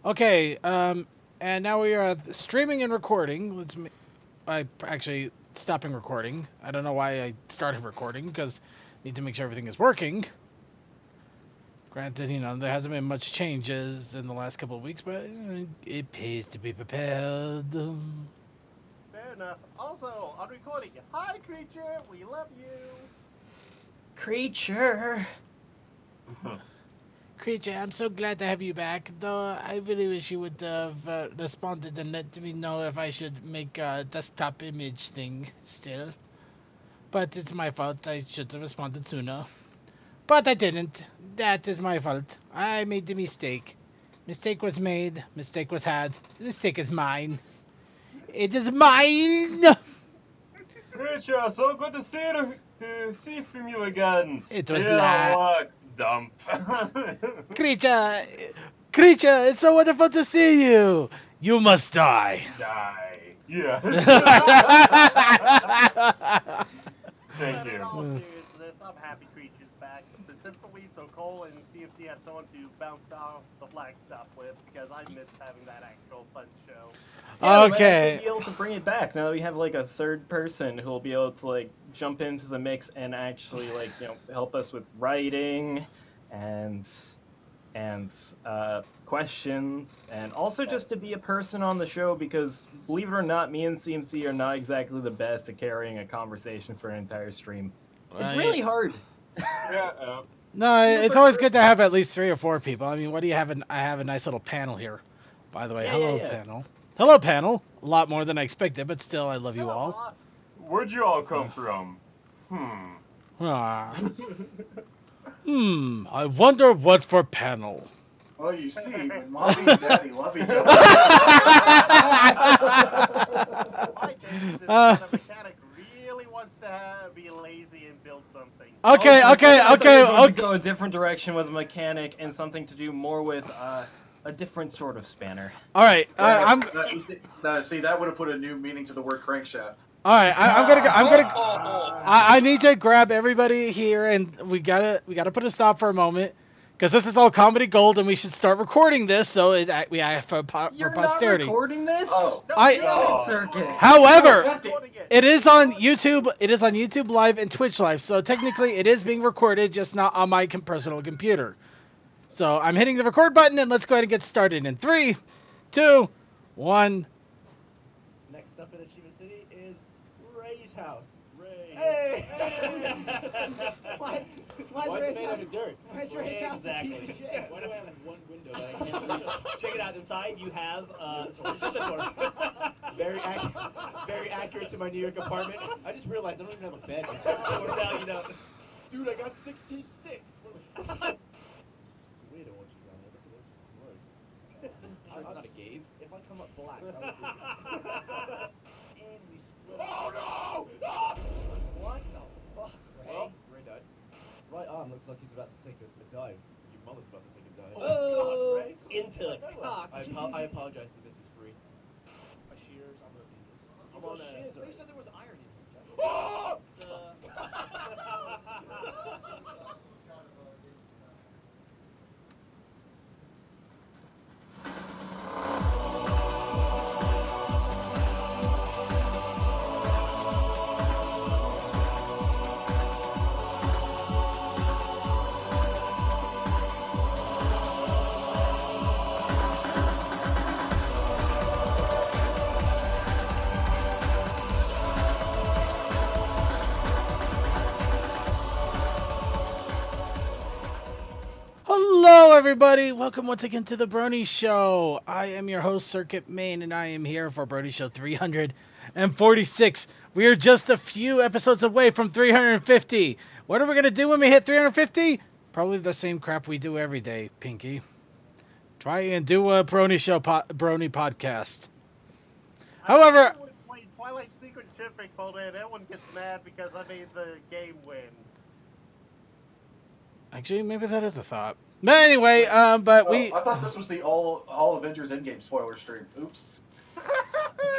Okay, and now we are streaming and recording. I actually stopping recording. I don't know why I started recording because I need to make sure everything is working. Granted, there hasn't been much changes in the last couple of weeks, but it pays to be prepared. Fair enough. Also, on recording, hi creature, we love you. Creature. Creature, I'm so glad to have you back. Though I really wish you would have responded and let me know if I should make a desktop image thing still. But it's my fault. I should have responded sooner. But I didn't. That is my fault. I made the mistake. Mistake was made. Mistake was had. The mistake is mine. It is mine. Creature, so good to see from you again. It was Look, dump. Creature, creature, it's so wonderful to see you. You must die. Die. Yeah. Thank But in you. all seriousness, I'm happy creature's back. Specifically, so Cole and CMC have someone to bounce off the flag stuff with because I missed having that actual fun show. Yeah, we might Okay. actually be able to bring it back now that we have like a third person who will be able to like jump into the mix and actually like help us with writing and questions, and also just to be a person on the show, because believe it or not, me and CMC are not exactly the best at carrying a conversation for an entire stream. It's really hard. Yeah. No, it's always good to have at least 3 or 4 people. I mean, what do you have? I have a nice little panel here. By the way, hello panel. Hello panel. A lot more than I expected, but still, I love you all. Where'd you all come from? Ah. I wonder what's for panel. Well, you see, when mommy and daddy love each other. My case is when a mechanic really wants to be lazy and build something. Okay. Go a different direction with a mechanic and something to do more with a different sort of spanner. All right, See, that would have put a new meaning to the word crankshaft. All right, I need to grab everybody here, and we gotta put a stop for a moment, because this is all comedy gold, and we should start recording this so we have for posterity. You're not recording this? Oh, Circuit. However, it is on YouTube. It is on YouTube Live and Twitch Live, so technically it is being recorded, just not on my personal computer. So I'm hitting the record button, and let's go ahead and get started in 3, 2, 1. Next up in Achievement City is Ray's house. Ray. Hey! Why Why is it made out of dirt? Why is Ray's house a piece of shit? Why do I have one window that I can't reach? Check it out. Inside you have just a torch. Very accurate to my New York apartment. I just realized I don't even have a bed. Now you know. Dude, I got 16 sticks. Wait, I want you down there. Look at this. Gross. Sure it's not a cave? If I come up black, that would be. And we split. Oh no! Ah! What the fuck, Ray? Well, Ray died. Right arm looks like he's about to take a dive. Your mother's about to take a dive. Oh, God, Ray. Into the cock. I apologize to Mrs. Free. My shears, I'm gonna do this. I'm Those on a- shears, they said there was iron in here, Jeff. Oh! Hello, everybody. Welcome once again to the Brony Show. I am your host, Circuit Main, and I am here for Brony Show 346. We are just a few episodes away from 350. What are we going to do when we hit 350? Probably the same crap we do every day, Pinky. Try and do a Brony Show Brony podcast. However, When Twilight Secret Shipping pulled in, everyone gets mad because I made the game win. actually, maybe that is a thought. But anyway, I thought this was the all Avengers Endgame spoiler stream. Oops.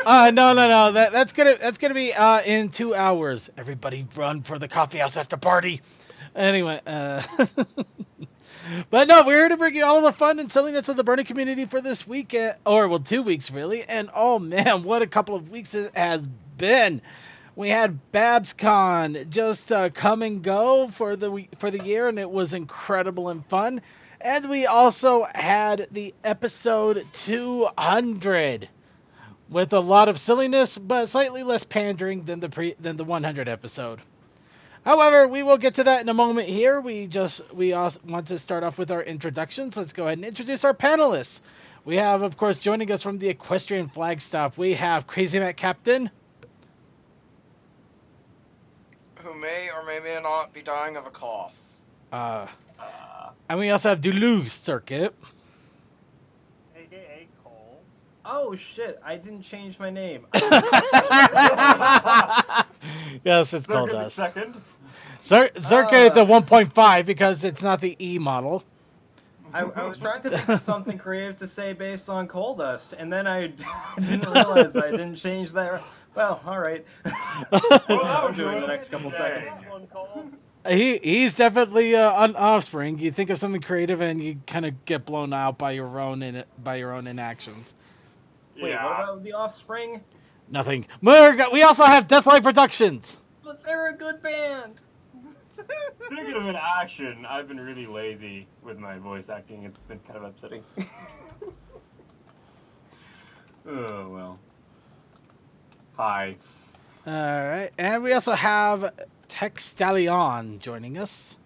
No. That's gonna be in 2 hours. Everybody run for the coffee house after party. Anyway, But no, we're here to bring you all the fun and silliness of the Brony community for this weekend, or well, 2 weeks really. And oh man, what a couple of weeks it has been. We had Babscon just come and go for the year, and it was incredible and fun. And we also had the episode 200 with a lot of silliness, but slightly less pandering than the 100 episode. However, we will get to that in a moment here. We also want to start off with our introductions. Let's go ahead and introduce our panelists. We have, of course, joining us from the Equestrian Flag Stop, we have Crazy Matt Captain. Who may or may not be dying of a cough. And we also have Duluth Circuit. AKA Cole. Oh shit! I didn't change my name. Yes, it's called Circuit us. second. Circuit the 1.5 because it's not the E model. I was trying to think of something creative to say based on coal dust, and then I didn't realize I didn't change that. Well, all right. I'll do it in the next couple seconds. One Cole. He's definitely an offspring. You think of something creative and you kind of get blown out by your own inactions. Wait, Yeah. what about the offspring? Nothing. We also have Deathlight Productions. But they're a good band. Speaking of an action, I've been really lazy with my voice acting. It's been kind of upsetting. Oh, well. Hi. Alright, and we also have Tech Stallion joining us.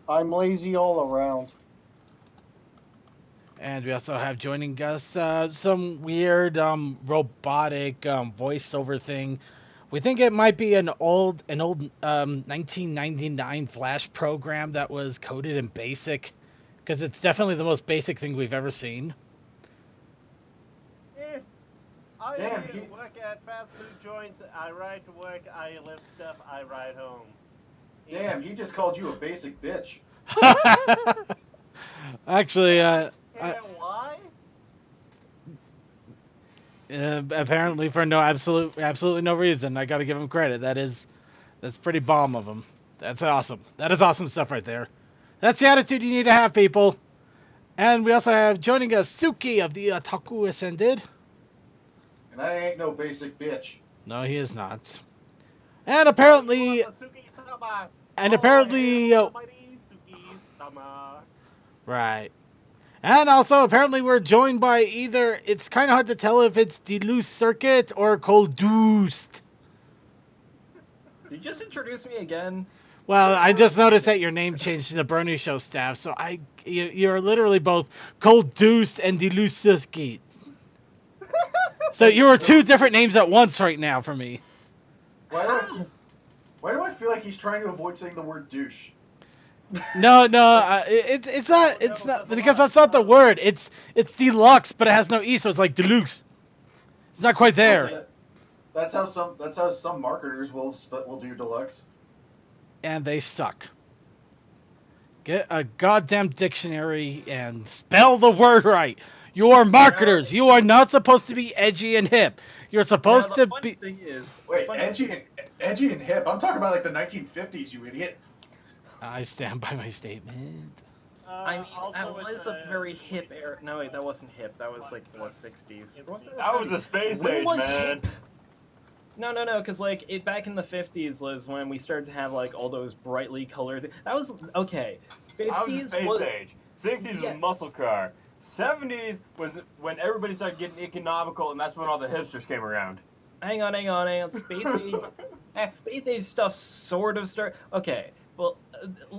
I'm lazy all around. And we also have joining us some weird robotic voiceover thing. We think it might be an old 1999 Flash program that was coded in BASIC, because it's definitely the most basic thing we've ever seen. I Damn, work at fast food joints. I ride to work. I lift stuff. I ride home. Damn, he just called you a basic bitch. Actually, Why? apparently for absolutely no reason. I gotta give him credit. That's pretty bomb of him. That's awesome. That is awesome stuff right there. That's the attitude you need to have, people. And we also have joining us Suki of the Otaku Ascended. And I ain't no basic bitch. No, he is not. And apparently, right. And also, apparently, we're joined by either, it's kind of hard to tell if it's Duluth Circuit or Coldoost. Did you just introduce me again? Well, I just noticed that your name changed to the Brony Show staff, so you're literally both Coldoost and Duluth Circuit. So you were two different names at once right now for me. Why do I feel like he's trying to avoid saying the word douche? No, it's not because that's not the word. It's deluxe, but it has no e, so it's like deluxe. It's not quite there. That's how some marketers will do deluxe. And they suck. Get a goddamn dictionary and spell the word right. You are marketers. You are not supposed to be edgy and hip. You're supposed to be. Thing is, Wait, edgy and hip? I'm talking about like the 1950s, you idiot. I stand by my statement. I mean, that was a very hip era. No, wait, that wasn't hip. That was like the 60s. That was a space When age, was man. hip? No, because like back in the 50s was when we started to have like all those brightly colored. That was okay. 50s That was a space age. 60s Yeah. was muscle car. 70s was when everybody started getting economical, and that's when all the hipsters came around. Hang on. Space age. Space age stuff sort of start. Okay. Well,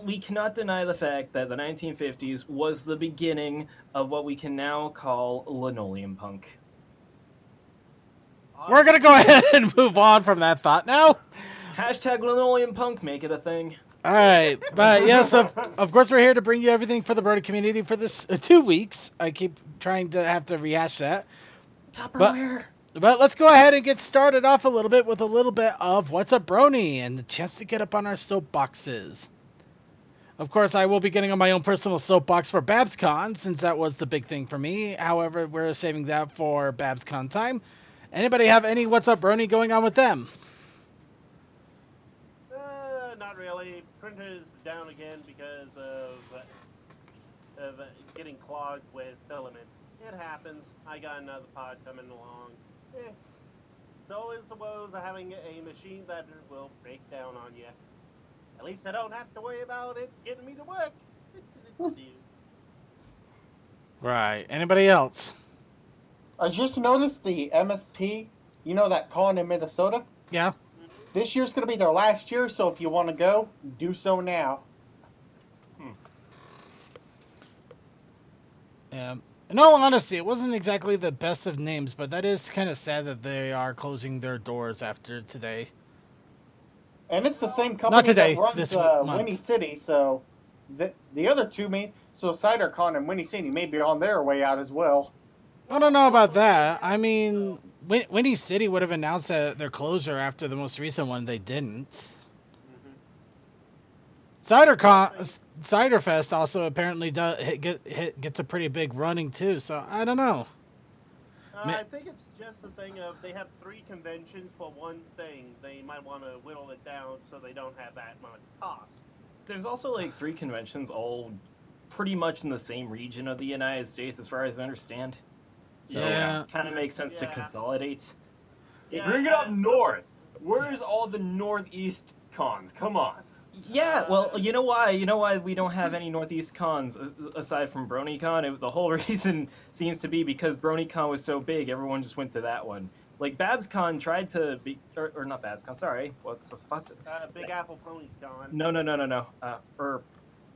we cannot deny the fact that the 1950s was the beginning of what we can now call linoleum punk. We're gonna go ahead and move on from that thought now. Hashtag linoleum punk, make it a thing. All right, but yes, of course we're here to bring you everything for the Brony community for this 2 weeks. I keep trying to have to rehash that. Tupperware. But let's go ahead and get started off a little bit with a little bit of What's Up Brony and the chance to get up on our soapboxes. Of course, I will be getting on my own personal soapbox for Babscon, since that was the big thing for me. However, we're saving that for Babscon time. Anybody have any What's Up Brony going on with them? Not really. Printer's down again because of of getting clogged with filament. It happens. I got another pod coming along. It's always the woes of having a machine that will break down on you. At least I don't have to worry about it getting me to work. Right. Anybody else? I just noticed the MSP, you know that con in Minnesota? Yeah. This year's going to be their last year, so if you want to go, do so now. In all honesty, it wasn't exactly the best of names, but that is kind of sad that they are closing their doors after today. And it's the same company Not today, that runs this month. Winnie City, so the other two so CiderCon and Winnie City may be on their way out as well. I don't know about that. I mean, Winnie City would have announced their closure after the most recent one. They didn't. Ciderfest also apparently gets a pretty big running too. So I don't know. I think it's just the thing of they have 3 conventions for one thing. They might want to whittle it down so they don't have that much cost. There's also like 3 conventions, all pretty much in the same region of the United States, as far as I understand. So Yeah. kind of makes sense to consolidate. Yeah. Bring it up north. Where's all the northeast cons? Come on. Yeah, well, you know why we don't have any Northeast cons aside from BronyCon? The whole reason seems to be because BronyCon was so big, everyone just went to that one. Like Babscon tried to be, or not Babscon, sorry, what's the fuss? Big Apple PonyCon. No.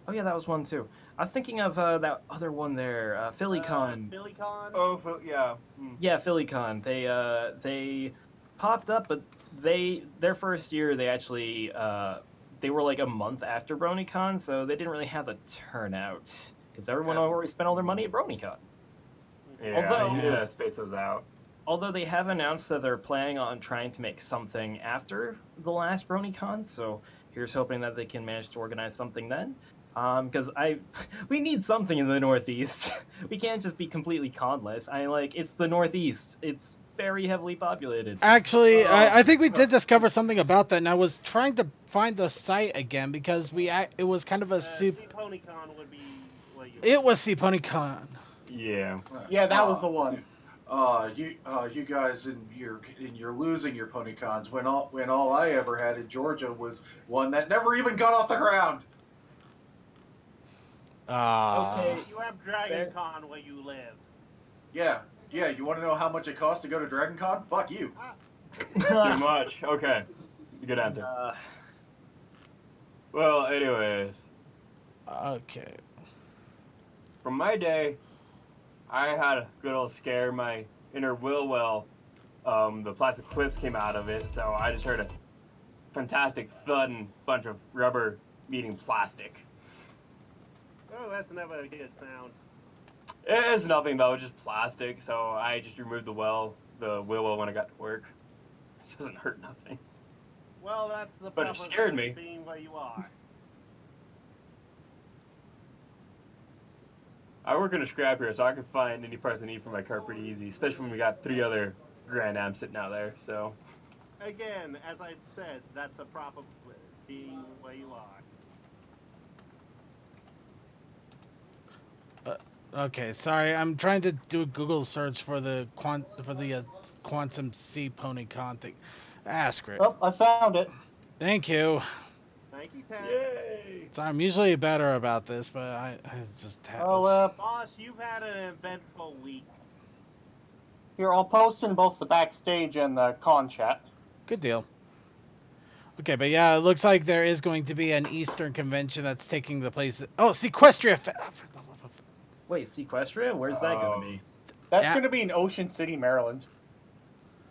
Oh yeah, that was one too. I was thinking of that other one there, PhillyCon. PhillyCon. Oh, yeah. Yeah, PhillyCon. They popped up, but their first year they actually they were like a month after BronyCon, so they didn't really have the turnout because everyone already spent all their money at BronyCon. Yeah, you gotta space those out. Although they have announced that they're planning on trying to make something after the last BronyCon, so here's hoping that they can manage to organize something then. Because we need something in the Northeast. We can't just be completely conless. It's the Northeast. It's very heavily populated. Actually, I think we did discover something about that, and I was trying to find the site again because it was kind of a CPonyCon would be what you. It was CPonyCon. Yeah. Yeah, that was the one. You guys and you're losing your PonyCons when all I ever had in Georgia was one that never even got off the ground. Okay. You have DragonCon where you live. Yeah. You want to know how much it costs to go to DragonCon? Fuck you. Too much. Okay. Good answer. Well, anyways. Okay. From my day, I had a good old scare. My inner well, the plastic clips came out of it, so I just heard a fantastic thud and bunch of rubber meeting plastic. Oh, that's never a good sound. It's nothing though, just plastic. So I just removed the wheel well when I got to work. It doesn't hurt nothing. Well, that's the But it problem scared of me. being where you are. I work in a scrap here, so I can find any parts I need for my car pretty easy, especially when we got 3 other Grand Ams sitting out there. So Again, as I said, that's the problem with being where you are. Okay, sorry, I'm trying to do a Google search for the Quantum C PonyCon thing. Script. Oh, I found it. Thank you. Thank you, Ted. yay! So I'm usually better about this, but I just have. Boss, you've had an eventful week. Here, I'll post in both the backstage and the con chat. Good deal. Okay, but yeah, it looks like there is going to be an Eastern convention that's taking the place. Oh, Sequestria. Wait, Sequestria? Where's that going to be? That's Yeah. going to be in Ocean City, Maryland.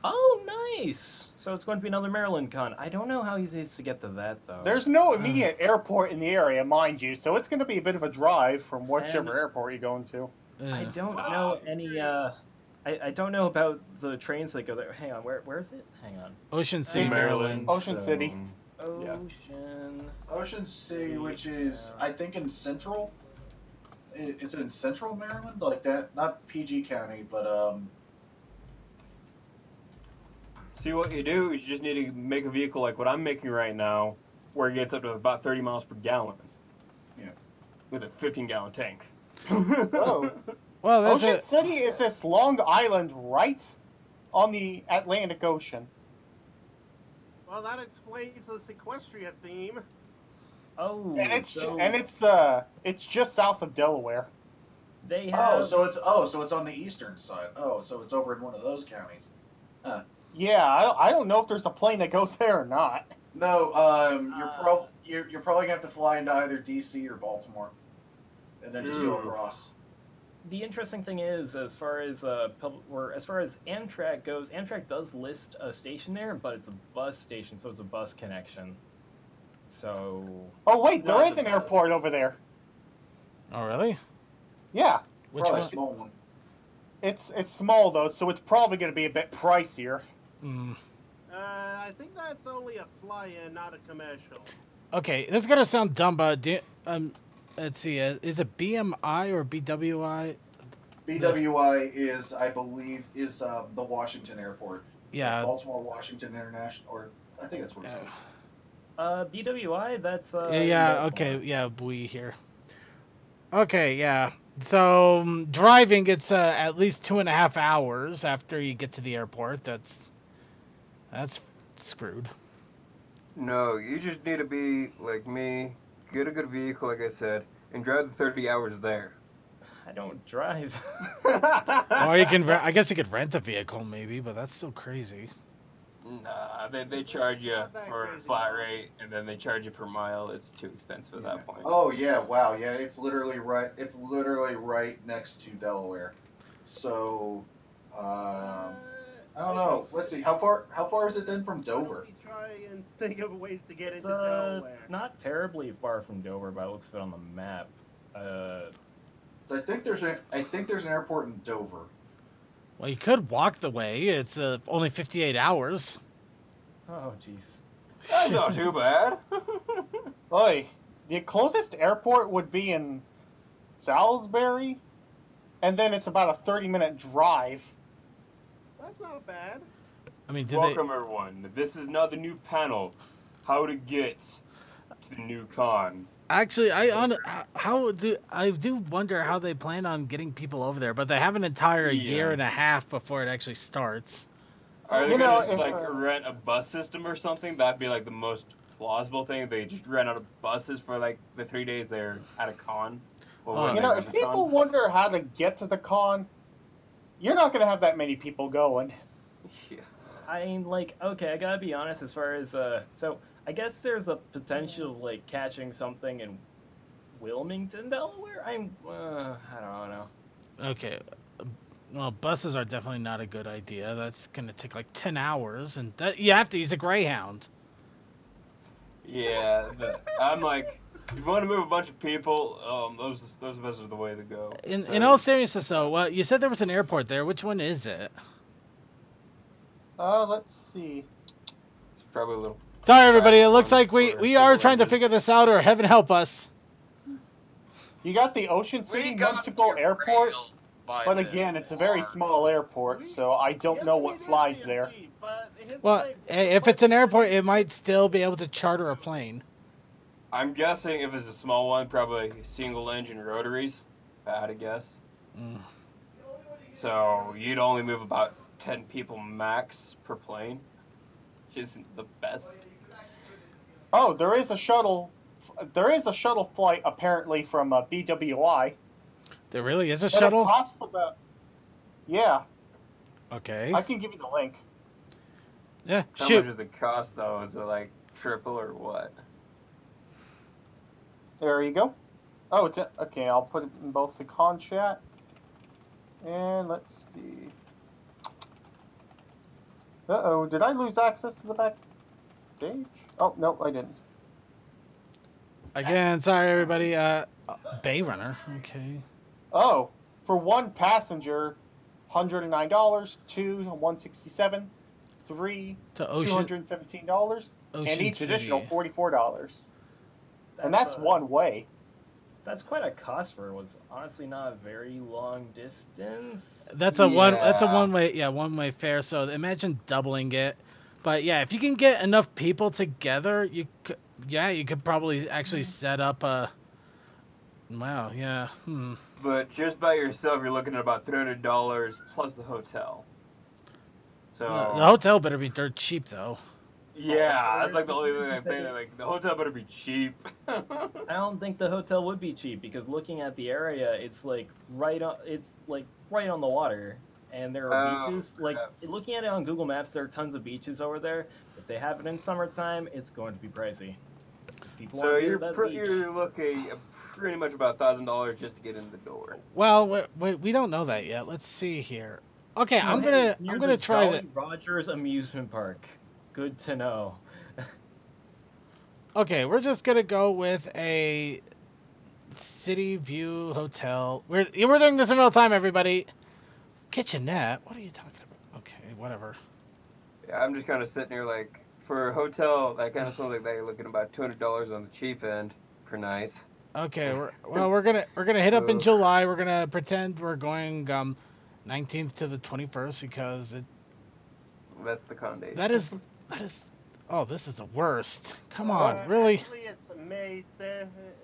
Oh, nice. So it's going to be another Maryland con. I don't know how easy it is to get to that, though. There's no immediate airport in the area, mind you, so it's going to be a bit of a drive from whichever And- airport you're going to. I don't know any, I don't know about the trains that go there. Hang on, where is it? Hang on. Ocean City, Maryland. Ocean City. Yeah. Ocean City, which is I think in central. It's in central Maryland, like that. Not PG County, but See, what you do is you just need to make a vehicle like what I'm making right now, where it gets up to about 30 miles per gallon. Yeah. With a 15-gallon tank. Oh. Well, that's Ocean it. City is this long island right on the Atlantic Ocean. Well, that explains the Sequestria theme. Oh, And so it's just south of Delaware. they have. So it's on the eastern side. Oh, so it's over in one of those counties. Huh. Yeah, I don't know if there's a plane that goes there or not. No, you're probably gonna have to fly into either DC or Baltimore, and then just go across. The interesting thing is, as far as Amtrak goes, Amtrak does list a station there, but it's a bus station, so it's a bus connection. So. Oh wait, there Not is the an bus. airport over there. Oh, really? Yeah, Which Probably one? a small one. it's small though, so it's probably going to be a bit pricier. Mm. I think that's only a fly-in, not a commercial. Okay, this is gonna sound dumb, but let's see. Is it BMI or BWI? BWI is, I believe, the Washington airport. Yeah. It's Baltimore Washington International, or I think that's what it is. BWI, that's Yeah. Baltimore. Okay. Yeah. We here. Okay. Yeah. So driving, it's at least 2.5 hours after you get to the airport. That's screwed. No, you just need to be like me, get a good vehicle, like I said, and drive the 30 hours there. I don't drive. Or you can. I guess you could rent a vehicle maybe, but that's still crazy. Nah, they charge you Not that for a crazy, flat no. rate, and then they charge you per mile. It's too expensive at that point. Oh yeah, wow, yeah, it's literally right. It's literally right next to Delaware. So, I don't know. Let's see. How far is it then from Dover? Let me try and think of ways to get It's into Delaware. not terribly far from Dover, by the looks of it on the map. So I think there's an airport in Dover. Well, you could walk the way. It's only 58 hours. Oh, jeez. That's not too bad. Oy, the closest airport would be in Salisbury, and then it's about a 30-minute drive. That's not bad. I mean, Welcome, everyone. This is now the new panel. How to get to the new con. Actually, I do wonder how they plan on getting people over there, but they have an entire year and a half before it actually starts. Are they You know, gonna just, if, rent a bus system or something? That'd be like the most plausible thing. They just rent out of buses for like the 3 days they're at a con. Or when You they know, rent if the con. people wonder how to get to the con, you're not going to have that many people going. Yeah. I mean, like, okay, I gotta be honest as far as, so, I guess there's a potential of, like, catching something in Wilmington, Delaware? I don't know. Okay. Well, buses are definitely not a good idea. That's gonna take like 10 hours, and that you have to use a Greyhound. Yeah, I'm like, if you want to move a bunch of people, those buses are the way to go. In all seriousness, though, you said there was an airport there. Which one is it? Let's see. It's probably a little. Sorry, everybody. It looks for like we single are trying to engines. figure this out, or heaven help us. You got the Ocean City We got Municipal Airport, derailed by but this again, it's a very war. small airport, so I don't know what flies there. Well, if it's an airport, it might still be able to charter a plane. I'm guessing if it's a small one, probably single engine rotaries. If I had to guess. Mm. So you'd only move about 10 people max per plane, which isn't the best. Oh, there is a shuttle. There is a shuttle flight apparently from BWI. There really is a But shuttle? It costs about. Yeah, Okay. I can give you the link. Yeah, How shoot. much does it cost though? Is it like triple or what? There you go. Oh, it's okay. I'll put it in both the con chat. And let's see. Uh-oh, did I lose access to the back page? Oh, no, I didn't. Again, sorry, everybody. Bay Runner. Okay. Oh, for one passenger, $109, two, $167, three, To Ocean, $217, and Ocean each City. additional $44. And that's one way. That's quite a cost for what's honestly not a very long distance. That's a one. That's a Yeah. one-way. Yeah, one-way fare. So imagine doubling it. But yeah, if you can get enough people together, you could. Yeah, you could probably actually set up Wow, yeah. But just by yourself, you're looking at about $300 plus the hotel. So The hotel better be dirt cheap, though. yeah, that's Also, like the only thing there's I'm saying. Like the hotel better be cheap. I don't think the hotel would be cheap because looking at the area, it's like right on the water, and there are beaches. Like looking at it on Google Maps, there are tons of beaches over there. If they have it in summertime, it's going to be pricey. People So want to go to that beach. you're looking pretty much about $1,000 just to get in the door. Well, we don't know that yet. Let's see here. Okay, Oh, I'm hey, gonna try Jolly that. Rogers Amusement Park. Good to know. Okay, we're just gonna go with a City View Hotel. We're doing this in real time, everybody. Kitchenette? What are you talking about? Okay, whatever. Yeah, I'm just kind of sitting here like for a hotel that kind of sounds like that. You're looking about $200 on the cheap end per night. Okay, we're gonna hit up in July. We're gonna pretend we're going 19th to the 21st because that's the con date. That is. Oh, this is the worst. Come on, really? Actually, it's May.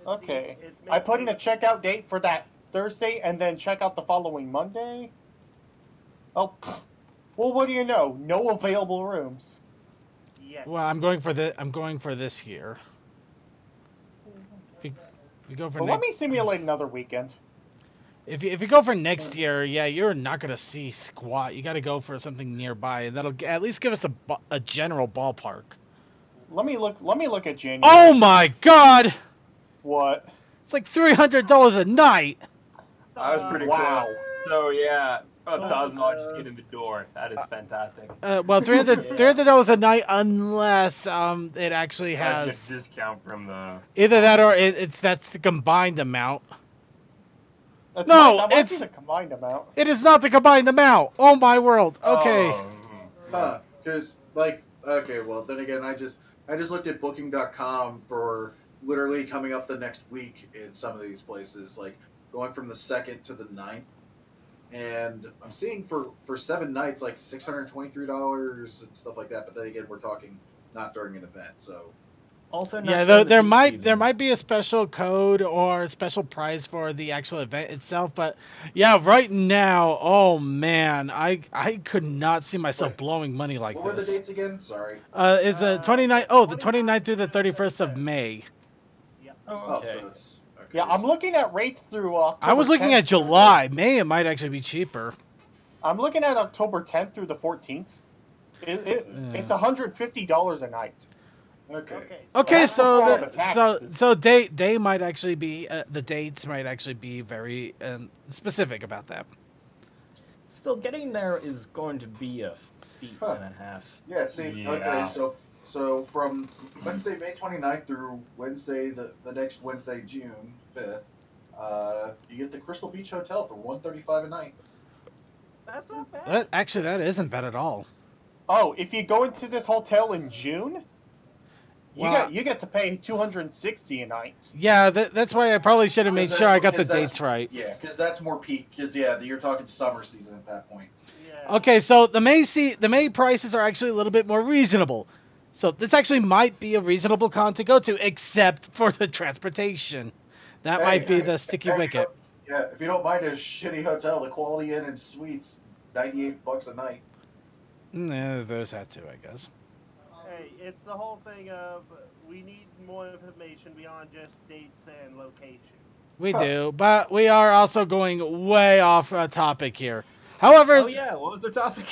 Okay. It's May I put in a checkout date for that Thursday and then check out the following Monday. Oh, well, what do you know? No available rooms. Yeah. Well, I'm going for this here. If you go for Well, let me simulate another weekend. If you go for next year, yeah, you're not gonna see squat. You got to go for something nearby, and that'll at least give us a general ballpark. Let me look at January. Oh my God! What? It's like $300 a night. I was pretty close. So yeah, $1,000 to get in the door. That is fantastic. Well, $300 a night unless it actually has a discount from the either that or that's the combined amount. That No, might it's be the combined amount. It is not the combined amount. Oh my world. Okay. Because okay, well then again, I just looked at Booking.com for literally coming up the next week in some of these places, like going from the 2nd to the 9th, and I'm seeing for 7 nights like $623 and stuff like that. But then again, we're talking not during an event, so. Also, not yeah, during there the might season. be a special code or a special price for the actual event itself, but yeah, right now, oh man, I could not see myself blowing money like What were the this. dates again? Sorry. Is the 29th? Oh, the 29th through the 31st of May. Oh, okay. So it's, okay. Yeah, I'm looking at rates through October I was looking 10th at July. May it might actually be cheaper. I'm looking at October 10th through the 14th. It's $150 a night. Okay. Okay, That's before all the so taxes. day might actually be the dates might actually be very specific about that. Still, getting there is going to be a feat and a half. Yeah, see, okay, so from Wednesday, May 29th through Wednesday, the next Wednesday, June 5th, you get the Crystal Beach Hotel for $135 a night. That's not bad. That isn't bad at all. Oh, if you go into this hotel in June, Well, you get to pay $260 a night. Yeah, that's why I probably should have made sure I got the Because that's- dates right. Yeah, because that's more peak. Because you're talking summer season at that point. Yeah. Okay, so the May prices are actually a little bit more reasonable. So this actually might be a reasonable con to go to, except for the transportation. That might be the sticky wicket. Yeah, if you don't mind a shitty hotel, the Quality Inn and Suites, $98 a night. Yeah, there's that too, I guess. Hey, it's the whole thing of we need more information beyond just dates and location. We do, but we are also going way off topic here. However, Oh yeah, what was our topic?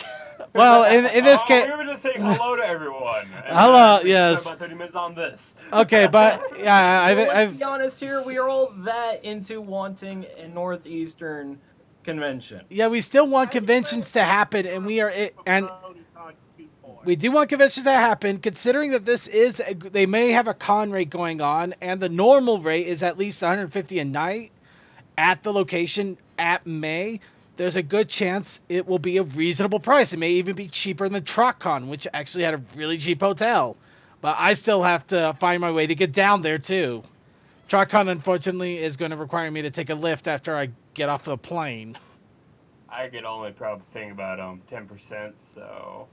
well, in this case, we were just saying hello to everyone. And Hello, we yes. spent about 30 minutes on this. okay, but yeah, Let's be honest here, we are all that into wanting a Northeastern convention. yeah, we still want conventions to happen, and we do want conventions to happen. Considering that they may have a con rate going on, and the normal rate is at least $150 a night at the location at May. There's a good chance it will be a reasonable price. It may even be cheaper than TrotCon, which actually had a really cheap hotel. But I still have to find my way to get down there, too. TrotCon, unfortunately, is going to require me to take a lift after I get off the plane. I could only probably think about 10%, so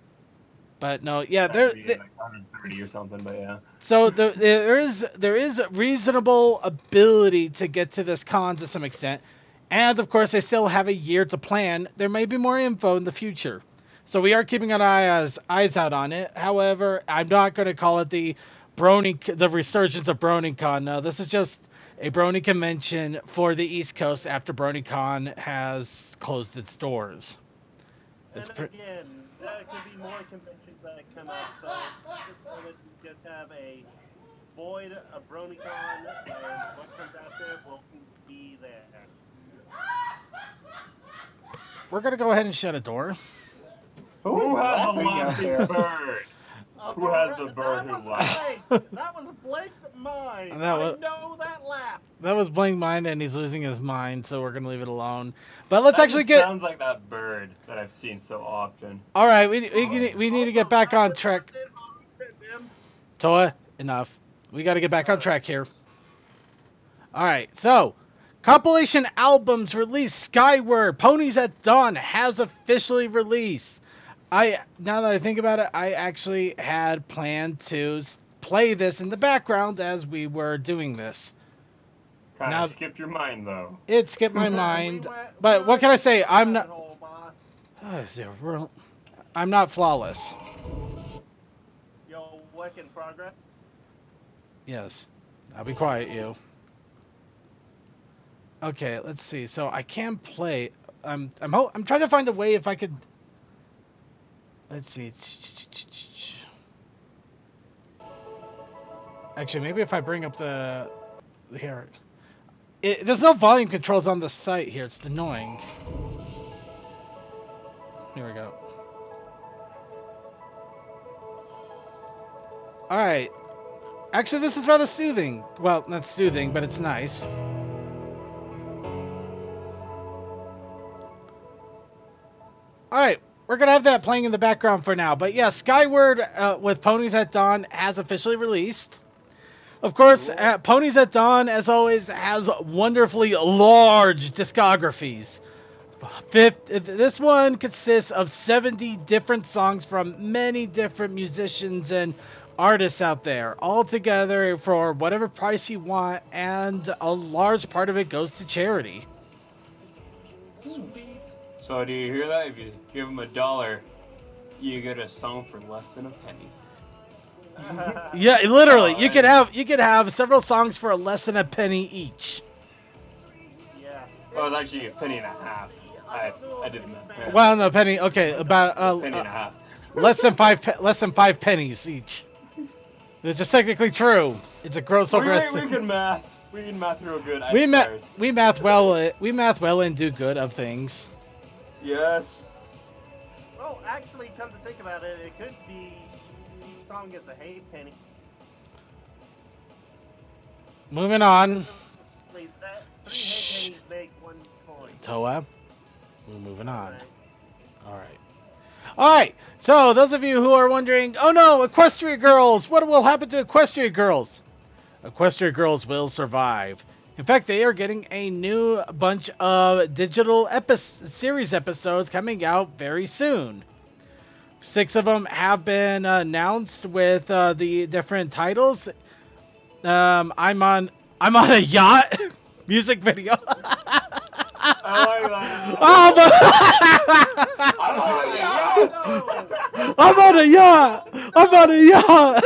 But no, yeah, That'd be like 130 or something, but yeah. so there is reasonable ability to get to this con to some extent, and of course they still have a year to plan. There may be more info in the future, so we are keeping an eyes out on it. However, I'm not going to call it the resurgence of BronyCon. No, this is just a Brony convention for the East Coast after BronyCon has closed its doors. And again, there could be more conventions that come up, so just know that you just have a void of BronyCon, and what comes out there will be there. We're going to go ahead and shut a door. Who has a laughing out laughing there? bird? Who has the bird who laughs? That was Blake's mind. That was- I know that laugh. That was Bling Mind, and he's losing his mind, so we're going to leave it alone. But let's That actually just get... sounds like that bird that I've seen so often. All right, we need to get back on track. Toa, enough. We got to get back on track here. All right, so compilation albums released. Skyward, Ponies at Dawn has officially released. Now that I think about it, I actually had planned to play this in the background as we were doing this. Kind Now- of skipped your mind though. It skipped my mind, but what can I say? I'm not. I'm not flawless. Yo, work in progress. Yes. I'll be quiet, you. Okay, let's see. So I can play. I'm trying to find a way if I could. Let's see. Actually, maybe if I bring up the here. There's no volume controls on the site here. It's annoying. Here we go. All right. Actually, this is rather soothing. Well, not soothing, but it's nice. Alright, we're going to have that playing in the background for now. But yeah, Skyward with Ponies at Dawn has officially released. Of course, Ponies at Dawn, as always, has wonderfully large discographies. This one consists of 70 different songs from many different musicians and artists out there, all together for whatever price you want, and a large part of it goes to charity. Sweet. So do you hear that? If you give them $1, you get a song for less than a penny. Yeah, literally, you could have several songs for less than a penny each. Yeah. Well, it was actually a penny and a half. I didn't know. Well, no, penny. Okay, about penny and a half. less than five pennies each. Which is technically true. It's a gross over. We can math. We can math real good. We math well and do good of things. Yes. Well, actually, come to think about it, it could be each song gets a halfpenny. Moving on. Three halfpennies make 1 coin. Toa. We're moving on. Alright, so those of you who are wondering, oh no, Equestria Girls, what will happen to Equestria Girls? Equestria Girls will survive. In fact, they are getting a new bunch of digital series episodes coming out very soon. 6 of them have been announced with the different titles. I'm on a yacht music video. I like that. I'm on a yacht. I'm on a yacht.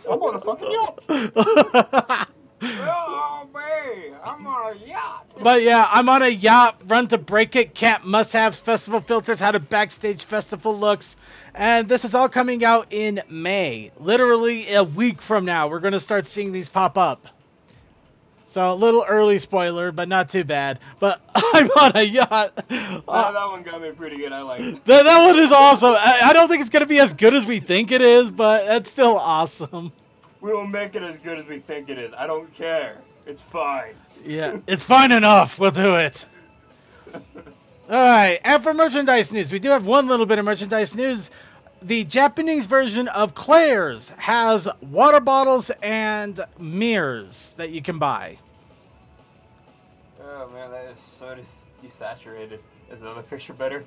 I'm on a fucking yacht. Oh, babe, I'm on a yacht. But yeah, I'm on a yacht. Run to break it. Camp must-haves. Festival filters. How to backstage festival looks. And this is all coming out in May. Literally a week from now, we're going to start seeing these pop up. So a little early spoiler, but not too bad. But I'm on a yacht. That one got me pretty good. I like it. That one is awesome. I don't think it's going to be as good as we think it is, but it's still awesome. We will make it as good as we think it is. I don't care. It's fine. Yeah, it's fine enough. We'll do it. Alright, and for merchandise news, we do have one little bit of merchandise news. The Japanese version of Claire's has water bottles and mirrors that you can buy. Oh man, that is so desaturated. Is the other picture better?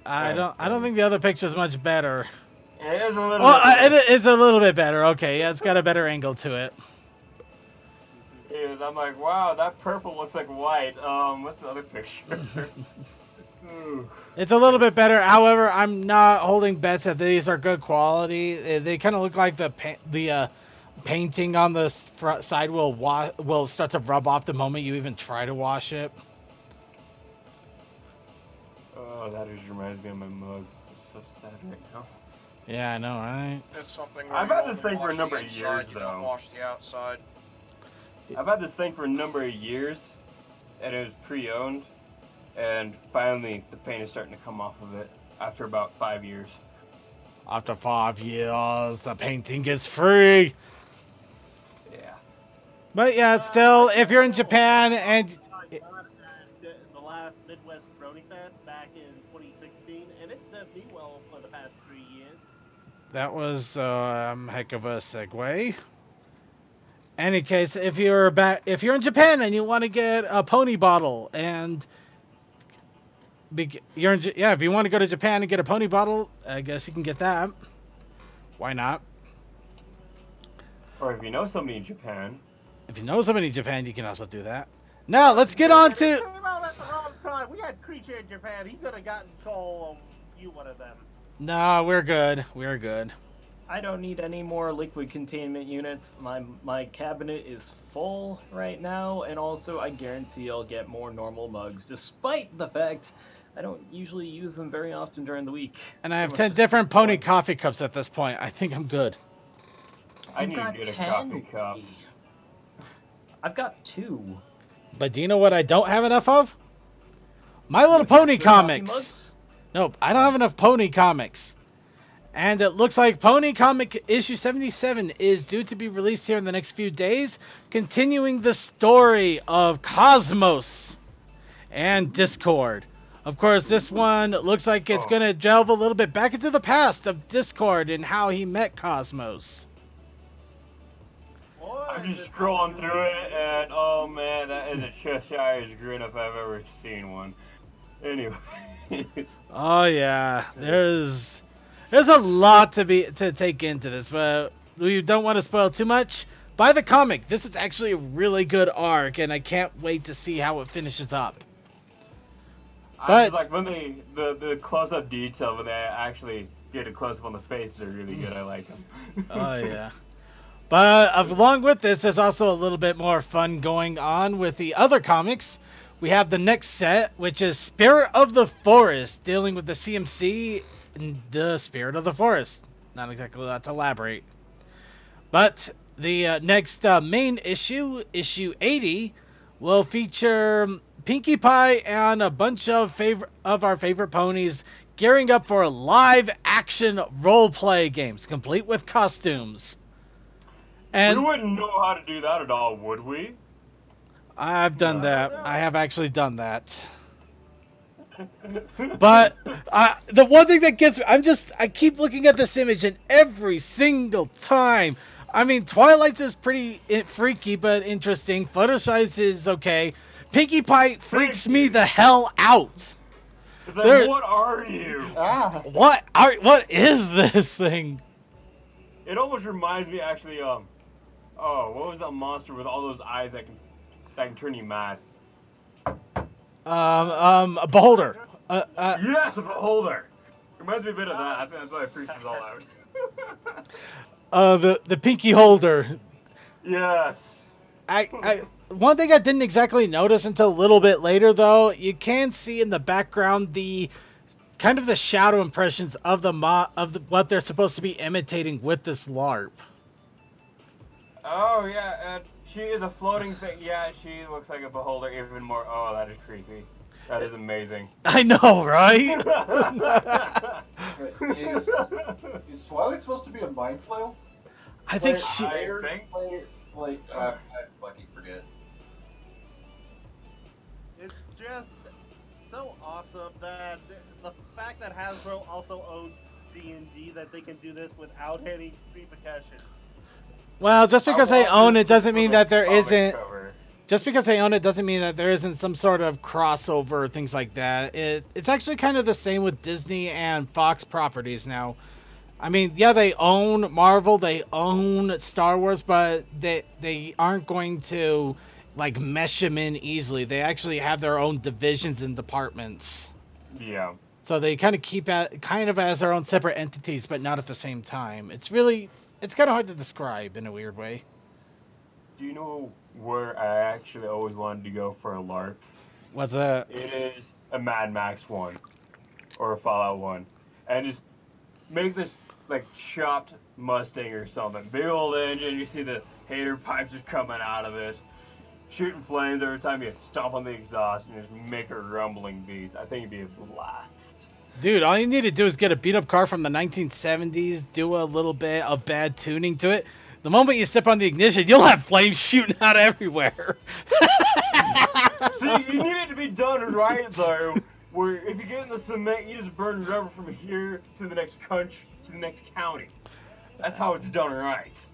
I don't think the other picture is much better. It is a little. Well, bit it is a little bit better. Okay, yeah, it's got a better angle to it. Is. I'm like, wow, that purple looks like white. What's the other picture? Ooh. It's a little bit better. However, I'm not holding bets that these are good quality. They kind of look like the painting on the front side will start to rub off the moment you even try to wash it. Oh, that just reminds me of my mug. It's so sad right now. Yeah, I know, right? It's something where I've you had this only thing for a wash number the of inside, years, you don't though. wash the outside. I've had this thing for a number of years, and it was pre-owned, and finally the paint is starting to come off of it after about 5 years. After 5 years, the painting is free. Yeah. But yeah, still, if you're in Japan and I got at the last Midwest Brony Fest back in 2016, and it served me well for the past 3 years. that was a heck of a segue. Any case, if you're in Japan and you want to get a pony bottle and if you want to go to Japan and get a pony bottle, I guess you can get that. Why not? Or if you know somebody in Japan. If you know somebody in Japan, you can also do that. Now, let's get on to... It came out at the wrong time. We had Creature in Japan. He could have gotten Cole, you one of them. No, we're good. We're good. I don't need any more liquid containment units. My cabinet is full right now, and also I guarantee I'll get more normal mugs, despite the fact I don't usually use them very often during the week. And I have Pretty 10 much just different pony one. coffee cups at this point. I think I'm good. I You've need to got get a 10? coffee cup. I've got 2. But do you know what I don't have enough of? My Little You've got Pony 3 coffee comics. mugs? Nope, I don't have enough pony comics. And it looks like Pony Comic issue 77 is due to be released here in the next few days, continuing the story of Cosmos and Discord. Of course, this one looks like it's going to delve a little bit back into the past of Discord and how he met Cosmos. I'm just scrolling through it, and oh man, that is a Cheshire's grin if I've ever seen one. Anyways. Oh yeah, there's a lot to take into this, but we don't want to spoil too much. Buy the comic. This is actually a really good arc, and I can't wait to see how it finishes up. I just like when the close-up detail when they actually get a close-up on the face are really good. I like them. Oh yeah. But along with this, there's also a little bit more fun going on with the other comics. We have the next set, which is Spirit of the Forest, dealing with the CMC and the Spirit of the Forest. Not exactly a lot to elaborate. But the next main issue, issue 80, will feature Pinkie Pie and a bunch of our favorite ponies gearing up for live-action role-play games, complete with costumes. And we wouldn't know how to do that at all, would we? I've done that. I have actually done that. But the one thing that gets me, I keep looking at this image, and every single time, I mean, Twilight's is pretty freaky but interesting. Fluttershy's is okay. Pinkie Pie freaks me the hell out. It's like, what are you? What is this thing? It almost reminds me, actually, what was that monster with all those eyes that can turn you mad? A beholder. Yes, a beholder. Reminds me a bit of that. I think that's why it freaks us all out. The pinky holder. Yes. One thing I didn't exactly notice until a little bit later, though, you can see in the background the kind of the shadow impressions of what they're supposed to be imitating with this LARP. Oh yeah, she is a floating thing. Yeah, she looks like a beholder even more. Oh, that is creepy. That is amazing. I know, right? Is Twilight supposed to be a mind flail? I think I fucking forget. It's just so awesome that the fact that Hasbro also owns D&D, that they can do this without any repercussion. Well, just because they own it doesn't mean that there isn't. Cover. Just because they own it doesn't mean that there isn't some sort of crossover or things like that. It's actually kind of the same with Disney and Fox properties now. I mean, yeah, they own Marvel, they own Star Wars, but they aren't going to like mesh them in easily. They actually have their own divisions and departments. Yeah. So they kind of keep at kind of as their own separate entities, but not at the same time. It's kind of hard to describe in a weird way. Do you know where I actually always wanted to go for a LARP? What's that? It is a Mad Max 1 or a Fallout 1. And just make this like chopped Mustang or something. Big old engine, you see the hater pipes just coming out of it. Shooting flames every time you stomp on the exhaust and just make a rumbling beast. I think it'd be a blast. Dude, all you need to do is get a beat up car from the 1970s, do a little bit of bad tuning to it. The moment you step on the ignition, you'll have flames shooting out everywhere. See, you need it to be done right, though, where if you get in the cement, you just burn rubber from here to the next country, to the next county. That's how it's done right.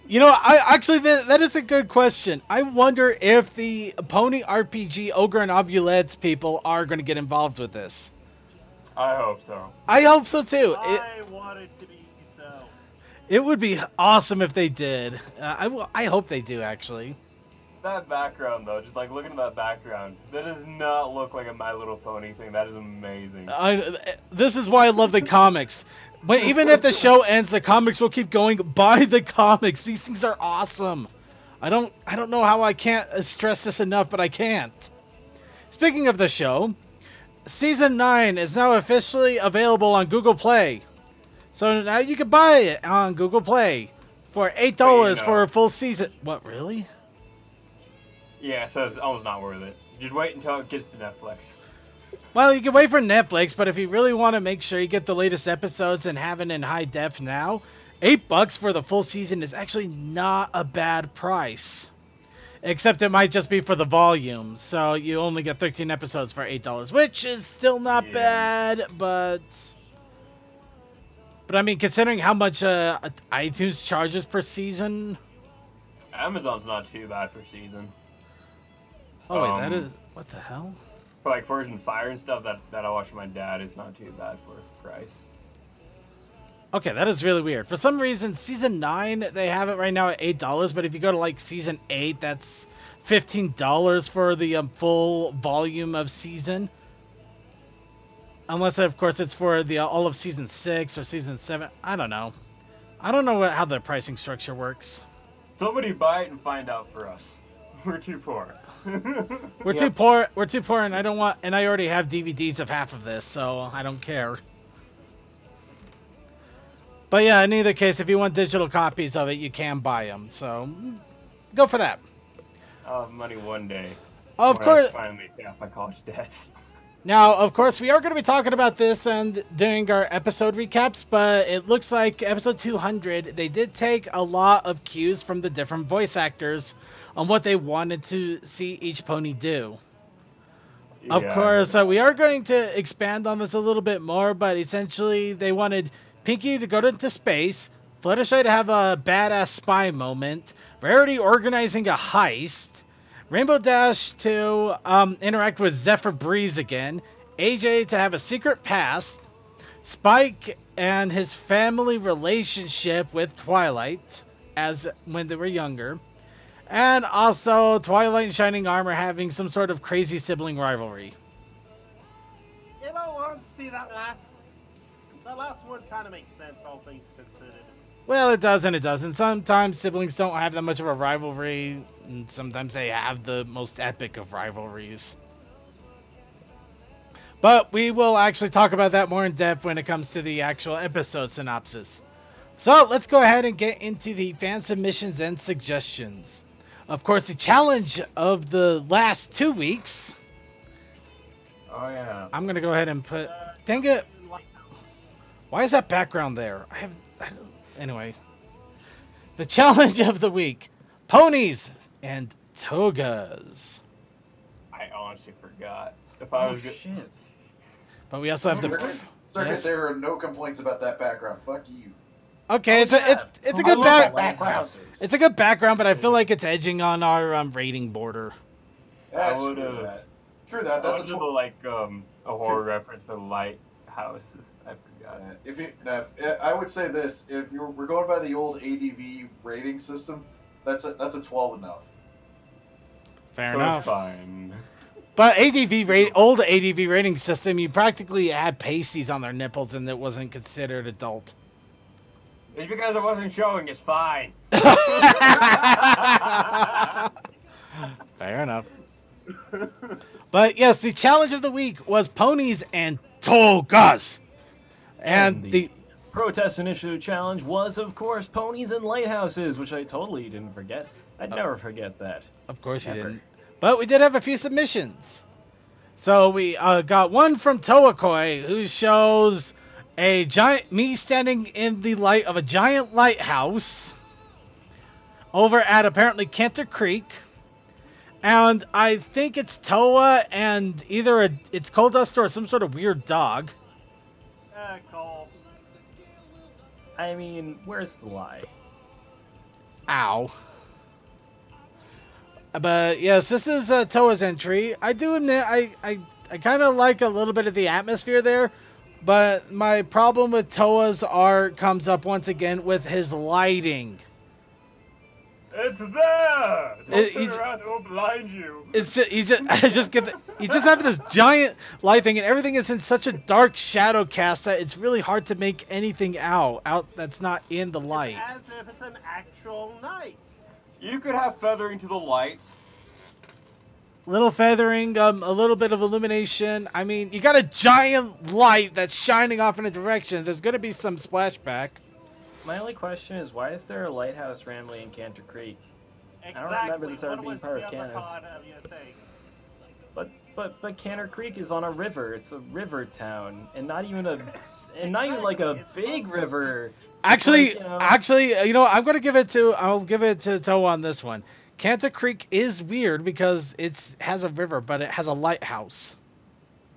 You know, that is a good question. I wonder if the Pony RPG Ogre and Obulettes people are going to get involved with this. I hope so. I hope so, too. I want it to be so. It would be awesome if they did. I hope they do, actually. That background, though, just like looking at that background, that does not look like a My Little Pony thing. That is amazing. This is why I love the comics. But even if the show ends, the comics will keep going. Buy the comics. These things are awesome. I don't know how I can't stress this enough, but I can't. Speaking of the show, Season 9 is now officially available on Google Play. So now you can buy it on Google Play for $8 for a full season. What, really? Yeah, so it's almost not worth it. Just wait until it gets to Netflix. Well, you can wait for Netflix, but if you really want to make sure you get the latest episodes and have it in high def now, $8 for the full season is actually not a bad price. Except it might just be for the volume, so you only get 13 episodes for $8, which is still not bad, but I mean, considering how much iTunes charges per season. Amazon's not too bad per season. Oh wait, that is what the hell? For like Virgin Fire and stuff that I watch with my dad, it's not too bad for price. Okay, that is really weird. For some reason, Season 9, they have it right now at $8, but if you go to, like, Season 8, that's $15 for the full volume of season. Unless, of course, it's for the all of Season 6 or Season 7. I don't know. I don't know how the pricing structure works. Somebody buy it and find out for us. We're too poor. We're too poor, and I already have DVDs of half of this, so I don't care. But yeah, in either case, if you want digital copies of it, you can buy them. So, go for that. I'll have money one day. Of course. I finally pay off my college debts. Now, of course, we are going to be talking about this and doing our episode recaps, but it looks like episode 200, they did take a lot of cues from the different voice actors on what they wanted to see each pony do. Of course, we are going to expand on this a little bit more, but essentially they wanted Pinky to go into space, Fluttershy to have a badass spy moment, Rarity organizing a heist, Rainbow Dash to interact with Zephyr Breeze again, AJ to have a secret past, Spike and his family relationship with Twilight as when they were younger, and also Twilight and Shining Armor having some sort of crazy sibling rivalry. You know, honestly, that last one kind of makes sense, all things considered. Well, it does and it doesn't. Sometimes siblings don't have that much of a rivalry, and sometimes they have the most epic of rivalries. But we will actually talk about that more in depth when it comes to the actual episode synopsis. So, let's go ahead and get into the fan submissions and suggestions. Of course, the challenge of the last 2 weeks. Oh, yeah. I'm going to go ahead and put... Dang it! Why is that background there? Anyway. The challenge of the week. Ponies and togas. I honestly forgot. If I was shit. But we also have the... Circuit, Yes? there are no complaints about that background. Fuck you. Okay, it's a good background. It's a good background, but I feel like it's edging on our rating border. That's would've- true that. True that. That's a like a horror reference for the house. I forgot. I would say this: if we're going by the old ADV rating system, that's a 12 and up. Fair So enough. it's fine. But old ADV rating system, you practically had pasties on their nipples and it wasn't considered adult. It's because it wasn't showing. It's fine. Fair enough. But yes, the challenge of the week was ponies and togas. And the protest initiative challenge was, of course, ponies and lighthouses, which I totally didn't forget. I'd never forget that. Of course you Never. didn't. But we did have a few submissions. So we got one from Toakoi, who shows me standing in the light of a giant lighthouse over at apparently Cantor Creek. And I think it's Toa and either it's Coal Dust or some sort of weird dog. Cole. I mean, where's the lie? Ow. But yes, this is Toa's entry. I do admit I kind of like a little bit of the atmosphere there, but my problem with Toa's art comes up once again with his lighting. It's there. Don't He's- turn around; it will blind you. It's just, he's just having this giant light thing, and everything is in such a dark shadow cast that it's really hard to make anything out that's not in the light. As if it's an actual night. You could have feathering to the lights. Little feathering, a little bit of illumination. I mean, you got a giant light that's shining off in a direction. There's gonna be some splashback. My only question is, why is there a lighthouse randomly in Cantor Creek? Exactly. don't remember this ever What being was part the of other canon. part of your thing? But Cantor Creek is on a river. It's a river town, and not even like a big river. Actually, like, you know- I'll give it to Toe on this one. Cantor Creek is weird because it has a river, but it has a lighthouse.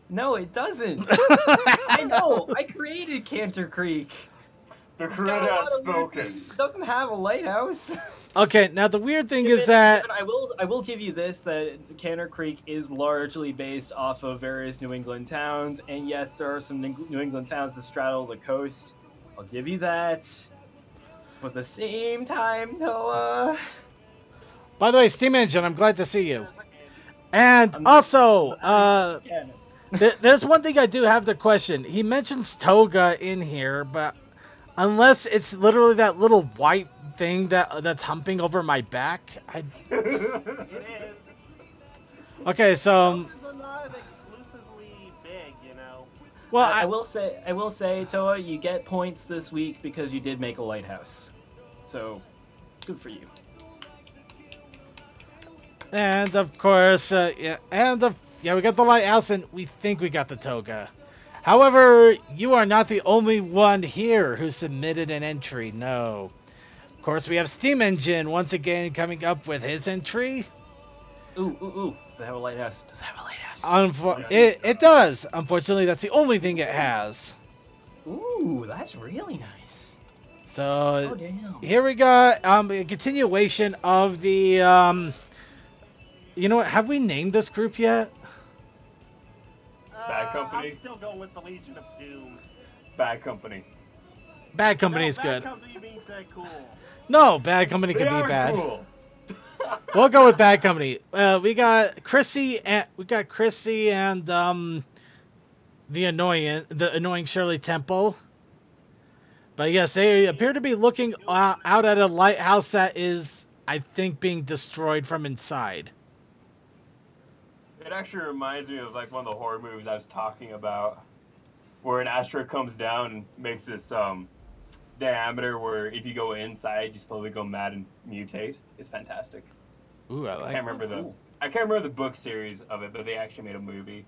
No, it doesn't. I know. I created Cantor Creek. The It's crew got a has lot of weird spoken. things. It doesn't have a lighthouse. Okay, now the weird thing is that I will give you this, that Cantor Creek is largely based off of various New England towns, and yes, there are some New England towns that straddle the coast. I'll give you that. But at the same time, Toa... by the way, Steam Engine, I'm glad to see you. And also, there's one thing I do have to question. He mentions toga in here, but unless it's literally that little white thing that's humping over my back, It is. Okay, so Those are not exclusively big, you know. well, I will say, Toa, you get points this week because you did make a lighthouse. So, good for you. and of course, we got the lighthouse, and we think we got the toga. However, you are not the only one here who submitted an entry. No. Of course, we have Steam Engine once again coming up with his entry. Ooh. Does it have a lighthouse? Does it have a lighthouse? It does. Unfortunately, that's the only thing it has. Ooh, that's really nice. So Oh, damn. here we got a continuation of the you know what? Have we named this group yet? Bad Company? I'm still going with the Legion of Doom. Bad Company. Bad Company is Bad good. Company means they're cool. No, Bad Company They could be are bad. cool. We'll go with Bad Company. We got Chrissy and the annoying Shirley Temple. But yes, they appear to be looking out at a lighthouse that is, I think, being destroyed from inside. It actually reminds me of like one of the horror movies I was talking about, where an asteroid comes down and makes this diameter where if you go inside, you slowly go mad and mutate. It's fantastic. Ooh, I I like. can't remember the book series of it, but they actually made a movie.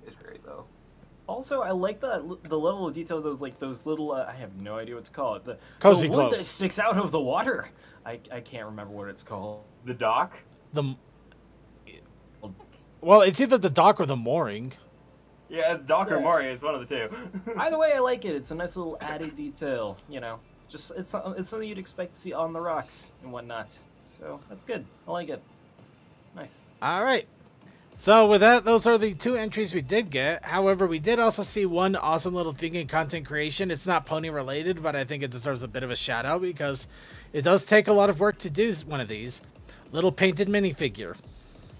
It's great though. Also, I like the level of detail of those little I have no idea what to call it. The Cozy wood cloaks. that sticks out of the water. I can't remember what it's called. The dock. Well, it's either the dock or the mooring. Yeah, it's Doc or Yeah. Maury. It's one of the two. Either way, I like it. It's a nice little added detail. You know, just it's something you'd expect to see on the rocks and whatnot. So that's good. I like it. Nice. All right. So with that, those are the 2 entries we did get. However, we did also see one awesome little thing in content creation. It's not pony related, but I think it deserves a bit of a shout out because it does take a lot of work to do one of these. Little painted minifigure.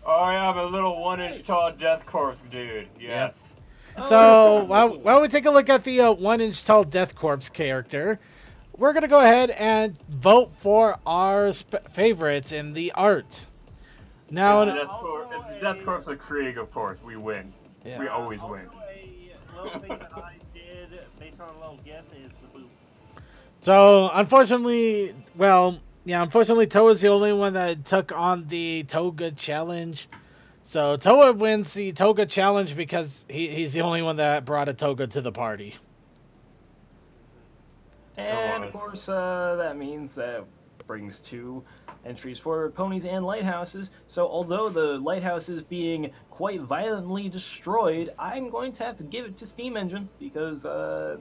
Oh, I have a little 1-inch tall death corpse dude. Yes. So while we take a look at the 1-inch tall death corpse character, we're going to go ahead and vote for our favorites in the art. Now, It's the death corpse of Krieg, of course. We win. Yeah. We always win. A little thing that I did based on a little guess is the boot. So, unfortunately, Toa is the only one that took on the Toga challenge. So, Toa wins the Toga challenge because he's the only one that brought a Toga to the party. And of course, that means that brings 2 entries for ponies and lighthouses. So although the lighthouse is being quite violently destroyed, I'm going to have to give it to Steam Engine because I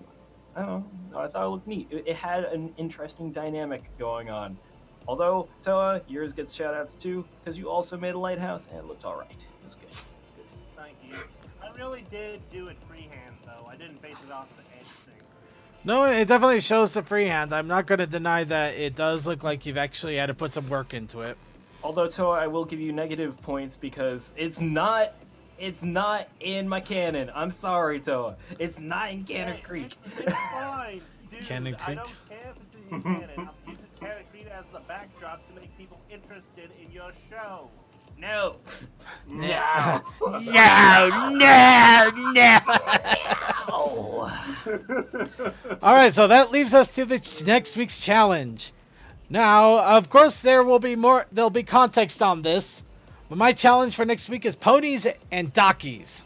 don't know, I thought it looked neat. It had an interesting dynamic going on. Although Toa, yours gets shoutouts too because you also made a lighthouse and it looked all right. It was good. Thank you. I really did do it freehand though. I didn't base it off the edge thing. No, it definitely shows the freehand. I'm not going to deny that it does look like you've actually had to put some work into it. Although Toa, I will give you negative points because it's not in my canon. I'm sorry, Toa. It's not in Cannon Creek. It's fine, dude. Cannon I Creek? don't care if it's in canon. I'm using Cannon Creek as the backdrop to make people interested in your show. No. No. Alright, so that leaves us to the next week's challenge. Now, of course, there'll be context on this, but my challenge for next week is ponies and dockies.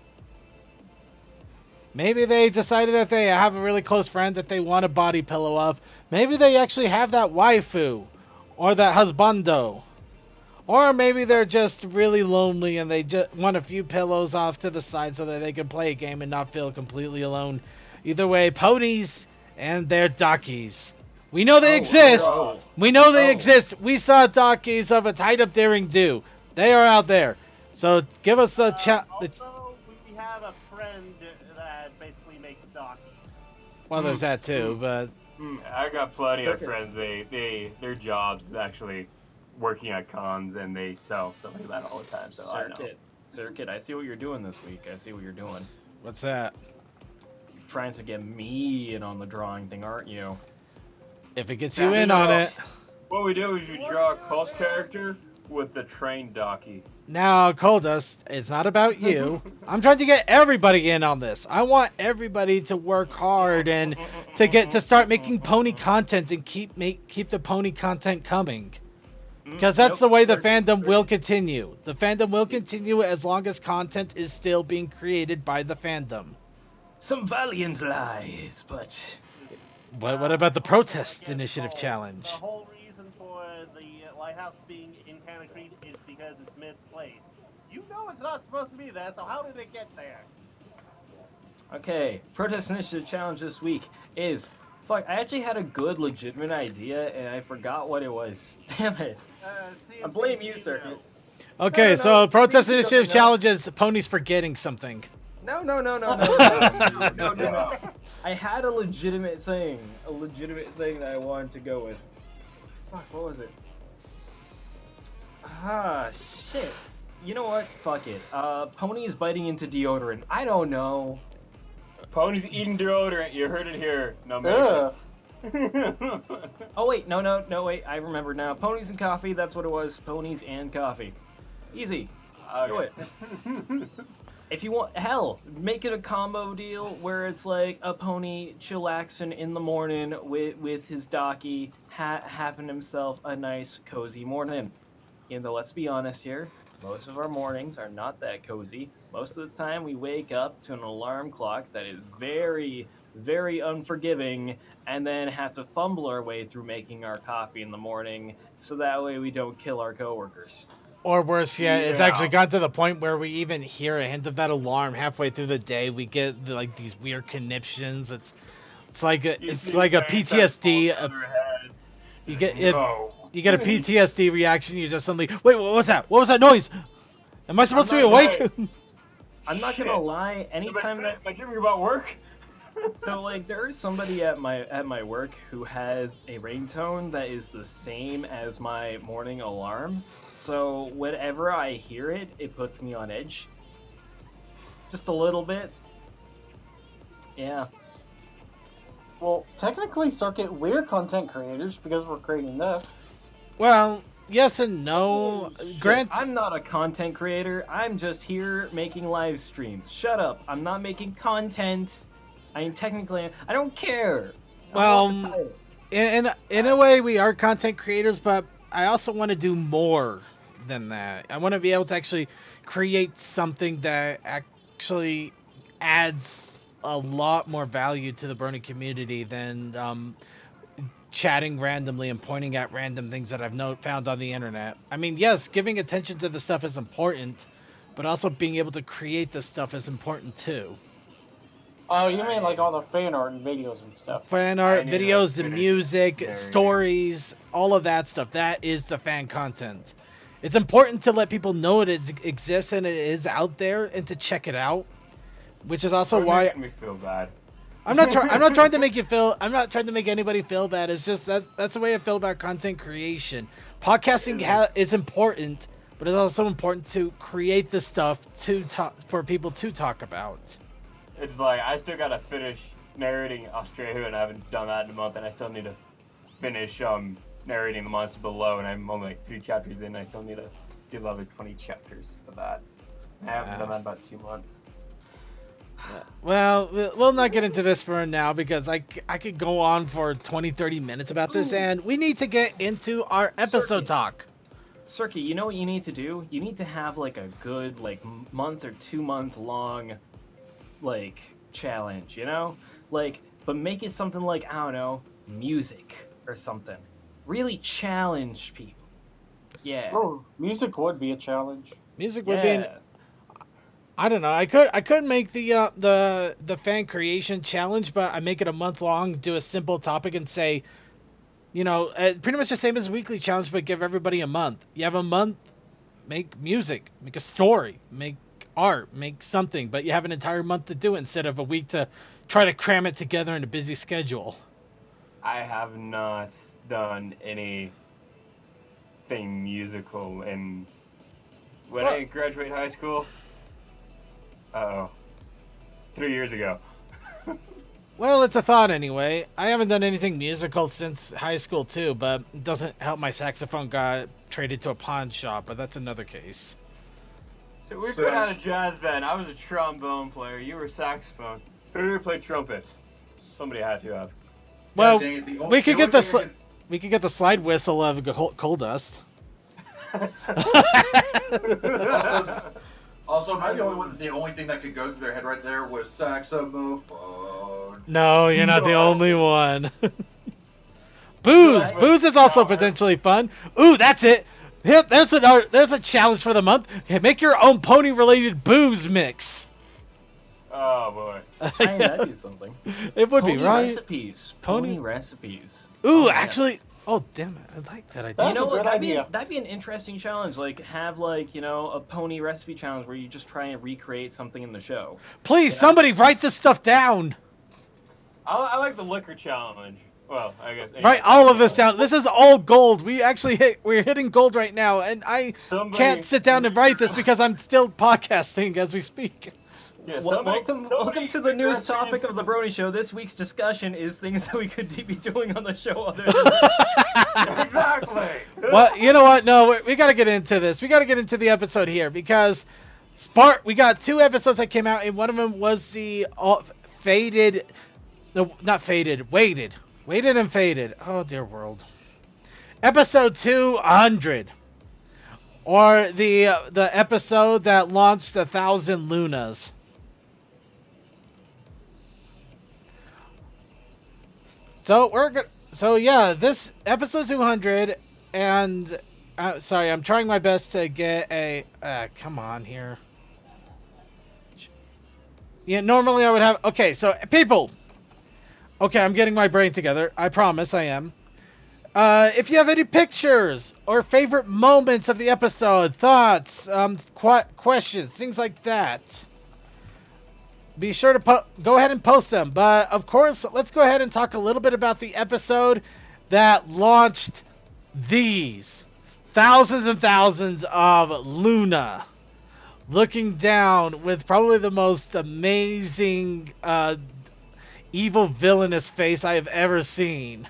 Maybe they decided that they have a really close friend that they want a body pillow of. Maybe they actually have that waifu, or that husbando. Or maybe they're just really lonely and they just want a few pillows off to the side so that they can play a game and not feel completely alone. Either way, ponies and their dockies. We know they exist. no. We know they exist. We saw dockies of a tied-up daring do. They are out there. So give us a chat. Also, we have a friend that basically makes stock. Well, there's that too, but I got plenty of friends. Their jobs is actually working at cons and they sell stuff like that all the time. So Circuit, I see what you're doing this week. I see what you're doing. what's that? You're trying to get me in on the drawing thing, aren't you? If it gets you in on it. What we do is you draw a Pulse character with the trained Docky. Now, Coldust, it's not about you. I'm trying to get everybody in on this. I want everybody to work hard and to start making pony content and keep the pony content coming. Because that's the way the fandom will continue. The fandom will continue as long as content is still being created by the fandom. Some valiant lies, but... What about the protest initiative challenge? The whole reason for the lighthouse being in Cannon Creek is because it's misplaced. You know it's not supposed to be there, so how did it get there? Okay, protest initiative challenge this week is... Fuck, I actually had a good, legitimate idea, and I forgot what it was. Damn it. I blame you, Circuit. Okay, No, so protest CMC initiative doesn't know. challenge is ponies forgetting something. No. I had a legitimate thing that I wanted to go with. Fuck, what was it? Ah, shit. You know what? Fuck it. Ponies biting into deodorant. I don't know. Pony's eating deodorant. You heard it here. No Ugh. mentions. Oh wait, no, wait. I remember now. Ponies and coffee. That's what it was. Ponies and coffee. Easy. Do it. If you want, hell, make it a combo deal where it's like a pony chillaxing in the morning with his docky, having himself a nice, cozy morning. Even though, let's be honest here, most of our mornings are not that cozy. Most of the time, we wake up to an alarm clock that is very, very unforgiving, and then have to fumble our way through making our coffee in the morning, so that way we don't kill our coworkers. Or worse yet, it's Yeah. actually got to the point where we even hear a hint of that alarm halfway through the day. We get these weird conniptions. It's like a PTSD. You get a PTSD reaction. You just suddenly wait. What was that? What was that noise? Am I supposed to be not awake? I'm not gonna lie. Anytime that Am I dreaming about work? so like there is somebody at my work who has a ringtone that is the same as my morning alarm. So whenever I hear it, it puts me on edge. Just a little bit. Yeah. Well, technically, Circuit, we're content creators because we're creating this. Well, yes and no. Shit, Grant, I'm not a content creator. I'm just here making live streams. Shut up. I'm not making content. I mean, technically, I don't care. well, in a way, we are content creators, but I also want to do more than that. I want to be able to actually create something that actually adds a lot more value to the Brony community than chatting randomly and pointing at random things that I've found on the internet. I mean, yes, giving attention to the stuff is important, but also being able to create the stuff is important too. Oh, you mean like all the fan art and videos and stuff? Fan art, I need to videos, the finish music, narrating. stories, all of that stuff. That is the fan content. It's important to let people know it exists and it is out there and to check it out. Which is also why Making me feel bad. I'm not trying to make you feel. I'm not trying to make anybody feel bad. It's just that's the way I feel about content creation. Podcasting is important, but it's also important to create the stuff for people to talk about. It's like I still gotta finish narrating Australia, and I haven't done that in a month, and I still need to finish narrating The Monster Below, and I'm only like 3 chapters in. I still need to do the other 20 chapters of that. I haven't done that in about 2 months. Well, we'll not get into this for now because I could go on for 20-30 minutes about this, and we need to get into our episode talk. Circuit, you know what you need to do? You need to have like a good like month or 2 month long like challenge, you know? Like, but make it something like, I don't know, music or something. Really challenge people. Yeah. Oh, music would be a challenge. Music would be I don't know. I could make the fan creation challenge, but I make it a month long, do a simple topic, and say, you know, pretty much the same as a weekly challenge, but give everybody a month. You have a month, make music, make a story, make art, make something, but you have an entire month to do it instead of a week to try to cram it together in a busy schedule. I have not done anything musical when I graduated high school. 3 years ago. Well, it's a thought anyway. I haven't done anything musical since high school too, but it doesn't help my saxophone got traded to a pawn shop, but that's another case. So we put out a jazz band. I was a trombone player. You were saxophone. Who played trumpet? Somebody had to have. Well, dang it, we could get we could get the slide whistle of coal dust. Also, am I the only one? The only thing that could go through their head right there was saxophone. No, you're not the only one. Booze is also potentially fun. Ooh, that's it. There's a challenge for the month. Make your own pony-related booze mix. Oh boy. That'd be something. It would be, right? Recipes. Pony- Pony recipes. Ooh, Oh, actually, oh damn it, I like that idea. That's You know a what? good idea. That'd be an interesting challenge. Like, have like a pony recipe challenge where you just try and recreate something in the show. Please, Yeah. somebody write this stuff down. I like the liquor challenge. Well, I guess. Write all of this down. This is all gold. We're hitting gold right now, and I can't sit down and write this because I'm still podcasting as we speak. Yeah, Welcome to the news topic of the Brony Show. This week's discussion is things that we could be doing on the show other than Exactly. Well, you know what? No, we got to get into this. We got to get into the episode here because we got 2 episodes that came out, and one of them was the Weighted and Faded. Oh, dear world. Episode 200. Or the episode that launched 1,000 Lunas. So yeah, this episode 200, and sorry, I'm trying my best to get a come on here. Yeah, normally I would have. Okay, so people. Okay, I'm getting my brain together. I promise I am. If you have any pictures or favorite moments of the episode, thoughts, questions, things like that, be sure to go ahead and post them. But of course, let's go ahead and talk a little bit about the episode that launched these thousands and thousands of Luna looking down with probably the most amazing evil villainous face I have ever seen.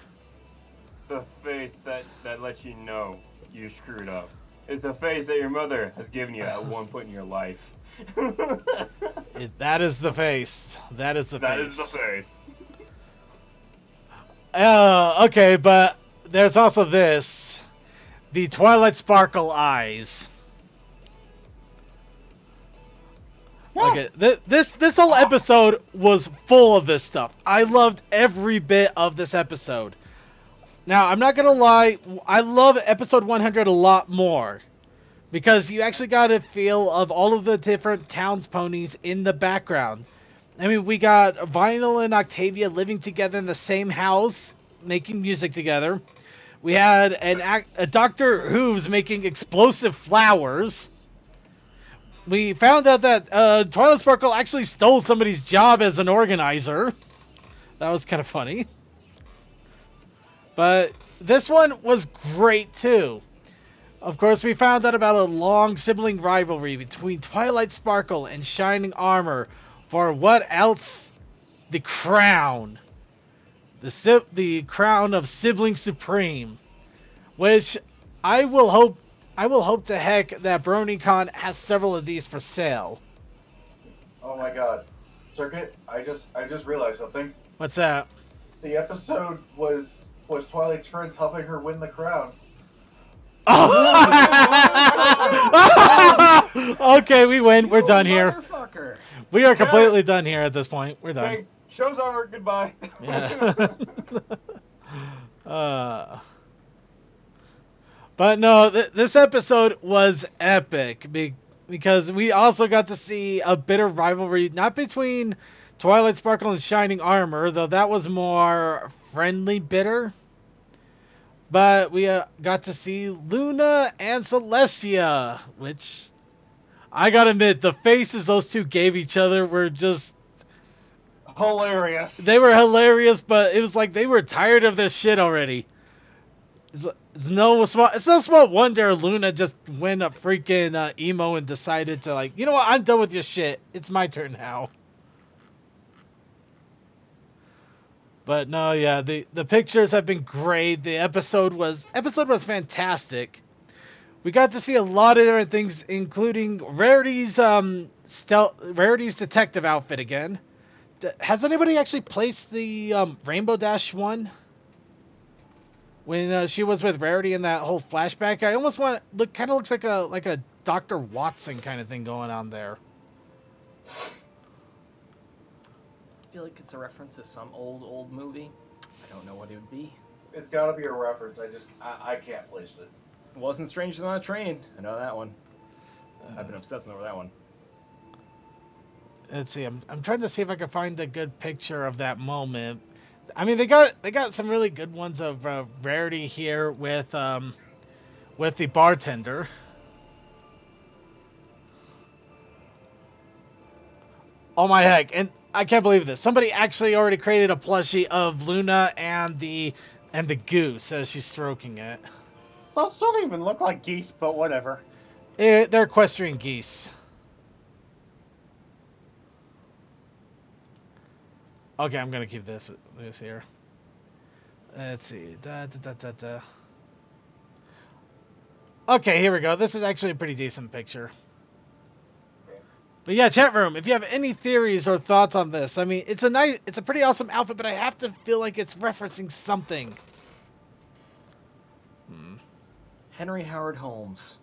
The face that lets you know you screwed up. It's the face that your mother has given you at one point in your life. That is the face. That is the face. That is the face. Okay, but there's also this. The Twilight Sparkle eyes. Okay, this whole episode was full of this stuff. I loved every bit of this episode. Now, I'm not gonna lie, I love episode 100 a lot more. Because you actually got a feel of all of the different town's ponies in the background. I mean, we got Vinyl and Octavia living together in the same house, making music together. We had a Dr. Who's making explosive flowers. We found out that Twilight Sparkle actually stole somebody's job as an organizer. That was kind of funny. But this one was great too. Of course, we found out about a long sibling rivalry between Twilight Sparkle and Shining Armor for what else? The crown. The crown of Sibling Supreme. Which I will hope to heck that BronyCon has several of these for sale. Oh my god. Circuit, I just realized something. What's that? The episode was Twilight's friends helping her win the crown. Okay, we win. We're done here. Motherfucker. We are completely done here at this point. We're done. Okay, show's over. Goodbye. Yeah. But no, this episode was epic because we also got to see a bitter rivalry, not between Twilight Sparkle and Shining Armor, though that was more friendly bitter. But we got to see Luna and Celestia, which I gotta admit, the faces those two gave each other were just hilarious. They were hilarious, but it was like they were tired of this shit already. It's no small wonder Luna just went a freaking emo and decided to, like, you know what, I'm done with your shit. It's my turn now. But no, yeah, the pictures have been great. The episode was fantastic. We got to see a lot of different things, including Rarity's detective outfit again. Has anybody actually placed the Rainbow Dash one? When she was with Rarity in that whole flashback, I almost kind of looks like a Dr. Watson kind of thing going on there. I feel like it's a reference to some old movie. I don't know what it would be. It's got to be a reference. I can't place it. It wasn't Strangers on a Train. I know that one. I've been obsessing over that one. Let's see. I'm trying to see if I can find a good picture of that moment. I mean, they got some really good ones of Rarity here with the bartender. Oh my heck! And I can't believe this. Somebody actually already created a plushie of Luna and the goose as she's stroking it. Those don't even look like geese, but whatever. They're equestrian geese. Okay, I'm gonna keep this here. Let's see. Okay, here we go. This is actually a pretty decent picture. But yeah, chat room, if you have any theories or thoughts on this, I mean, it's a pretty awesome outfit, but I have to feel like it's referencing something. Henry Howard Holmes.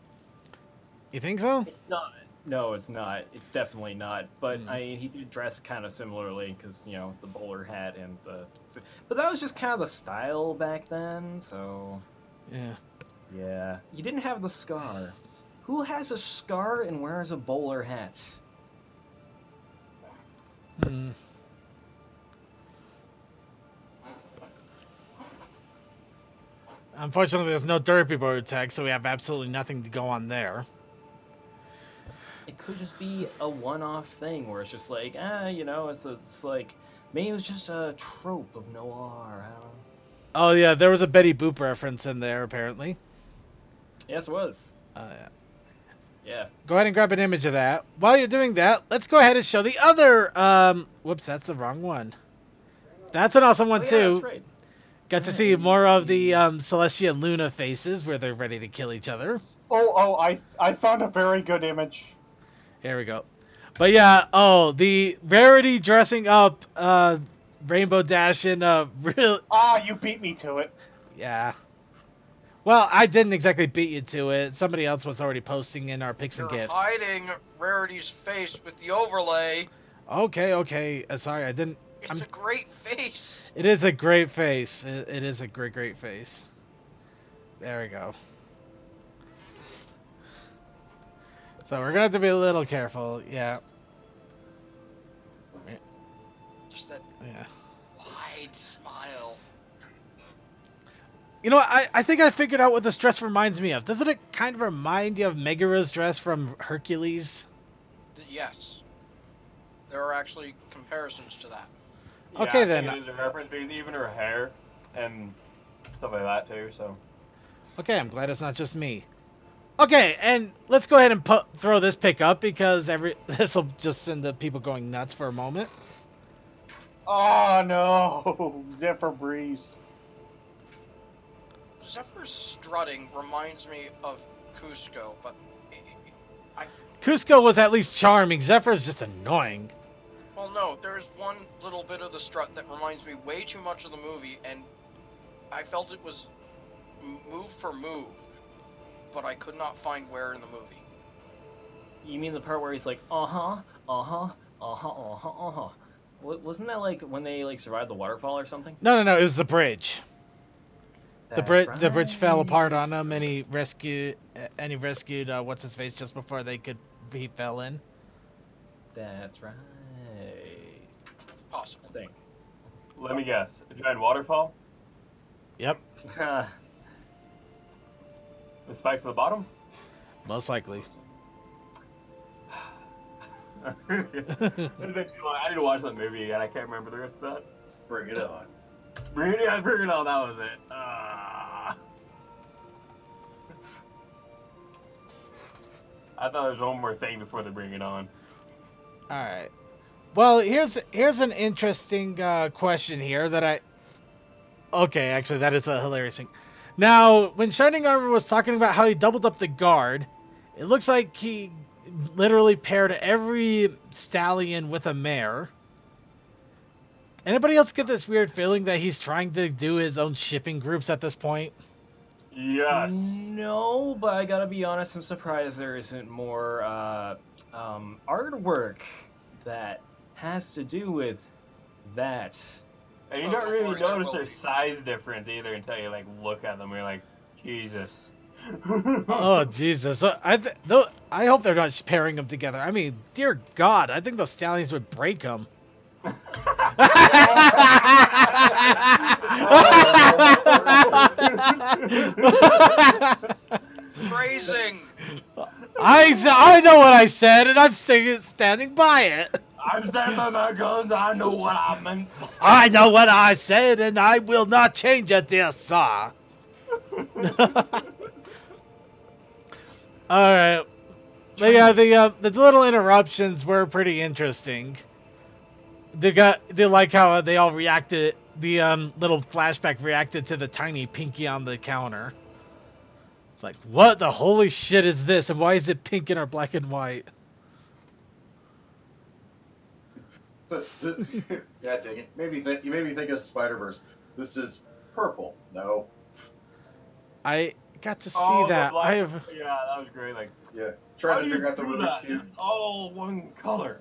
You think so? It's not. No, it's not. It's definitely not. But I mean, he did dress kind of similarly because, you know, the bowler hat and the. But that was just kind of the style back then. So. Yeah. Yeah. You didn't have the scar. Who has a scar and wears a bowler hat? Unfortunately, there's no derpy bird tag, so we have absolutely nothing to go on there. It could just be a one-off thing where it's just like, it's like maybe it was just a trope of noir. I don't know. Oh yeah, there was a Betty Boop reference in there apparently. Yes, it was. Yeah. Yeah. Go ahead and grab an image of that. While you're doing that, let's go ahead and show the other. Whoops, that's the wrong one. That's an awesome one Oh, yeah, too. that's right. Got to see more of the Celestia and Luna faces where they're ready to kill each other. I found a very good image. Here we go. But yeah, the Rarity dressing up Rainbow Dash in a real... You beat me to it. Yeah. Well, I didn't exactly beat you to it. Somebody else was already posting in our pics and You're gifs. hiding Rarity's face with the overlay. Okay. Sorry, I didn't... It's a great face. It is a great face. It is a great face. There we go. So we're gonna have to be a little careful. Yeah. Just that wide smile. You know what? I think I figured out what this dress reminds me of. Doesn't it kind of remind you of Megara's dress from Hercules? Yes. There are actually comparisons to that. Yeah, Okay, I then. think it is a reference because even her hair and stuff like that too. So. Okay, I'm glad it's not just me. Okay, and let's go ahead and throw this pick up because this will just send the people going nuts for a moment. Oh no, Zephyr Breeze. Zephyr's strutting reminds me of Cusco, but Cusco was at least charming. Zephyr's just annoying. well, no, there's one little bit of the strut that reminds me way too much of the movie, and I felt it was move for move, but I could not find where in the movie. You mean the part where he's like, Wasn't that like when they like survived the waterfall or something? No, it was the bridge. The bridge Right. fell apart on him, and he rescued what's his face just before he fell in. That's right. Possible. I think. Let me guess. A giant waterfall? Yep, The spikes at the bottom? most likely. It's been too long. I need to watch that movie again. I can't remember the rest of that. Bring it on. Bring it on. That was it. I thought there was one more thing before they bring it on. All right. Well, here's an interesting question here that Okay, actually, that is a hilarious thing. Now, when Shining Armor was talking about how he doubled up the guard, it looks like he literally paired every stallion with a mare. Anybody else get this weird feeling that he's trying to do his own shipping groups at this point? Yes. No, but I gotta be honest, I'm surprised there isn't more artwork that has to do with that. And you don't really notice their size difference either until you like look at them and you're like, Jesus. Oh, Jesus. I hope they're not pairing them together. I mean, dear God, I think those stallions would break them. Phrasing! I know what I said, and I'm standing by it. I'm standing by my guns. I know what I meant. I know what I said, and I will not change it, dear sir. All right. But yeah, the little interruptions were pretty interesting. They like how they all reacted. The little flashback reacted to the tiny pinky on the counter. It's like, what the holy shit is this, and why is it pink in our black and white? But yeah, dang it. You made me think of Spider-Verse. This is purple. No. I got to see Oh, that. yeah, that was great. Like, Yeah. how Trying do to you figure out the do release that? date. It's all one color.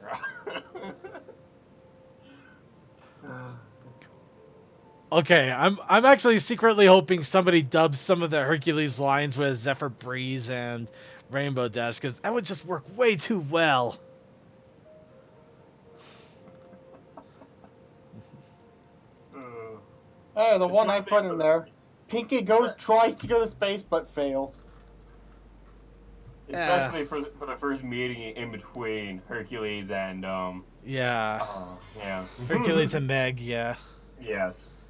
Okay, I'm actually secretly hoping somebody dubs some of the Hercules lines with Zephyr Breeze and Rainbow Dash, because that would just work way too well. The one I put in there, Pinky tries to go to space but fails. Especially for the first meeting in between Hercules and Yeah. yeah. Hercules and Meg, yeah. Yes.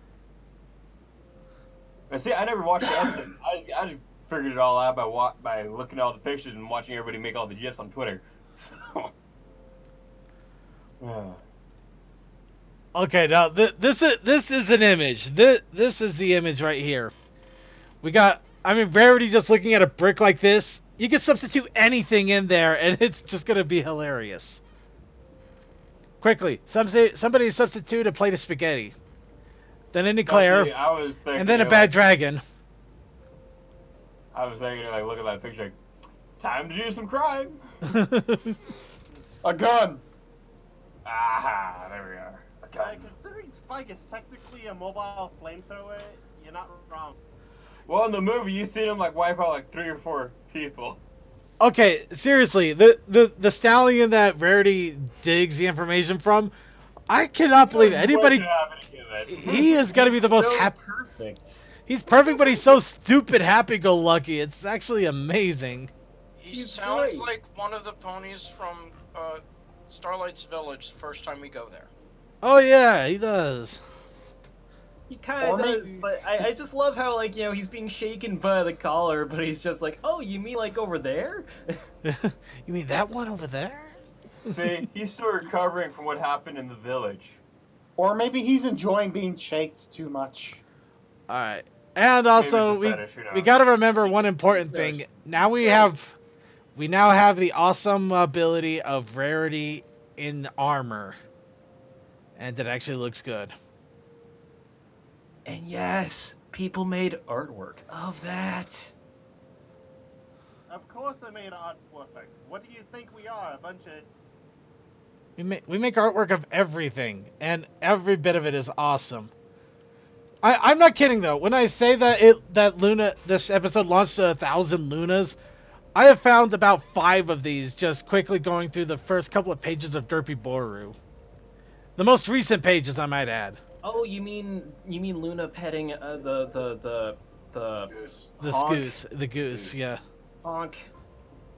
And see, I never watched the episode. I just figured it all out by looking at all the pictures and watching everybody make all the gifs on Twitter. So. Okay, now this is an image. This is the image right here. We got. I mean, Rarity just looking at a brick like this. You can substitute anything in there, and it's just gonna be hilarious. Quickly, somebody substitute a plate of spaghetti. Then an eclair, I was thinking, and then a bad dragon. I was thinking, like, look at that picture. Time to do some crime. A gun. Ah, there we are. A gun. Considering Spike is technically a mobile flamethrower, you're not wrong. Well, in the movie, you seen him like wipe out like 3 or 4 people. Okay, seriously, the stallion that Rarity digs the information from, I cannot believe anybody. He is gonna be the most happy. Perfect. He's perfect, but he's so stupid happy-go-lucky. It's actually amazing. He sounds like one of the ponies from Starlight's Village the first time we go there. Oh yeah, he does. He kind of does, but I just love how, like, you know, he's being shaken by the collar, but he's just like, oh, you mean like over there? You mean that one over there? See, he's still recovering from what happened in the village. Or maybe he's enjoying being shaked too much. Alright. And also, we got to remember one important thing. Now we now have the awesome ability of Rarity in armor. And it actually looks good. And yes, people made artwork of that. Of course they made artwork. What do you think we are? A bunch of... We make artwork of everything, and every bit of it is awesome. I'm not kidding though. When I say that this episode launched to 1,000 Lunas, I have found about 5 of these just quickly going through the first couple of pages of Derpy Boru. The most recent pages, I might add. Oh, you mean Luna petting the goose, the goose, yeah. Honk.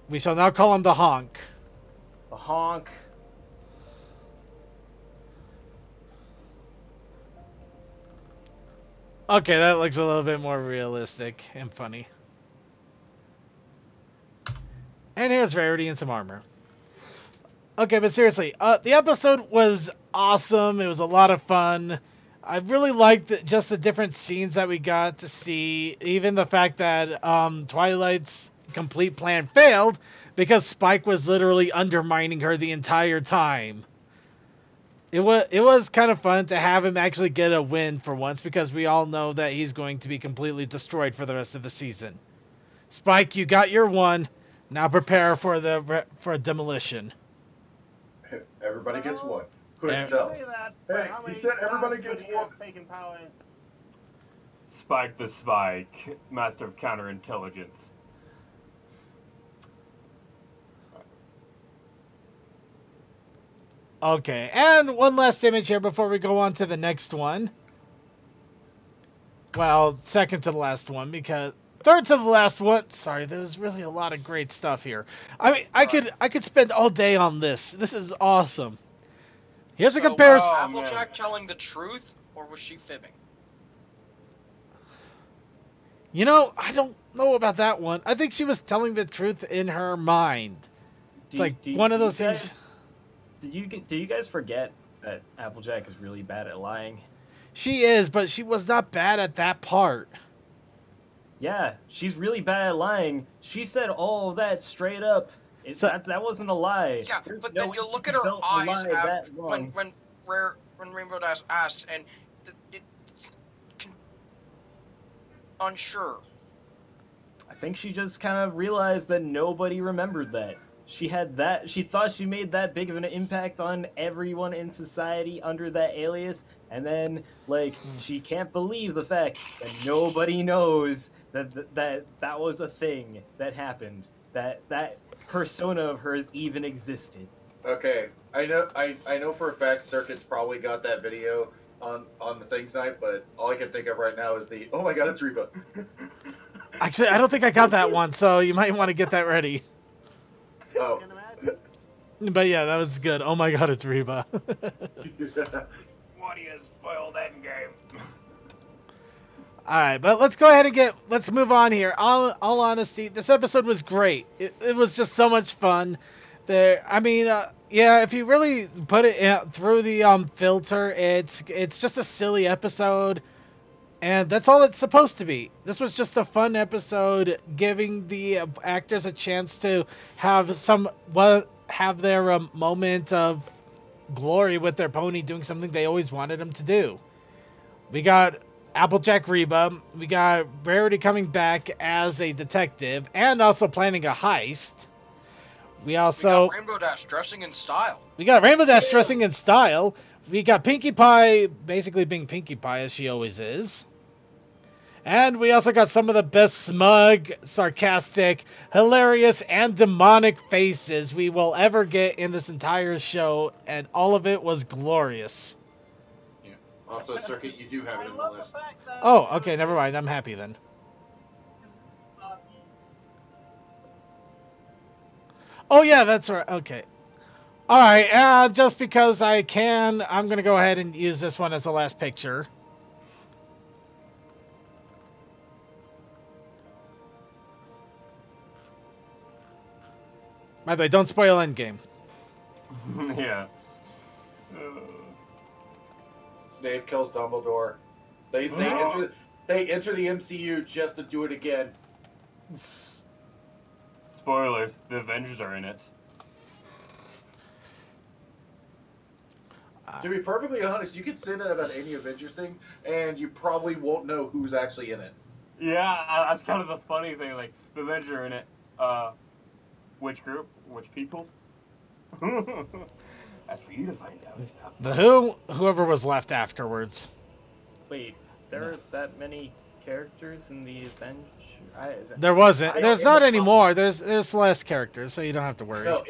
We shall now call him the Honk. The Honk. Okay, that looks a little bit more realistic and funny. And here's Rarity in some armor. Okay, but seriously, the episode was awesome. It was a lot of fun. I really liked just the different scenes that we got to see. Even the fact that Twilight's complete plan failed because Spike was literally undermining her the entire time. It was kind of fun to have him actually get a win for once, because we all know that he's going to be completely destroyed for the rest of the season. Spike, you got your one. Now prepare for a demolition. Everybody gets one. Couldn't tell. Hey, he said everybody gets one. Spike the Spike, master of counterintelligence. Okay, and one last image here before we go on to the next one. Well, second to the last one, because third to the last one. Sorry, there's really a lot of great stuff here. I mean, I could spend all day on this. This is awesome. Here's a comparison. Was Applejack telling the truth, or was she fibbing? You know, I don't know about that one. I think she was telling the truth in her mind. It's like one of those things. Did you guys forget that Applejack is really bad at lying? She is, but she was not bad at that part. Yeah, she's really bad at lying. She said all of that straight up. That wasn't a lie. Yeah, but then you look at her eyes after, when Rainbow Dash asks, and it's unsure. I think she just kind of realized that nobody remembered that. She thought she made that big of an impact on everyone in society under that alias, and then, like, she can't believe the fact that nobody knows that was a thing that happened, that persona of hers even existed. Okay, I know for a fact Circuit's probably got that video on the thing tonight, but all I can think of right now is the oh my god, it's Reba. Actually, I don't think I got that one, so you might want to get that ready. Oh. Can imagine. But yeah, that was good. Oh my god, it's Reba. What do you spoil that game? Alright, but let's go ahead and let's move on here. All honesty, this episode was great. It was just so much fun. Yeah, if you really put it through the filter, it's just a silly episode. And that's all it's supposed to be. This was just a fun episode, giving the actors a chance to have their moment of glory with their pony doing something they always wanted them to do. We got Applejack Reba. We got Rarity coming back as a detective and also planning a heist. We got Rainbow Dash dressing in style. We got Rainbow Dash dressing in style. We got Pinkie Pie basically being Pinkie Pie as she always is. And we also got some of the best smug, sarcastic, hilarious, and demonic faces we will ever get in this entire show, and all of it was glorious. Yeah. Also, Circuit, you do have it in the list. Oh, okay, never mind. I'm happy then. Oh yeah, that's right. Okay. Alright, just because I can, I'm going to go ahead and use this one as the last picture. By the way, don't spoil Endgame. Yeah. Snape kills Dumbledore. They enter the MCU just to do it again. Spoilers, the Avengers are in it. To be perfectly honest, you could say that about any Avengers thing, and you probably won't know who's actually in it. Yeah, that's kind of the funny thing. Like, the Avengers are in it. Which group? Which people? That's for you to find out. Whoever was left afterwards. Wait, there are that many characters in the Avengers? There wasn't. There's not anymore. There's less characters, so you don't have to worry. No,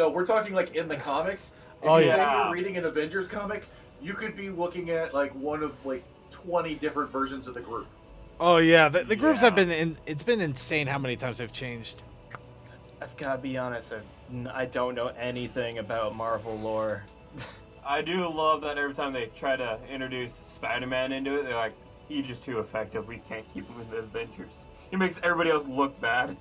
we're talking like in the comics. If you say you're reading an Avengers comic, you could be looking at like one of like 20 different versions of the group. Oh yeah, the groups have been it's been insane how many times they've changed. I've got to be honest, I don't know anything about Marvel lore. I do love that every time they try to introduce Spider-Man into it, they're like, he's just too effective, we can't keep him in the Avengers. He makes everybody else look bad.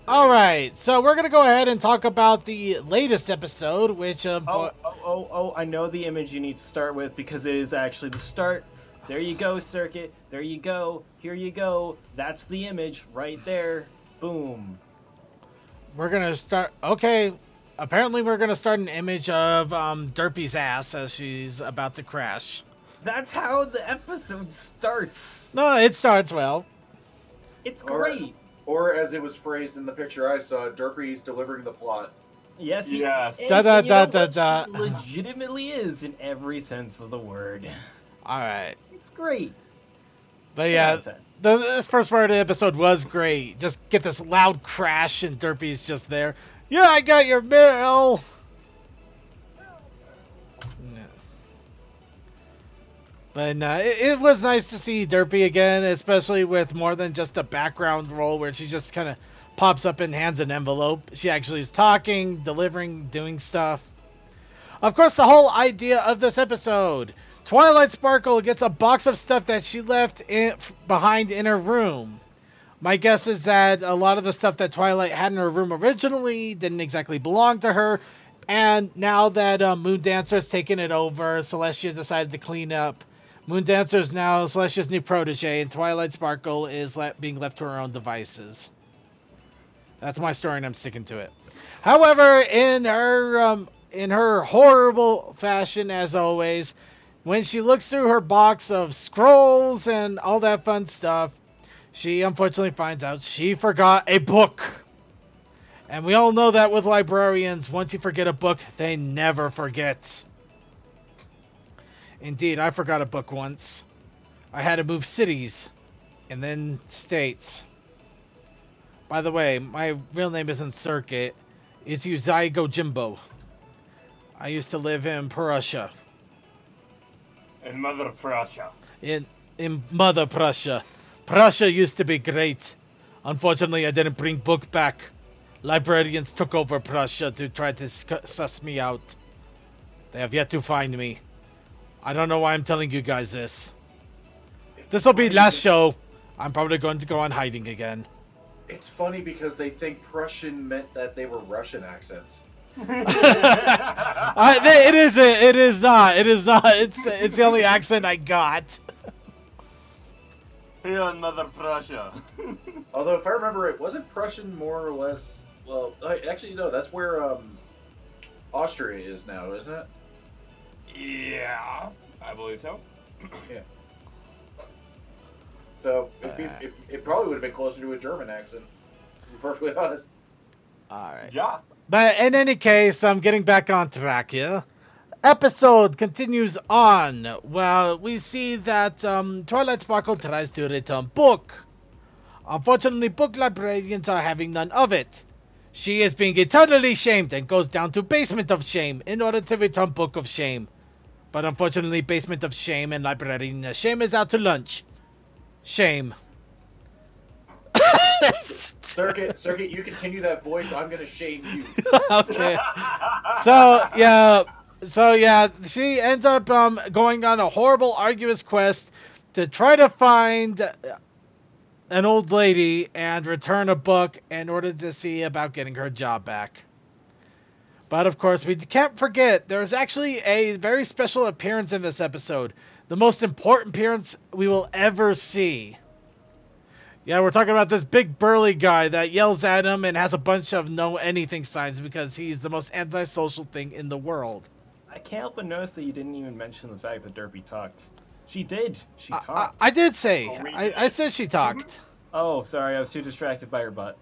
Alright, so we're going to go ahead and talk about the latest episode, which... I know the image you need to start with, because it is actually the start. There you go, Circuit. There you go. Here you go. That's the image right there. Boom. We're going to start... Okay, apparently we're going to start an image of Derpy's ass as she's about to crash. That's how the episode starts. No, it starts well. It's great. Or as it was phrased in the picture I saw, Derpy's delivering the plot. Yes. Yes. She legitimately is in every sense of the word. Alright. It's great. But yeah, this first part of the episode was great. Just get this loud crash and Derpy's just there. Yeah, I got your mail! But it was nice to see Derpy again, especially with more than just a background role where she just kind of pops up and hands an envelope. She actually is talking, delivering, doing stuff. Of course, the whole idea of this episode. Twilight Sparkle gets a box of stuff that she left behind in her room. My guess is that a lot of the stuff that Twilight had in her room originally didn't exactly belong to her. And now that Moon Dancer's taken it over, Celestia decided to clean up. Moon Dancer is now Celestia's new protege, and Twilight Sparkle is being left to her own devices. That's my story, and I'm sticking to it. However, in her horrible fashion, as always, when she looks through her box of scrolls and all that fun stuff, she unfortunately finds out she forgot a book. And we all know that with librarians, once you forget a book, they never forget. Indeed, I forgot a book once. I had to move cities and then states. By the way, my real name isn't Circuit. It's Uzai Gojimbo. I used to live in Prussia. In Mother Prussia. In Mother Prussia. Prussia used to be great. Unfortunately, I didn't bring book back. Librarians took over Prussia to try to suss me out. They have yet to find me. I don't know why I'm telling you guys this. This will be last show. I'm probably going to go on hiding again. It's funny because they think Prussian meant that they were Russian accents. It isn't. It is not. It is not. It's the only accent I got. Here in Mother Prussia. Although, if I remember, it wasn't Prussian more or less. Well, actually, no. That's where Austria is now, isn't it? Yeah, I believe so. Yeah. So it probably would have been closer to a German accent. To be perfectly honest. All right. Yeah. But in any case, I'm getting back on track here. Episode continues on. Well, we see that Twilight Sparkle tries to return book. Unfortunately, book librarians are having none of it. She is being eternally shamed and goes down to Basement of Shame in order to return Book of Shame. But unfortunately, Basement of Shame and Librarian Shame is out to lunch. Shame. Circuit, you continue that voice. I'm gonna shame you. Okay. So yeah, she ends up going on a horrible, arduous quest to try to find an old lady and return a book in order to see about getting her job back. But of course, we can't forget there's actually a very special appearance in this episode. The most important appearance we will ever see. Yeah, we're talking about this big burly guy that yells at him and has a bunch of no anything signs because he's the most antisocial thing in the world. I can't help but notice that you didn't even mention the fact that Derpy talked. She did. She talked. I did say. I said she talked. Oh, sorry. I was too distracted by her butt.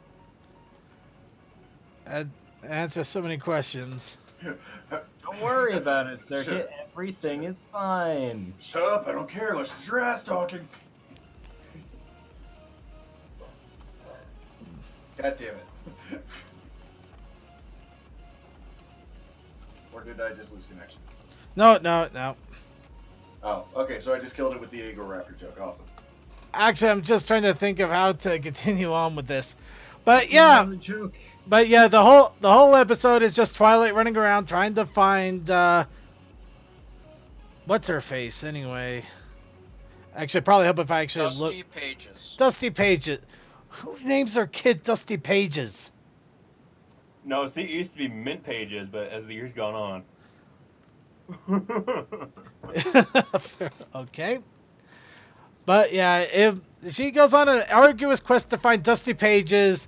Answer so many questions. Don't worry about it, Circuit. Everything is fine. Shut up! I don't care. Let's just your ass talking. God damn it. Or did I just lose connection? No. Oh, okay, so I just killed it with the Eagle Raptor joke. Awesome. Actually, I'm just trying to think of how to continue on with this. But yeah. The whole episode is just Twilight running around trying to find what's her face anyway. Actually, probably help if I actually look. Dusty Pages. Dusty Pages. Who names their kid Dusty Pages? No, see, it used to be Mint Pages, but as the years gone on. Okay. But yeah, if she goes on an arduous quest to find Dusty Pages,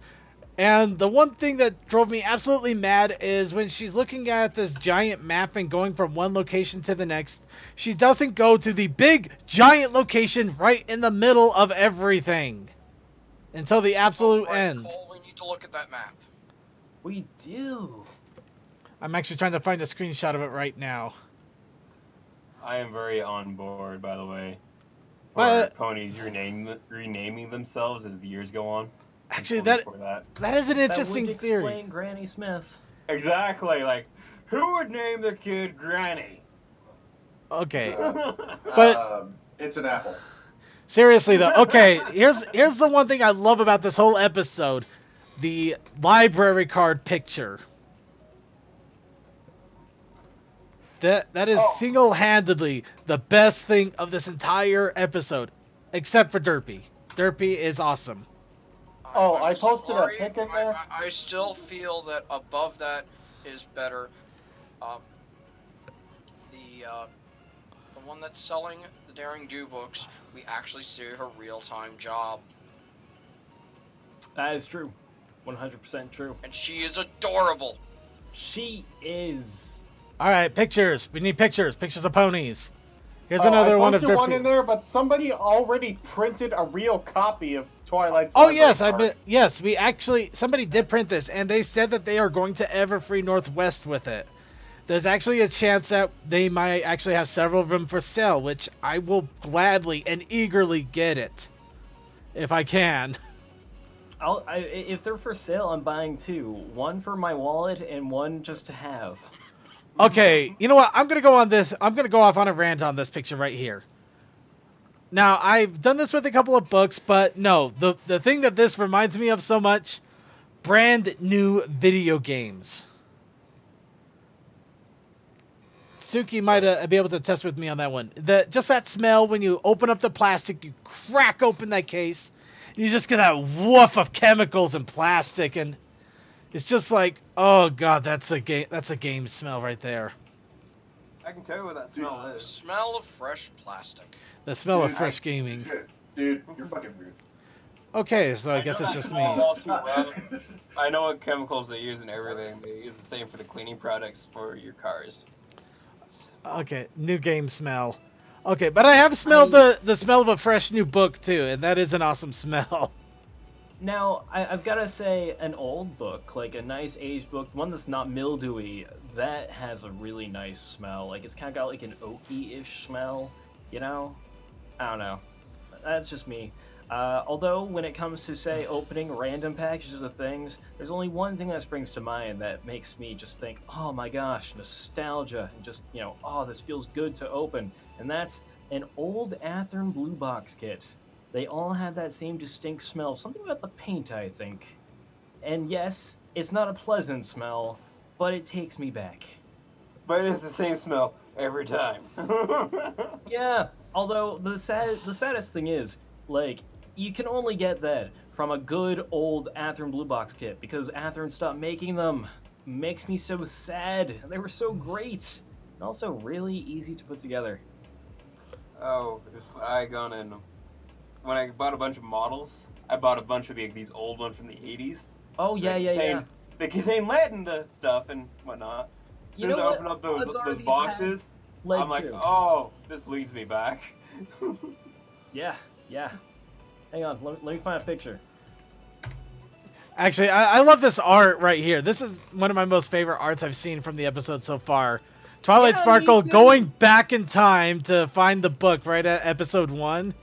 and the one thing that drove me absolutely mad is when she's looking at this giant map and going from one location to the next, she doesn't go to the big giant location right in the middle of everything. Until the absolute end. Cole, we need to look at that map. We do. I'm actually trying to find a screenshot of it right now. I am very on board, by the way. For But ponies renaming themselves as the years go on. actually, that is an interesting that would theory. explain Granny Smith. Exactly, like, who would name their kid Granny? Okay, but it's an apple. seriously though, okay, here's the one thing I love about this whole episode: the library card picture. That is single-handedly the best thing of this entire episode, except for Derpy. Derpy is awesome. Oh, I'm I posted sorry, a pic in there. I still feel that above that is better. The one that's selling the Daring Do books, we actually see her real-time job. That is true. 100% true. And she is adorable. She is. All right, pictures. We need pictures. Pictures of ponies. Here's another one of I posted Derpy. one in there, but somebody already printed a real copy of Twilight's. Oh yes, library card. we actually somebody did print this, and they said that they are going to Everfree Northwest with it. There's actually a chance that they might actually have several of them for sale, which I will gladly and eagerly get it if I can. If they're for sale, I'm buying two. One for my wallet and one just to have. Okay, you know what? I'm gonna go on this. I'm gonna go off on a rant on this picture right here. Now, I've done this with a couple of books, but no, the thing that this reminds me of so much, brand new video games. Suki might be able to test with me on that one. Just that smell when you open up the plastic, you crack open that case, you just get that woof of chemicals and plastic, and it's just like, oh god, that's a game smell right there. I can tell you what that smell The is. smell of fresh plastic. The smell of Dude, fresh gaming. Dude, you're fucking weird. Okay, so I guess know it's that just smell me. all too well. I know what chemicals they use and everything. They use the same for the cleaning products for your cars. Okay, new game smell. Okay, but I have smelled the smell of a fresh new book too, and that is an awesome smell. Now, I've got to say, an old book, like a nice aged book, one that's not mildewy, that has a really nice smell. Like, it's kind of got like an oaky-ish smell, you know? I don't know. That's just me. Although, when it comes to, say, opening random packages of things, there's only one thing that springs to mind that makes me just think, oh my gosh, nostalgia, and just, you know, oh, this feels good to open. And that's an old Athearn Blue Box kit. They all had that same distinct smell, something about the paint, I think. And yes, it's not a pleasant smell, but it takes me back. But it's the same smell every time. Yeah, although the saddest thing is, like, you can only get that from a good old Athearn Blue Box kit, because Athearn stopped making them. Makes me so sad. They were so great, and also really easy to put together. Oh, if I gone in... When I bought a bunch of models, I bought a bunch of these old ones from the 80s. Oh, yeah. They contain lead in the stuff and whatnot. As soon as I open up those boxes, I'm like, oh, this leads me back. Yeah. Hang on, let me find a picture. Actually, I love this art right here. This is one of my most favorite arts I've seen from the episode so far. Twilight Sparkle going back in time to find the book right at episode 1.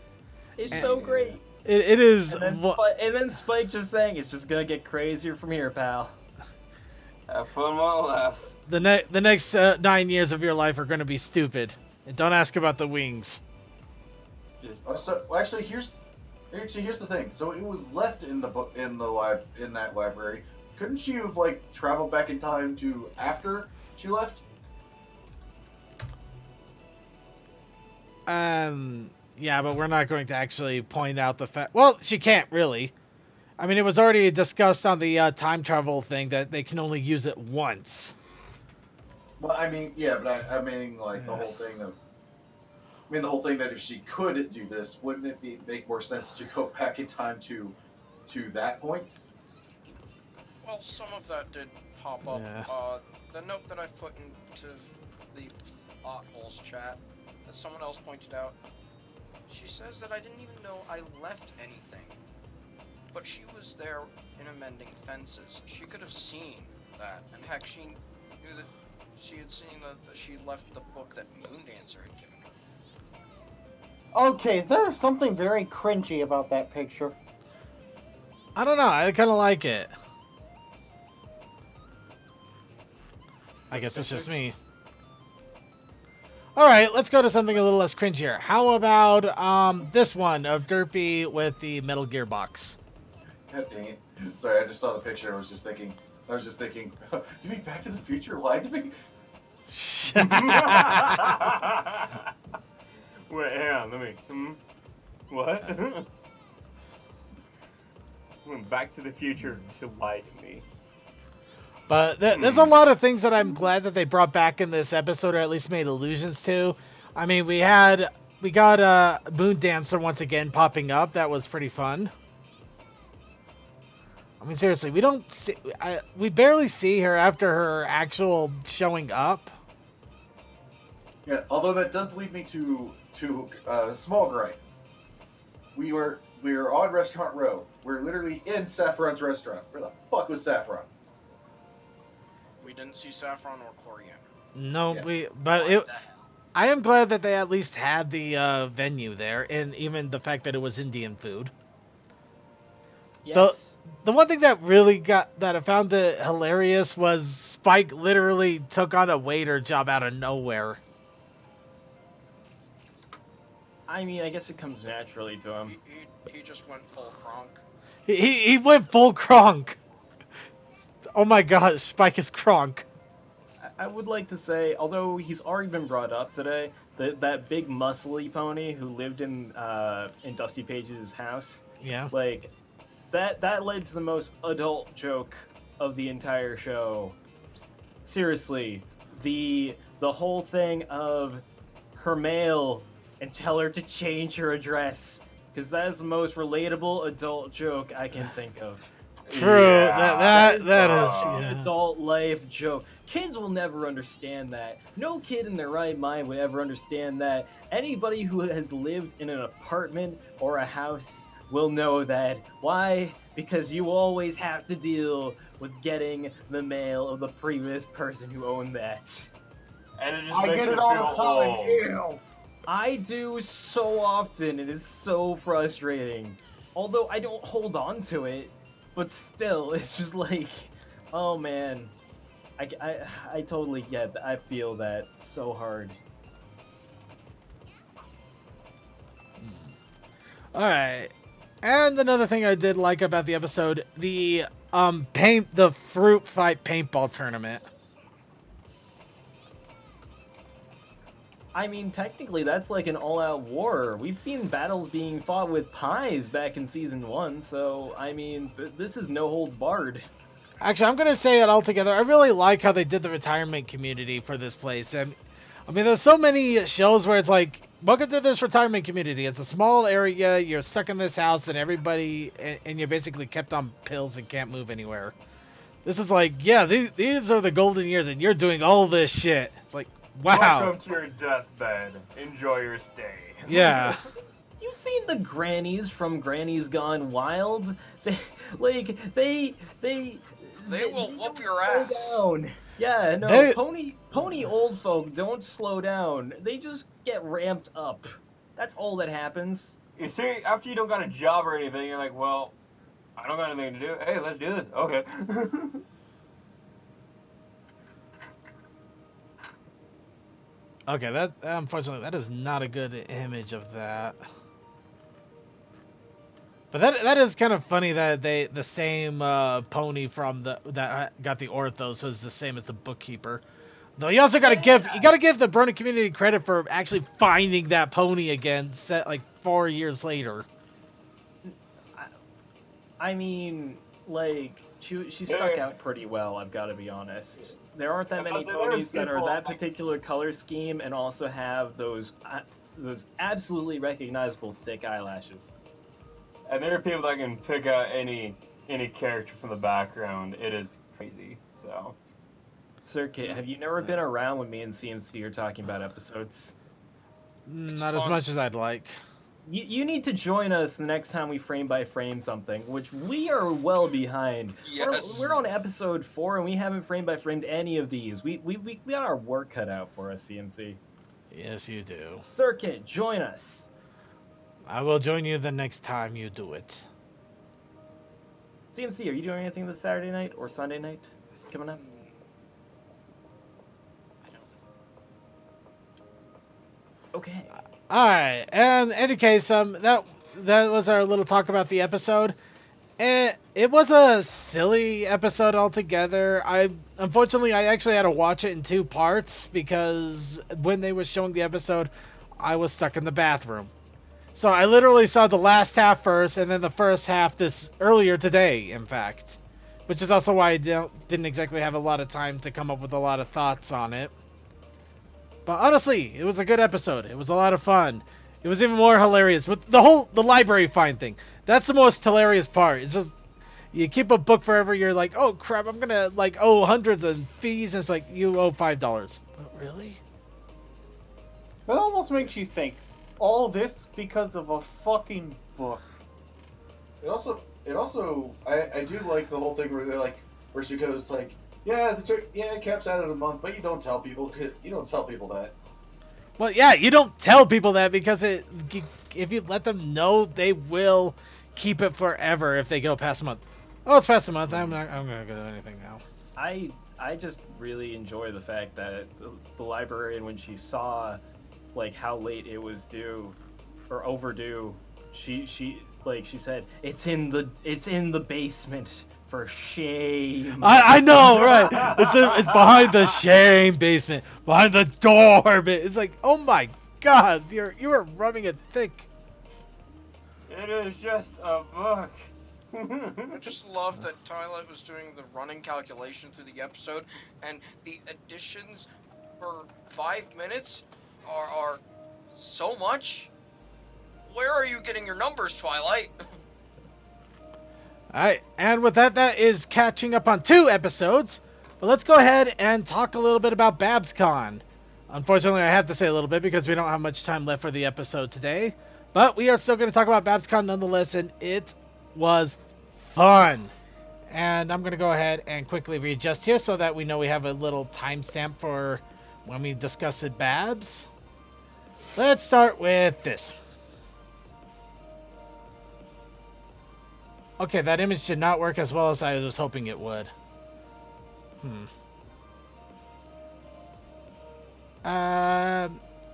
It's so great. It is. And then Spike just saying, it's just gonna get crazier from here, pal. Have fun while it lasts. The next 9 years of your life are going to be stupid. And don't ask about the wings. Actually, here's the thing. So it was left in the book in that library. Couldn't she have traveled back in time to after she left? Yeah, but we're not going to actually point out the fact. Well, she can't really. I mean, it was already discussed on the time travel thing that they can only use it once. Well, I mean, yeah, but I mean, the whole thing of. I mean, the whole thing that if she could do this, wouldn't it make more sense to go back in time to that point? Well, some of that did pop up. Yeah. The note that I've put into the Holes chat that someone else pointed out, she says that I didn't even know I left anything. But she was there in amending fences. She could have seen that, and heck, she knew that she had seen that she left the book that Moondancer had given her. Okay, there's something very cringy about that picture. I don't know. I kind of like it. I guess it's just me. Alright, let's go to something a little less cringier. How about this one of Derpy with the Metal Gear box? God dang it. Sorry, I just saw the picture. I was just thinking, you mean Back to the Future lied to me? Wait, hang on, let me... What? Went Back to the Future to lie to me. But there's a lot of things that I'm glad that they brought back in this episode, or at least made allusions to. I mean, we got Moondancer once again popping up. That was pretty fun. I mean, seriously, we barely see her after her actual showing up. Yeah, although that does lead me to a small gripe. We were on Restaurant Row. We're literally in Saffron's restaurant. Where the fuck was Saffron? We didn't see Saffron or Coriander. No, yeah. I am glad that they at least had the venue there, and even the fact that it was Indian food. Yes. The one thing that really that I found it hilarious was Spike literally took on a waiter job out of nowhere. I mean, I guess it comes naturally to him. He just went full Kronk. He went full Kronk. Oh my god, Spike is Kronk. I would like to say, although he's already been brought up today, that big muscly pony who lived in Dusty Page's house, Yeah. like that led to the most adult joke of the entire show. Seriously, the whole thing of her mail and tell her to change her address, because that is the most relatable adult joke I can think of. True. Yeah. That An is. Yeah. adult life joke. Kids will never understand that. No kid in their right mind would ever understand that. Anybody who has lived in an apartment or a house will know that. Why? Because you always have to deal with getting the mail of the previous person who owned that. And it just I makes get you it all feel the time. old. Ew. I do so often. It is so frustrating. Although I don't hold on to it, but still, it's just like, oh man. I totally get that. I feel that so hard. Alright. And another thing I did like about the episode, the fruit fight paintball tournament. I mean, technically, that's like an all-out war. We've seen battles being fought with pies back in Season 1, so, I mean, this is no holds barred. Actually, I'm going to say it all together. I really like how they did the retirement community for this place. And I mean, there's so many shows where it's like, welcome to this retirement community. It's a small area. You're stuck in this house and everybody, and you're basically kept on pills and can't move anywhere. This is like, yeah, these are the golden years and you're doing all this shit. It's like, wow. Welcome to your deathbed. Enjoy your stay. Yeah. You've seen the grannies from Granny's Gone Wild? They will whoop your slow ass. down. Yeah, no, They- pony old folk don't slow down. They just get ramped up. That's all that happens. You see, after you don't got a job or anything, you're like, well, I don't got anything to do. Hey, let's do this. Okay. Okay, that unfortunately that is not a good image of that. But that is kind of funny that the same pony from that got the orthos was the same as the bookkeeper. Though you also gotta give the Brony community credit for actually finding that pony again, set like 4 years later. I mean, like, she stuck out pretty well, I've got to be honest. There aren't that many ponies that are that particular color scheme and also have those absolutely recognizable thick eyelashes. And there are people that can pick out any character from the background. It is crazy. So, Circuit, have you never been around when me and CMC are talking about episodes? Not as fun. much as I'd like. You need to join us the next time we frame by frame something, which we are well behind. Yes. We're on episode 4 and we haven't frame by framed any of these. We got our work cut out for us, CMC. Yes, you do. Circuit, join us. I will join you the next time you do it. CMC, are you doing anything this Saturday night or Sunday night coming up? I don't know. Okay. Alright, and in any case, that was our little talk about the episode. And it was a silly episode altogether. Unfortunately, I actually had to watch it in 2 parts because when they were showing the episode, I was stuck in the bathroom. So I literally saw the last half first, and then the first half earlier today, in fact. Which is also why I didn't exactly have a lot of time to come up with a lot of thoughts on it. But honestly, it was a good episode. It was a lot of fun. It was even more hilarious with the library find thing. That's the most hilarious part. It's just you keep a book forever. You're like, oh crap, I'm gonna owe hundreds in fees. And it's like you owe $5. But really? That almost makes you think, all this because of a fucking book. It also I do like the whole thing where they're like, where she goes like, yeah, it caps out in a month, but you don't tell people that. Well, yeah, you don't tell people that because if you let them know, they will keep it forever if they go past a month. Oh, it's past a month. I'm not gonna do anything now. I I just really enjoy the fact that the librarian, when she saw like how late it was due or overdue, she said, it's in the basement, for shame. I know, right? It's behind the shame basement, behind the door. It's like, oh my God, you are rubbing it thick. It is just a book. I just love that Twilight was doing the running calculation through the episode, and the additions for 5 minutes are so much. Where are you getting your numbers, Twilight? Alright, and with that is catching up on 2 episodes. But let's go ahead and talk a little bit about Babscon. Unfortunately, I have to say a little bit because we don't have much time left for the episode today. But we are still going to talk about Babscon nonetheless, and it was fun. And I'm going to go ahead and quickly readjust here so that we know we have a little timestamp for when we discuss it, Babs. Let's start with this. Okay, that image did not work as well as I was hoping it would.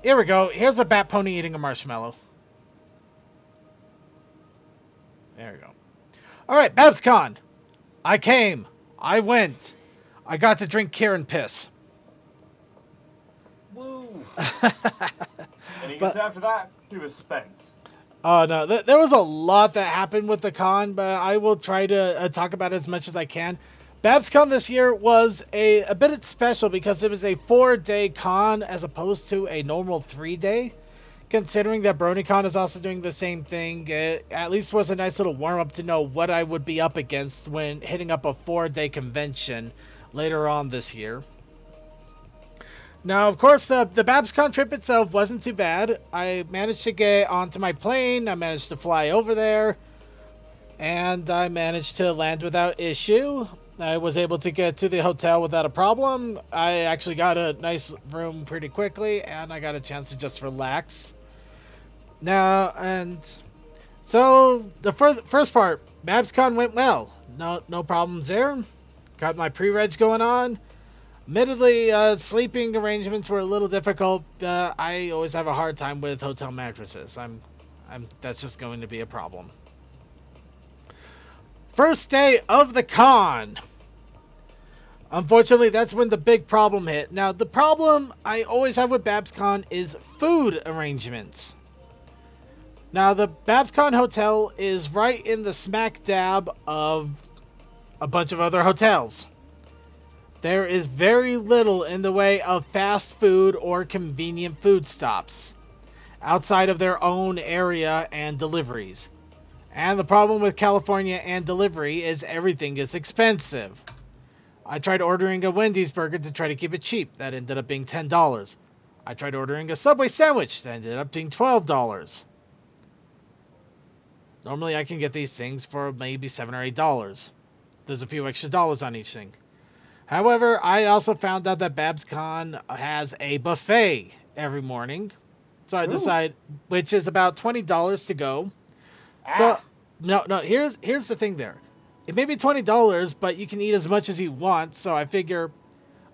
Here we go. Here's a bat pony eating a marshmallow. There we go. Alright, Babscon. I came. I went. I got to drink Kieran piss. Woo! And he gets after that, he was spent. Oh, no. There was a lot that happened with the con, but I will try to talk about it as much as I can. Babscon this year was a bit special because it was a 4-day con as opposed to a normal 3-day. Considering that BronyCon is also doing the same thing, it at least was a nice little warm-up to know what I would be up against when hitting up a 4-day convention later on this year. Now, of course, the Babscon trip itself wasn't too bad. I managed to get onto my plane, I managed to fly over there, and I managed to land without issue. I was able to get to the hotel without a problem. I actually got a nice room pretty quickly, and I got a chance to just relax. Now, and so the first part, Babscon went well. No problems there. Got my pre-reg going on. Admittedly, sleeping arrangements were a little difficult. I always have a hard time with hotel mattresses. That's just going to be a problem. First day of the con. Unfortunately, that's when the big problem hit. Now, the problem I always have with Babscon is food arrangements. Now, the Babscon Hotel is right in the smack dab of a bunch of other hotels. There is very little in the way of fast food or convenient food stops outside of their own area and deliveries. And the problem with California and delivery is everything is expensive. I tried ordering a Wendy's burger to try to keep it cheap. That ended up being $10. I tried ordering a Subway sandwich. That ended up being $12. Normally I can get these things for maybe $7 or $8. There's a few extra dollars on each thing. However, I also found out that Babscon has a buffet every morning. So I decided, which is about $20 to go. So, no, here's the thing there. It may be $20, but you can eat as much as you want. So I figure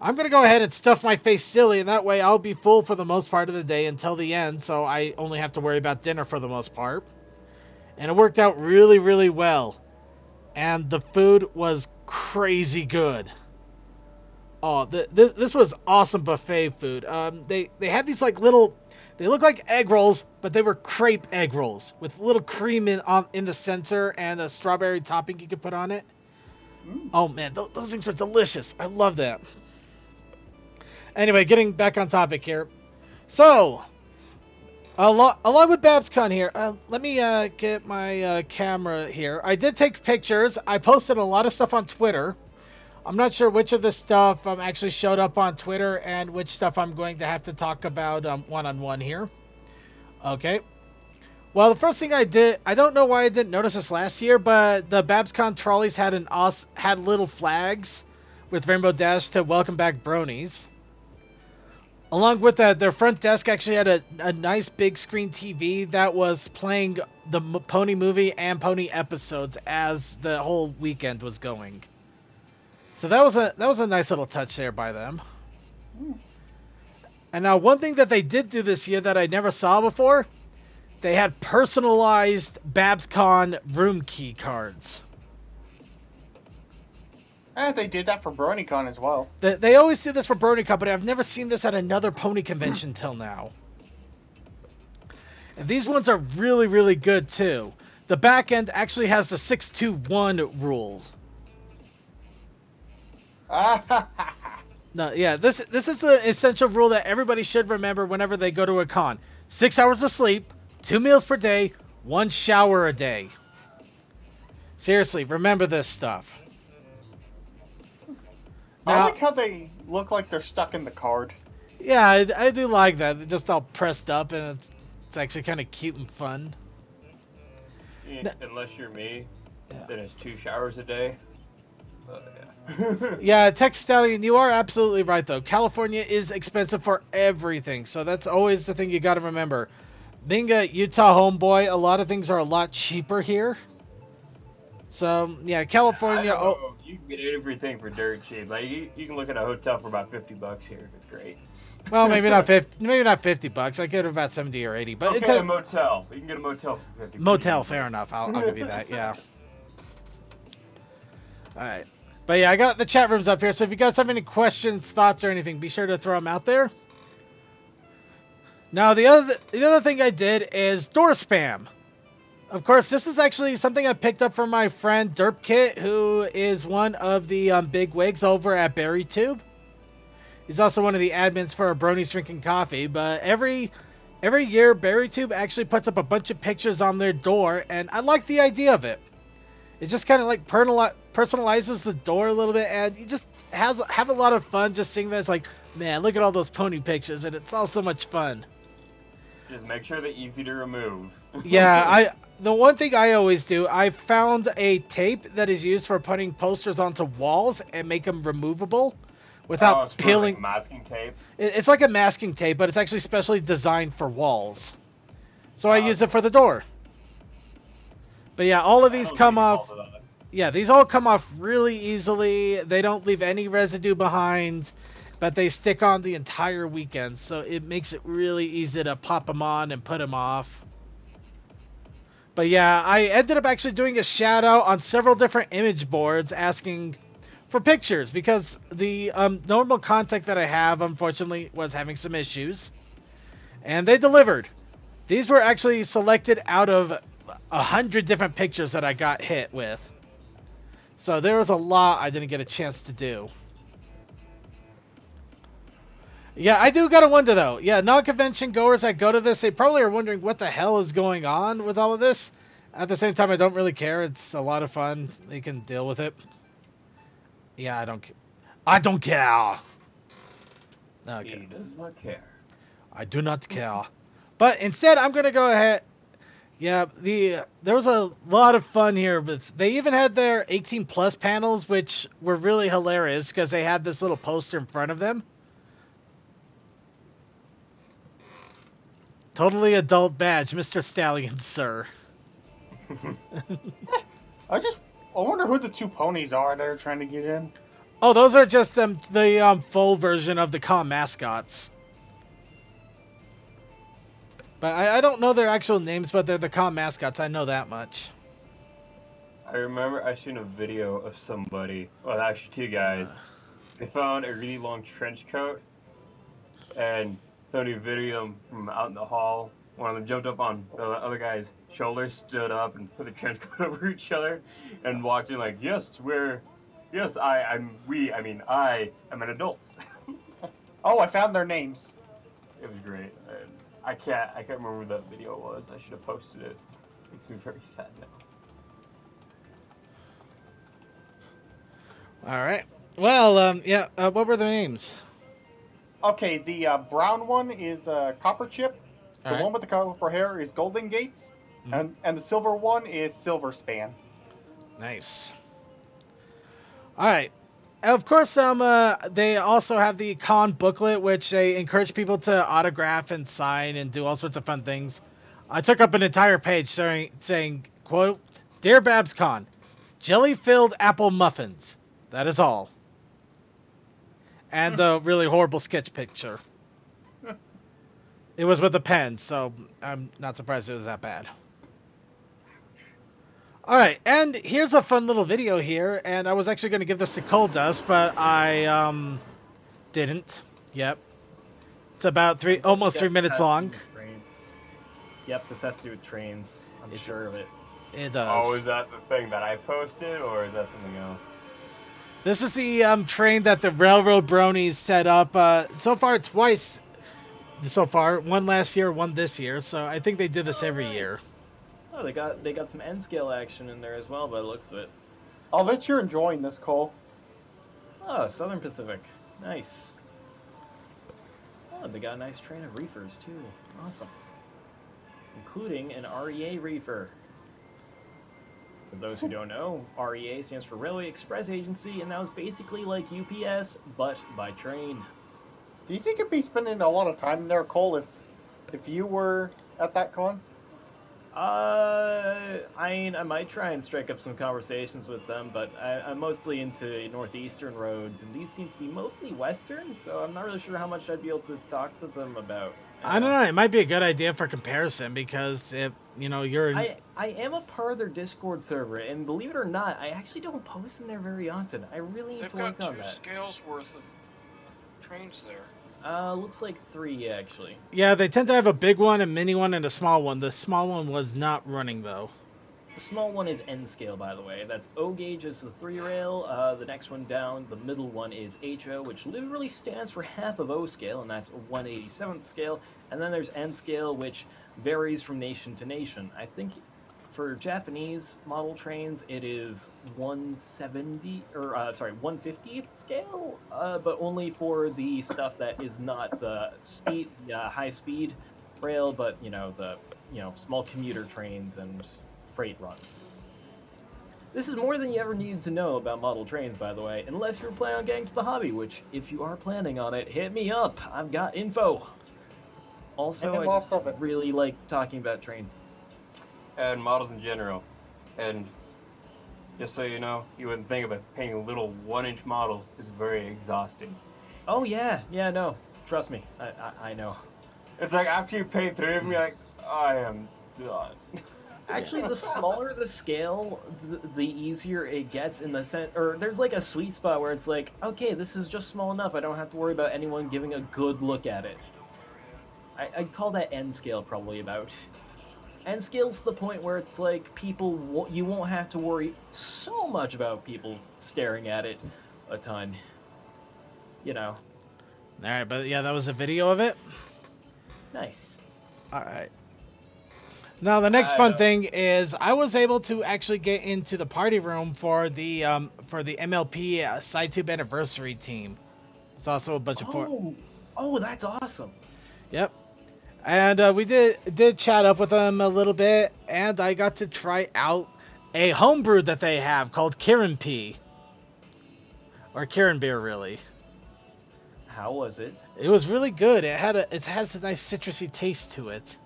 I'm going to go ahead and stuff my face silly. And that way I'll be full for the most part of the day until the end. So I only have to worry about dinner for the most part. And it worked out really, really well. And the food was crazy good. Oh, this was awesome buffet food. They had these like little, they look like egg rolls, but they were crepe egg rolls with little cream in the center and a strawberry topping you could put on it. Oh man, those things were delicious. I love that. Anyway, getting back on topic here. So, along with Babscon here, let me get my camera here. I did take pictures. I posted a lot of stuff on Twitter. I'm not sure which of the stuff actually showed up on Twitter and which stuff I'm going to have to talk about one-on-one here. Okay. Well, the first thing I did, I don't know why I didn't notice this last year, but the Babscon trolleys had little flags with Rainbow Dash to welcome back Bronies. Along with that, their front desk actually had a nice big screen TV that was playing the Pony movie and Pony episodes as the whole weekend was going. So that was a nice little touch there by them. And now one thing that they did do this year that I never saw before, they had personalized Babscon room key cards. And they did that for BronyCon as well. They always do this for BronyCon, but I've never seen this at another pony convention till now. And these ones are really, really good too. The back end actually has the 6-2-1 rule. No, yeah, this is the essential rule that everybody should remember whenever they go to a con. 6 hours of sleep, 2 meals per day, 1 shower a day. Seriously, remember this stuff. I Now, like how they look like they're stuck in the card. yeah, I do like that. They're just all pressed up, and it's actually kind of cute and fun. Yeah, unless you're me, then it's 2 showers a day. Yeah. Yeah, Tech Stallion, you are absolutely right, though. California is expensive for everything, so that's always the thing you got to remember. Being a Utah homeboy, a lot of things are a lot cheaper here. So, yeah, California... You can get everything for dirt cheap. Like, you can look at a hotel for about $50 here. It's great. Well, maybe not 50. Maybe not $50. I get about 70 or 80. But okay, a motel. You can get a motel for 50. Motel, fair enough. I'll give you that. Yeah. All right. But yeah, I got the chat rooms up here. So if you guys have any questions, thoughts, or anything, be sure to throw them out there. Now the other thing I did is door spam. Of course, this is actually something I picked up from my friend Derp Kit, who is one of the big wigs over at BerryTube. He's also one of the admins for Brony's Drinking Coffee. But every year, BerryTube actually puts up a bunch of pictures on their door, and I like the idea of it. It just kind of like personalizes the door a little bit, and you just have a lot of fun just seeing this. Like, man, look at all those pony pictures, and it's all so much fun. Just make sure they're easy to remove. Yeah, the one thing I always do, I found a tape that is used for putting posters onto walls and make them removable without peeling. Like masking tape. It's like a masking tape, but it's actually specially designed for walls. So I use it for the door. But yeah, all of these come off. Yeah, these all come off really easily. They don't leave any residue behind, but they stick on the entire weekend. So it makes it really easy to pop them on and put them off. But yeah, I ended up actually doing a shout out on several different image boards asking for pictures because the normal contact that I have, unfortunately, was having some issues. And they delivered. These were actually selected out of 100 different pictures that I got hit with. So there was a lot I didn't get a chance to do. Yeah, I do gotta wonder though. Yeah, non-convention goers that go to this, they probably are wondering what the hell is going on with all of this. At the same time, I don't really care. It's a lot of fun. They can deal with it. Yeah, I don't care. I don't care. Okay. He does not care. I do not care. But instead, I'm gonna go ahead. Yeah, there was a lot of fun here, but they even had their 18 plus panels, which were really hilarious because they had this little poster in front of them. Totally adult badge, Mr. Stallion, sir. I wonder who the 2 ponies are they're trying to get in. Oh, those are just the full version of the con mascots. But I don't know their actual names, but they're the con mascots. I know that much. I remember I seen a video of somebody, well, actually 2 guys. They found a really long trench coat, and somebody videoed them from out in the hall. One of them jumped up on the other guy's shoulder, stood up, and put a trench coat over each other, and walked in like, I am an adult. Oh, I found their names. It was great. And I can't remember what that video was. I should have posted it. It makes me very sad now. All right. Well, yeah. What were the names? Okay, the brown one is Copper Chip. The All right. one with the colorful hair is Golden Gates. Mhm. And the silver one is Silver Span. Nice. All right. Of course, they also have the con booklet, which they encourage people to autograph and sign and do all sorts of fun things. I took up an entire page saying, quote, "Dear Babscon, jelly-filled apple muffins. That is all." and the really horrible sketch picture. It was with a pen, so I'm not surprised it was that bad. Alright, and here's a fun little video here, and I was actually going to give this to Coal Dust, but I didn't. Yep. It's about almost 3 minutes long. Yep, this has to do with trains. I'm sure of it. It does. Oh, is that the thing that I posted, or is that something else? This is the train that the Railroad Bronies set up so far twice. So far, one last year, one this year. So I think they do this every year. Oh, they got some N scale action in there as well, by the looks of it. I'll bet you're enjoying this, Cole. Oh, Southern Pacific. Nice. Oh, they got a nice train of reefers, too. Awesome. Including an REA reefer. For those who don't know, REA stands for Railway Express Agency, and that was basically like UPS, but by train. Do you think you'd be spending a lot of time there, Cole, if you were at that con? I might try and strike up some conversations with them, but I'm mostly into northeastern roads, and these seem to be mostly western, so I'm not really sure how much I'd be able to talk to them about. I don't know. It might be a good idea for comparison because if you're. I am a part of their Discord server, and believe it or not, I actually don't post in there very often. I really need to work on that. They've got 2 scales worth of trains there. Looks like 3 actually. Yeah, they tend to have a big one, a mini one, and a small one. The small one was not running though. The small one is N scale, by the way. That's O gauge is the 3 rail. The next one down, the middle one is HO, which literally stands for half of O scale, and that's 1/87th scale. And then there's N scale, which varies from nation to nation. I think for Japanese model trains, it is 150th scale, but only for the stuff that is not the high speed rail, but the small commuter trains and freight runs. This is more than you ever needed to know about model trains, by the way, unless you're planning on getting to the hobby, which, if you are planning on it, hit me up. I've got info. Also, I just really like talking about trains. And models in general. And just so you know, you wouldn't think of it, painting little 1-inch models is very exhausting. Oh, yeah. Yeah, no. Trust me. I know. It's like after you paint 3 of them, you're like, I am done. Actually, the smaller the scale, the easier it gets in the sense, or there's like a sweet spot where it's like, okay, this is just small enough. I don't have to worry about anyone giving a good look at it. I'd call that N scale probably about. N scale's the point where it's like you won't have to worry so much about people staring at it a ton. All right, but yeah, that was a video of it. Nice. All right. Now the next fun thing is I was able to actually get into the party room for the MLP SciTube anniversary team. It's also a bunch of. Oh, that's awesome. Yep. And we did chat up with them a little bit, and I got to try out a homebrew that they have called Kirin P. Or Kirin Beer, really. How was it? It was really good. It has a nice citrusy taste to it.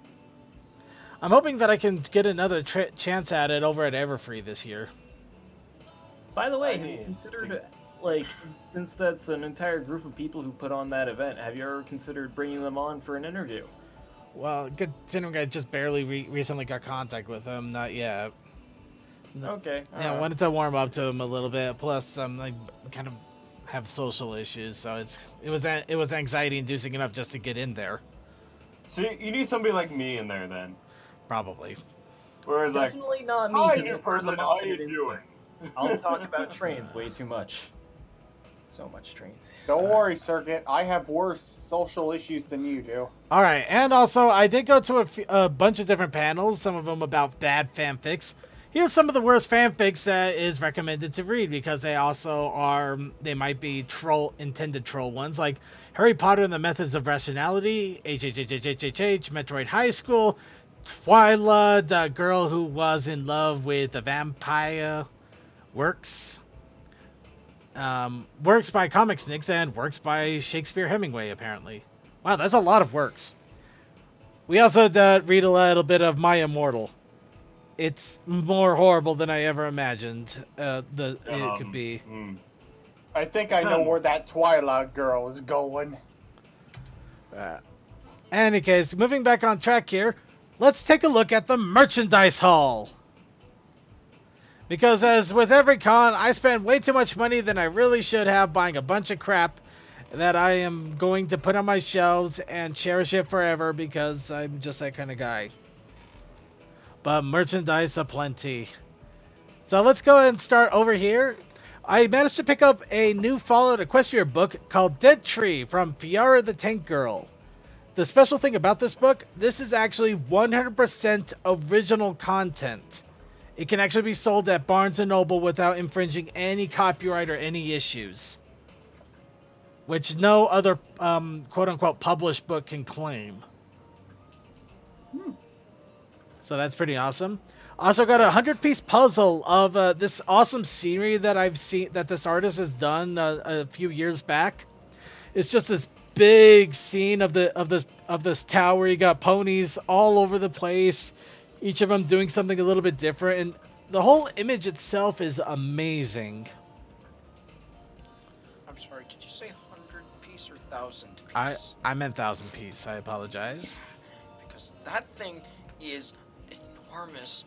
I'm hoping that I can get another chance at it over at Everfree this year. By the way, have you considered, since that's an entire group of people who put on that event, have you ever considered bringing them on for an interview? Well, considering I just barely recently got contact with them, not yet. Okay. Yeah, I wanted to warm up to them a little bit. Plus, I kind of have social issues, so it was anxiety inducing enough just to get in there. So you need somebody like me in there then. Probably. Whereas definitely not me. Hi, new person. How you doing? I'll talk about trains way too much. So much trains. Don't worry, Circuit. I have worse social issues than you do. All right, and also I did go to a bunch of different panels. Some of them about bad fanfics. Here's some of the worst fanfics that is recommended to read because they also they might be intended troll ones, like Harry Potter and the Methods of Rationality, HHHHHH, Metroid High School, Twilight, a girl who was in love with a vampire, Works by Comic Snicks, and Works by Shakespeare Hemingway, apparently. Wow, that's a lot of works. We also read a little bit of My Immortal. It's more horrible than I ever imagined it could be. I think I know where that Twilight girl is going. Any case, moving back on track here, let's take a look at the merchandise haul. Because as with every con, I spend way too much money than I really should have buying a bunch of crap that I am going to put on my shelves and cherish it forever because I'm just that kind of guy. But merchandise aplenty. So let's go ahead and start over here. I managed to pick up a new Fallout Equestria book called Dead Tree from Fiara the Tank Girl. The special thing about this book, this is actually 100% original content. It can actually be sold at Barnes & Noble without infringing any copyright or any issues. Which no other quote-unquote published book can claim. So that's pretty awesome. Also got a 100-piece puzzle of this awesome scenery that I've seen that this artist has done a few years back. It's just this big scene of this tower. You got ponies all over the place, each of them doing something a little bit different, and the whole image itself is amazing. I'm sorry, did you say 100-piece or 1,000-piece? I meant 1,000-piece. I apologize. Because that thing is enormous,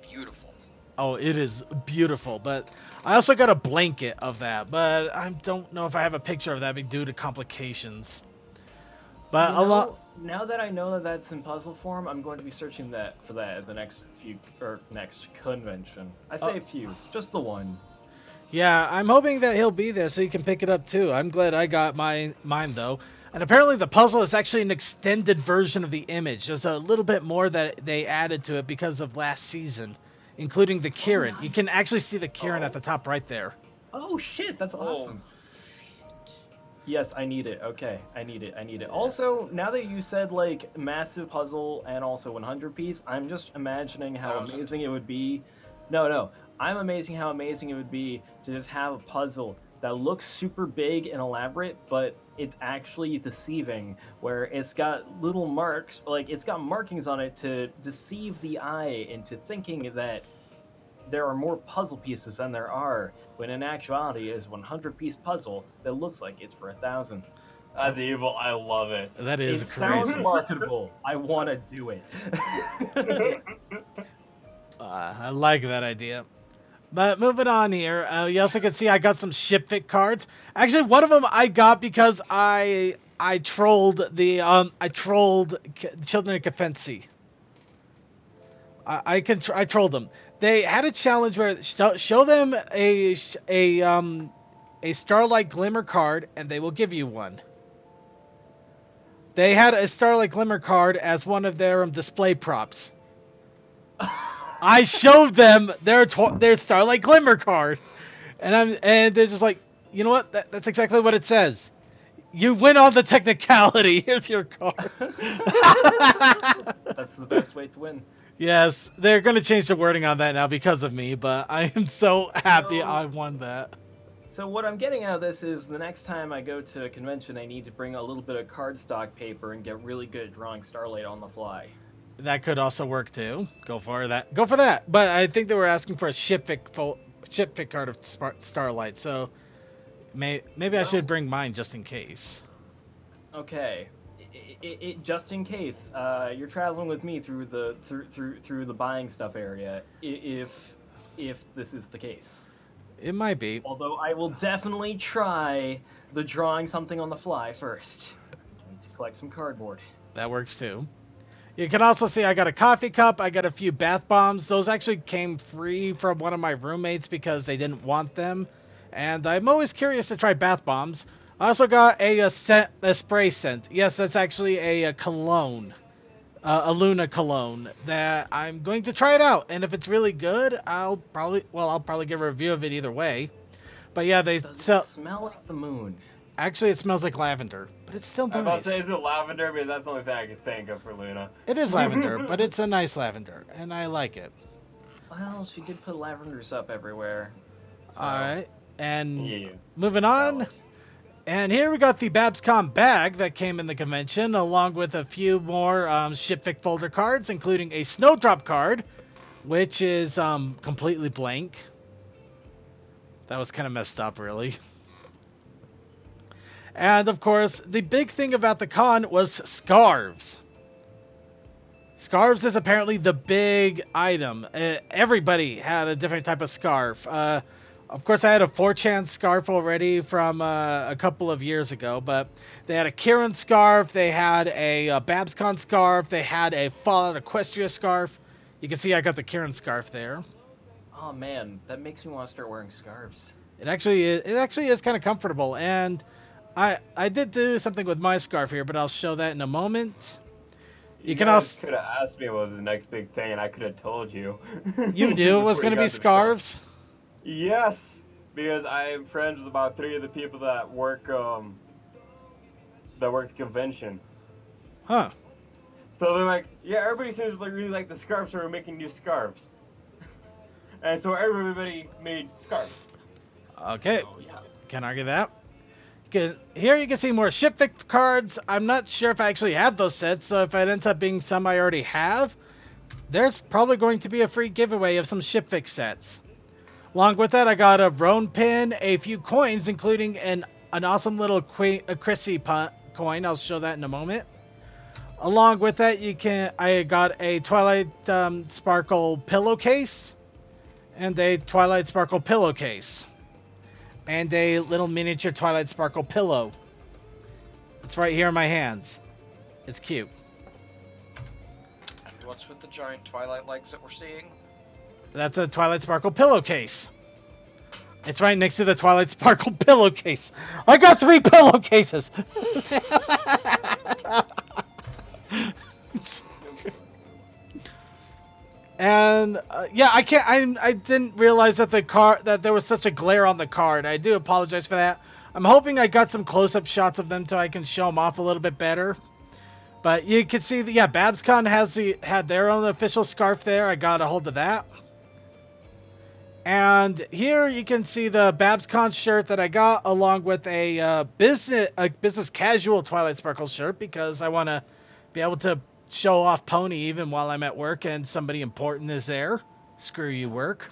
beautiful. Oh, it is beautiful, but I also got a blanket of that, but I don't know if I have a picture of that due to complications. But You know, now that I know that that's in puzzle form, I'm going to be searching for that at the next next convention. I say a few, just the one. Yeah, I'm hoping that he'll be there so you can pick it up too. I'm glad I got mine though. And apparently the puzzle is actually an extended version of the image. There's a little bit more that they added to it because of last season, including the Kirin. Nice. You can actually see the Kirin at the top right there. Oh shit, that's awesome. Yes, I need it. Okay, I need it. Also, now that you said like massive puzzle and also 100-piece, I'm just imagining how amazing it would be. No, I'm amazing how amazing it would be to just have a puzzle that looks super big and elaborate, but it's actually deceiving, where it's got little marks, like it's got markings on it to deceive the eye into thinking that there are more puzzle pieces than there are, when in actuality it is a 100-piece puzzle that looks like it's for 1,000. That's evil. I love it. That is It crazy. sounds marketable. I want to do it. I like that idea. But moving on here, you also can see I got some ship fit cards. Actually, one of them I got because I trolled Children of Kefensi. I trolled them. They had a challenge where show them a Starlight Glimmer card and they will give you one. They had a Starlight Glimmer card as one of their display props. I showed them their Starlight Glimmer card, and they're just like, you know what? That's exactly what it says. You win on the technicality. Here's your card. That's the best way to win. Yes, they're gonna change the wording on that now because of me, but I am so happy I won that. So what I'm getting out of this is the next time I go to a convention, I need to bring a little bit of cardstock paper and get really good at drawing Starlight on the fly. That could also work too. Go for that. Go for that. But I think they were asking for a ship fit card of Starlight, so maybe I should bring mine just in case. Okay, it just in case you're traveling with me through the buying stuff area, if this is the case. It might be. Although I will definitely try the drawing something on the fly first. I need to collect some cardboard. That works too. You can also see I got a coffee cup. I got a few bath bombs. Those actually came free from one of my roommates because they didn't want them. And I'm always curious to try bath bombs. I also got a spray scent. Yes, that's actually a cologne. A Luna cologne that I'm going to try it out. And if it's really good, I'll probably give a review of it either way. But yeah, they sell. It smell like the moon? Actually, it smells like lavender, but it's still nice. I'm about to say, is it lavender? Because that's the only thing I could think of for Luna. It is lavender, but it's a nice lavender, and I like it. Well, she did put lavenders up everywhere. So. Alright, and moving on. And here we got the Babscon bag that came in the convention, along with a few more shipfic folder cards, including a Snowdrop card, which is completely blank. That was kind of messed up, really. And of course, the big thing about the con was scarves. Scarves is apparently the big item. Everybody had a different type of scarf. Of course, I had a 4chan scarf already from a couple of years ago, but they had a Kieran scarf, they had a Babscon scarf, they had a Fallout Equestria scarf. You can see I got the Kieran scarf there. Oh man, that makes me want to start wearing scarves. It actually is kind of comfortable, and I did do something with my scarf here, but I'll show that in a moment. You can also could have asked me what was the next big thing, and I could have told you. You knew it was going to be scarves? Yes, because I'm friends with about 3 of the people that work the convention. Huh. So they're like, yeah, everybody seems to really like the scarves, so we're making new scarves. And so everybody made scarves. Okay. So, yeah. Can't argue that. Here you can see more shipfic cards. I'm not sure if I actually have those sets, so if it ends up being some I already have, there's probably going to be a free giveaway of some shipfic sets. Along with that, I got a Roan pin, a few coins, including an awesome little Chrissy coin. I'll show that in a moment. Along with that, I got a Twilight Sparkle pillowcase and a Twilight Sparkle pillowcase. And a little miniature Twilight Sparkle pillow. It's right here in my hands. It's cute. And what's with the giant Twilight legs that we're seeing? That's a Twilight Sparkle pillowcase. It's right next to the Twilight Sparkle pillowcase. I got 3 pillowcases! And yeah, I didn't realize that that there was such a glare on the card. I do apologize for that. I'm hoping I got some close-up shots of them so I can show them off a little bit better. But you can see that, yeah, Babscon had their own official scarf there. I got a hold of that. And here you can see the Babscon shirt that I got, along with a business casual Twilight Sparkle shirt, because I want to be able to show off Pony even while I'm at work and somebody important is there. Screw you, work.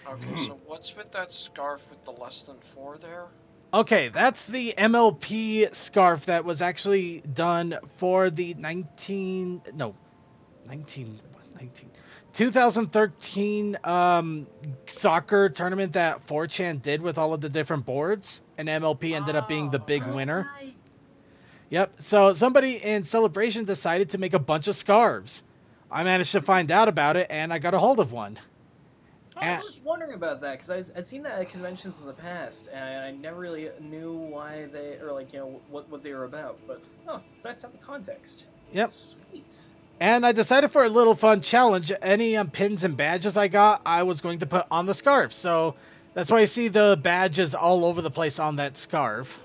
Okay, so what's with that scarf with the less than 4 there? Okay, that's the MLP scarf that was actually done for the 2013 soccer tournament that 4chan did with all of the different boards, and MLP ended up being the big winner. Right. Yep, so somebody in Celebration decided to make a bunch of scarves. I managed to find out about it, and I got a hold of one. I was just wondering about that, because I'd seen that at conventions in the past, and I never really knew why they, or like, you know, what they were about. But, oh, it's nice to have the context. Yep. Sweet. And I decided for a little fun challenge, any pins and badges I got, I was going to put on the scarf. So that's why you see the badges all over the place on that scarf.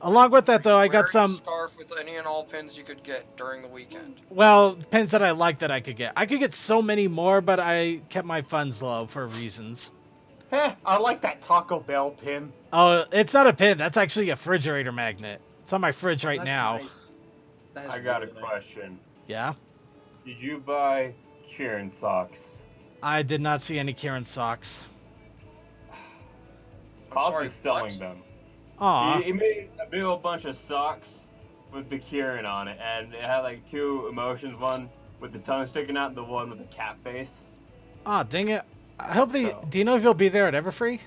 Along with that, though, I got some scarf with any and all pins you could get during the weekend. Well, pins that I like that I could get. I could get so many more, but I kept my funds low for reasons. I like that Taco Bell pin. Oh, it's not a pin. That's actually a refrigerator magnet. It's on my fridge right That's now. nice. That is I got a really nice. question. Yeah? Did you buy Kieran socks? I did not see any Kieran socks. Hobbs is selling them. Aw. He made a big old bunch of socks with the Kieran on it, and it had like 2 emotions, one with the tongue sticking out and the one with the cat face. Aw, dang it. I hope do you know if he'll be there at Everfree?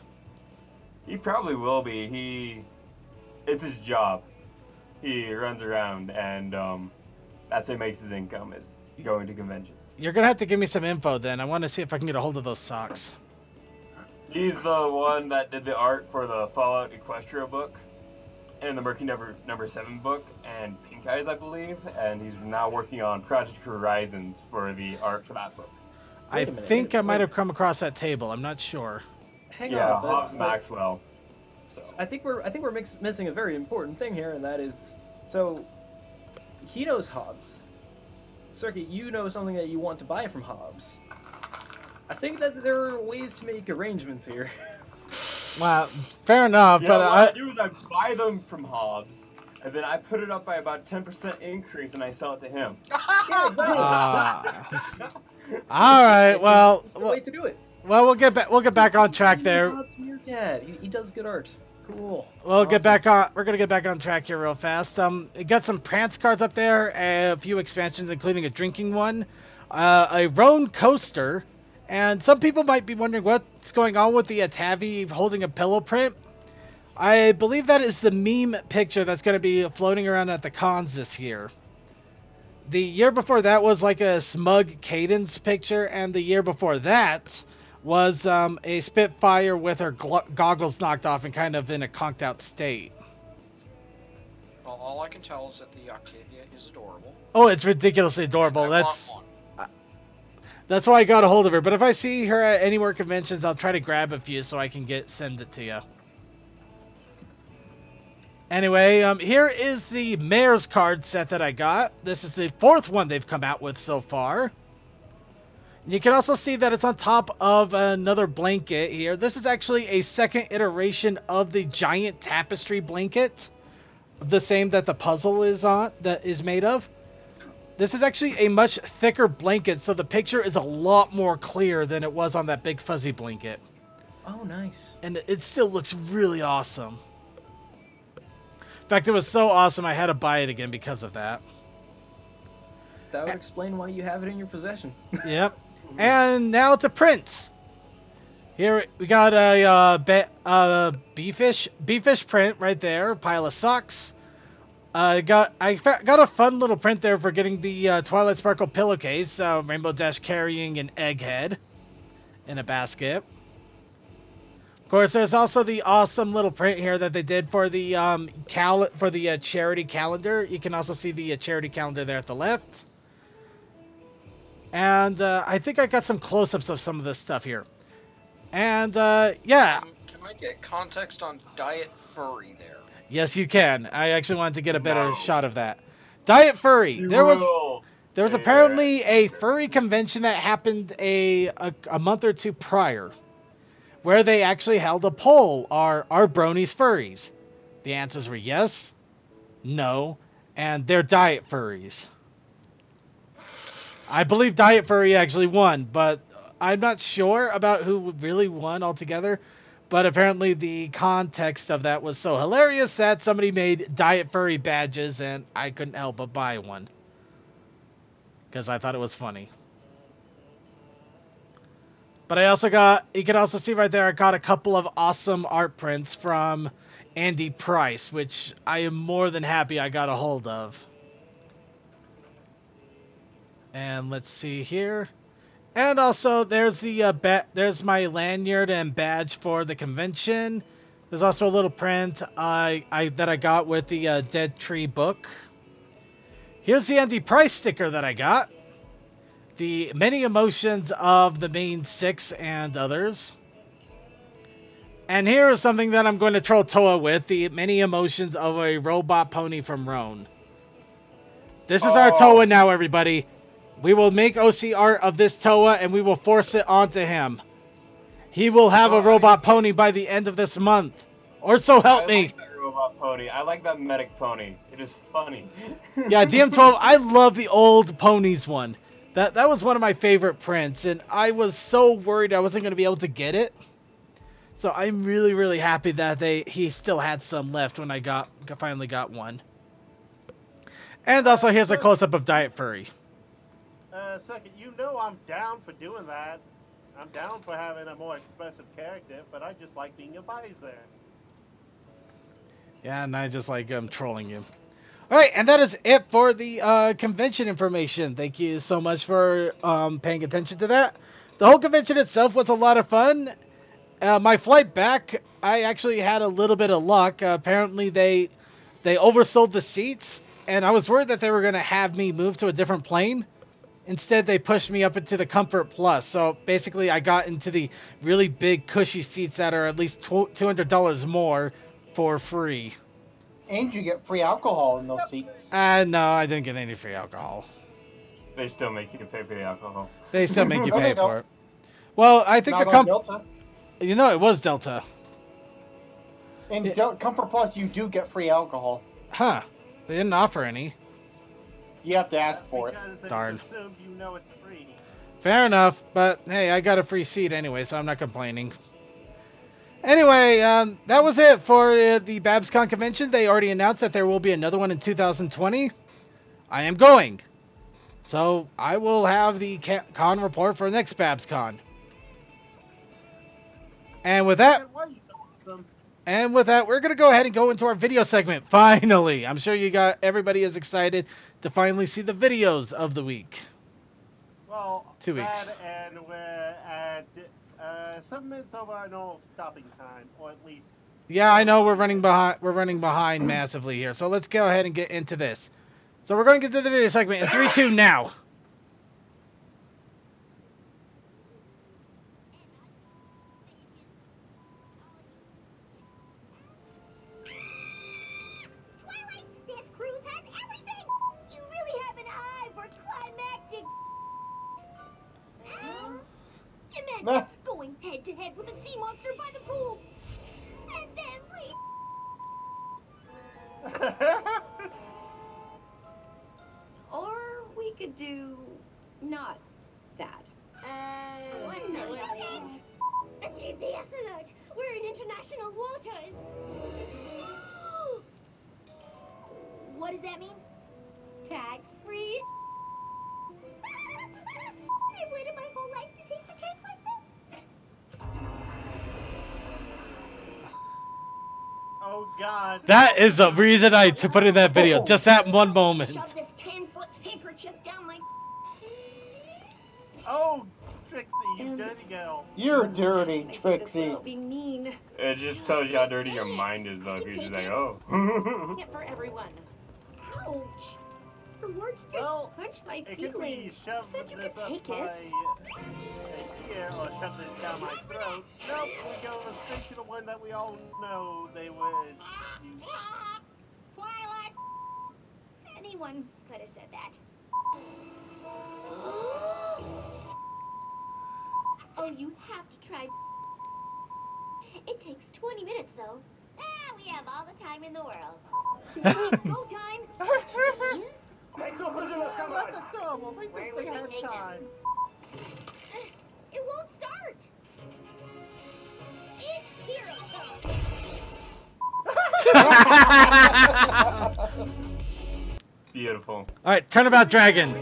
He probably will be. It's his job. He runs around, and that's what makes his income, is going to conventions. You're gonna have to give me some info then. I want to see if I can get a hold of those socks. He's the one that did the art for the Fallout Equestria book, and the Murky Number 7 book, and Pink Eyes, I believe, and he's now working on Project Horizons for the art for that book. I think I might have come across that table. I'm not sure. Hang Yeah, on, Hobbs Maxwell. So. I think we're missing a very important thing here, and that is, so he knows Hobbs. Circuit, you know something that you want to buy from Hobbs. I think that there are ways to make arrangements here. Well, fair enough, Yeah, but what I do is I buy them from Hobbs, and then I put it up by about 10% increase, and I sell it to him. Yeah, exactly. All right. Well, That's the way to do it. we'll get back on track there. Hobbs Meerkat. He does good art. Cool. We'll get Awesome. back on. We're gonna get back on track here real fast. It got some Prance cards up there, a few expansions, including a drinking one, a Roan coaster, and some people might be wondering what's going on with the Atavi holding a pillow print. I believe that is the meme picture that's going to be floating around at the cons this year. The year before that was like a smug Cadence picture, and the year before that was a Spitfire with her goggles knocked off and kind of in a conked out state. Well, all I can tell is that the Octavia is adorable. Oh, it's ridiculously adorable. I want one. That's why I got a hold of her. But if I see her at any more conventions, I'll try to grab a few so I can send it to you. Anyway, here is the Mayor's card set that I got. This is the 4th one they've come out with so far. You can also see that it's on top of another blanket here. This is actually a second iteration of the giant tapestry blanket, the same that the puzzle is made of. This is actually a much thicker blanket, so the picture is a lot more clear than it was on that big fuzzy blanket. Oh, nice. And it still looks really awesome. In fact, it was so awesome I had to buy it again because of that. That would explain why you have it in your possession. Yep. And now to prints. Here we got a beefish print right there, pile of socks. I got a fun little print there for getting the Twilight Sparkle pillowcase, Rainbow Dash carrying an egghead in a basket. Of course, there's also the awesome little print here that they did for the charity calendar. You can also see the charity calendar there at the left. And I think I got some close-ups of some of this stuff here. And yeah. Can I get context on Diet Furry there? Yes, you can. I actually wanted to get a better shot of that. Diet Furry. There was apparently a furry convention that happened a month or two prior, where they actually held a poll. Are bronies furries? The answers were yes, no, and they're diet furries. I believe Diet Furry actually won, but I'm not sure about who really won altogether. But apparently the context of that was so hilarious that somebody made Diet Furry badges, and I couldn't help but buy one. Because I thought it was funny. But you can also see right there, I got a couple of awesome art prints from Andy Price, which I am more than happy I got a hold of. And let's see here. And also, there's there's my lanyard and badge for the convention. There's also a little print that I got with the Dead Tree book. Here's the Andy Price sticker that I got. The many emotions of the main 6 and others. And here is something that I'm going to troll Toa with. The many emotions of a robot pony from Roan. This is our Toa now, everybody. We will make OC art of this Toa, and we will force it onto him. He will have a robot pony by the end of this month. Or so help me. I like that robot pony. I like that medic pony. It is funny. Yeah, DM12, I love the old ponies one. That was one of my favorite prints, and I was so worried I wasn't going to be able to get it. So I'm really, really happy that he still had some left when I finally got one. And also, here's a close-up of Diet Furry. Second, I'm down for doing that. I'm down for having a more expressive character, but I just like being a vice there. Yeah, and I just like trolling you. Alright, and that is it for the convention information. Thank you so much for paying attention to that. The whole convention itself was a lot of fun. My flight back, I actually had a little bit of luck. Apparently, they oversold the seats, and I was worried that they were going to have me move to a different plane. Instead, they pushed me up into the Comfort Plus. So basically, I got into the really big, cushy seats that are at least $200 more for free. And you get free alcohol in those seats. No, I didn't get any free alcohol. They still make you pay for the alcohol. They still make you pay for it. Well, I think Delta. You know, it was Delta. In Comfort Plus, you do get free alcohol. Huh. They didn't offer any. You have to ask for it. Darn. It's free. Fair enough, but hey, I got a free seat anyway, so I'm not complaining. Anyway, that was it for the Babscon convention. They already announced that there will be another one in 2020. I am going. So I will have the con report for the next Babscon. And with that, we're gonna go ahead and go into our video segment. Finally, I'm sure everybody is excited to finally see the videos of the week. Well, 2 weeks. That and we're at 7 minutes over our normal stopping time, or at least. Yeah, I know we're running behind. We're running behind massively here. So let's go ahead and get into this. So we're going to get to the video segment in 3, 2 now. Imagine going head to head with a sea monster by the pool, and then or we could do not that. What's the A GPS alert! We're in international waters. What does that mean? Tax free? I've waited my whole life to taste a cake like this. Oh God. That is the reason to put in that video. Just that one moment. Shove this 10-foot handkerchief down my. Oh, Trixie, you dirty girl. You're dirty, Trixie. Be mean. It just tells you how dirty your mind is, though, if you're just like, oh. It for everyone. Ouch. Her words just punched my It could be feelings. shoved Said you this could up take my it. ear or shove this down my throat. Nope, we go straight to the one that we all know they would. Twilight. Anyone could have said that. Oh, you have to try. It takes 20 minutes, though. We have all the time in the world. It's go time. James? That's adorable. We think we have time. It won't start. It's hero time. Beautiful. Alright, Turnabout Dragon.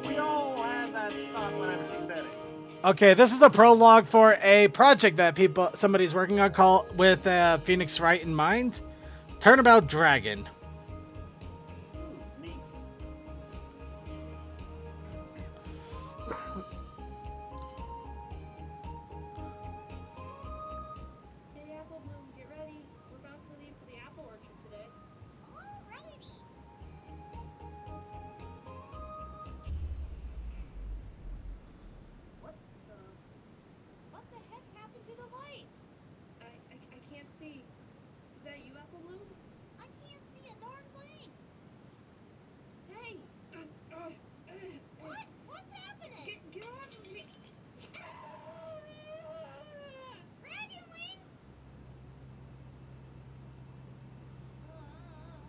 We all have that thought whenever she said it. Okay, this is a prologue for a project that somebody's working on with Phoenix Wright in mind. Turnabout Dragon. Neat. Hey, Apple Bloom, get ready. We're about to leave for the apple orchard today. Alrighty. What the heck happened to the lights? I can't see. Is that you, Apple Bloom? I can't see a darn thing. Hey. What? What's happening? Get off of me. Dragon Wing?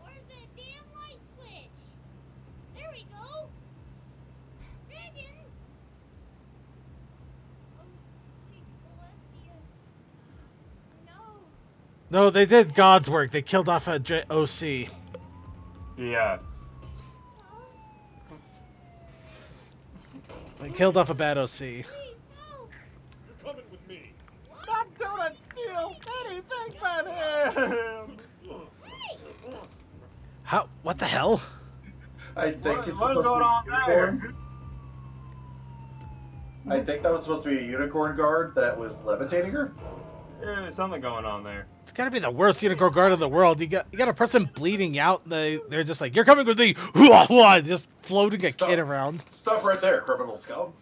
Where's the damn light switch? There we go. Dragon. Oh, sweet Celestia. No. No, they did God's work. They killed off a OC. Yeah. They killed off a bad OC. Please, help. You're coming with me. Not Donut steal anything but him. How? What the hell? I think it's What's supposed going to on be a unicorn. there? I think that was supposed to be a unicorn guard that was levitating her. There's something going on there. It's gotta be the worst unicorn guard in the world. You got a person bleeding out. They're just like, you're coming with me. Just floating a Stop. kid around. Stop right there, criminal scum.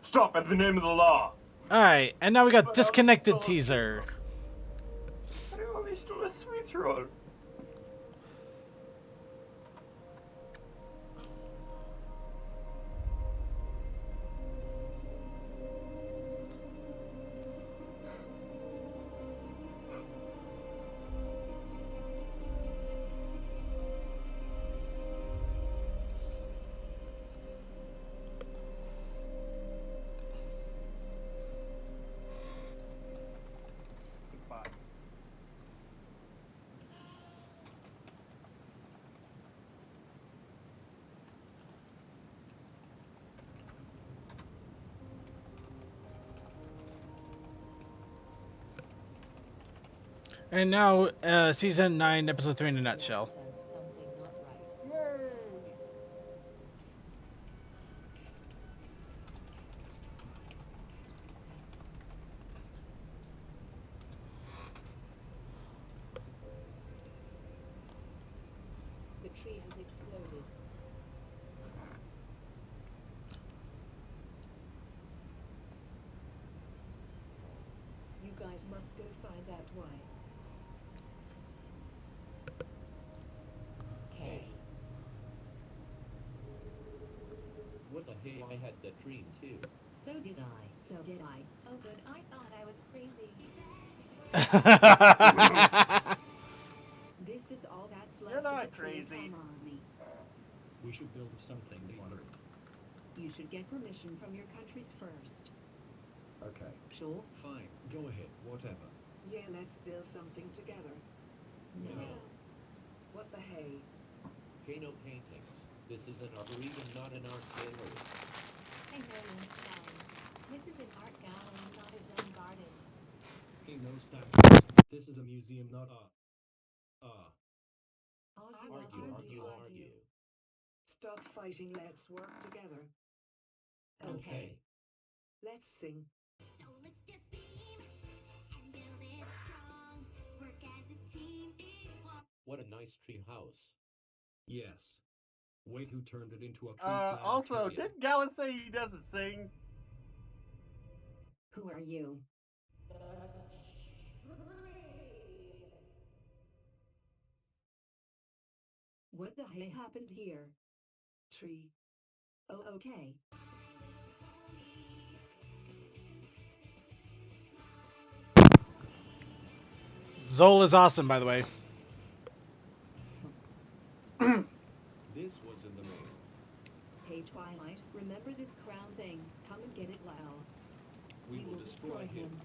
Stop at the name of the law. Alright, and now we got disconnected teaser. Oh, he's still a sweet roll. And now, season 9, episode 3 in a nutshell. Sense something not right. Yay! The tree has exploded. You guys must go find out why. Okay. What the hey, I had that dream too. So did I. So did I. Oh good, I thought I was crazy. This is all that's left You're of the not tree of crazy. harmony. We should build something on Earth. You should get permission from your countries first. Okay. Sure? Fine. Go ahead. Whatever. Yeah, let's build something together. No. What the hey? Hey, no paintings. This is an arboretum, not an art gallery. Hey, no lunch challenge. This is an art gallery, not a zen garden. Hey, no statues. This is a museum, not a. Argue. Stop fighting, let's work together. Okay. Let's sing. So lift a beam and build it strong. Work as a team. What a nice tree house. Yes. Wait, who turned it into a tree Also, planetarium? didn't Gallus say he doesn't sing? Who are you? What the hey happened here? Tree. Oh, okay. Zol is awesome, by the way. This was in the mail. Hey Twilight, remember this crown thing? Come and get it, Lal. We will destroy him.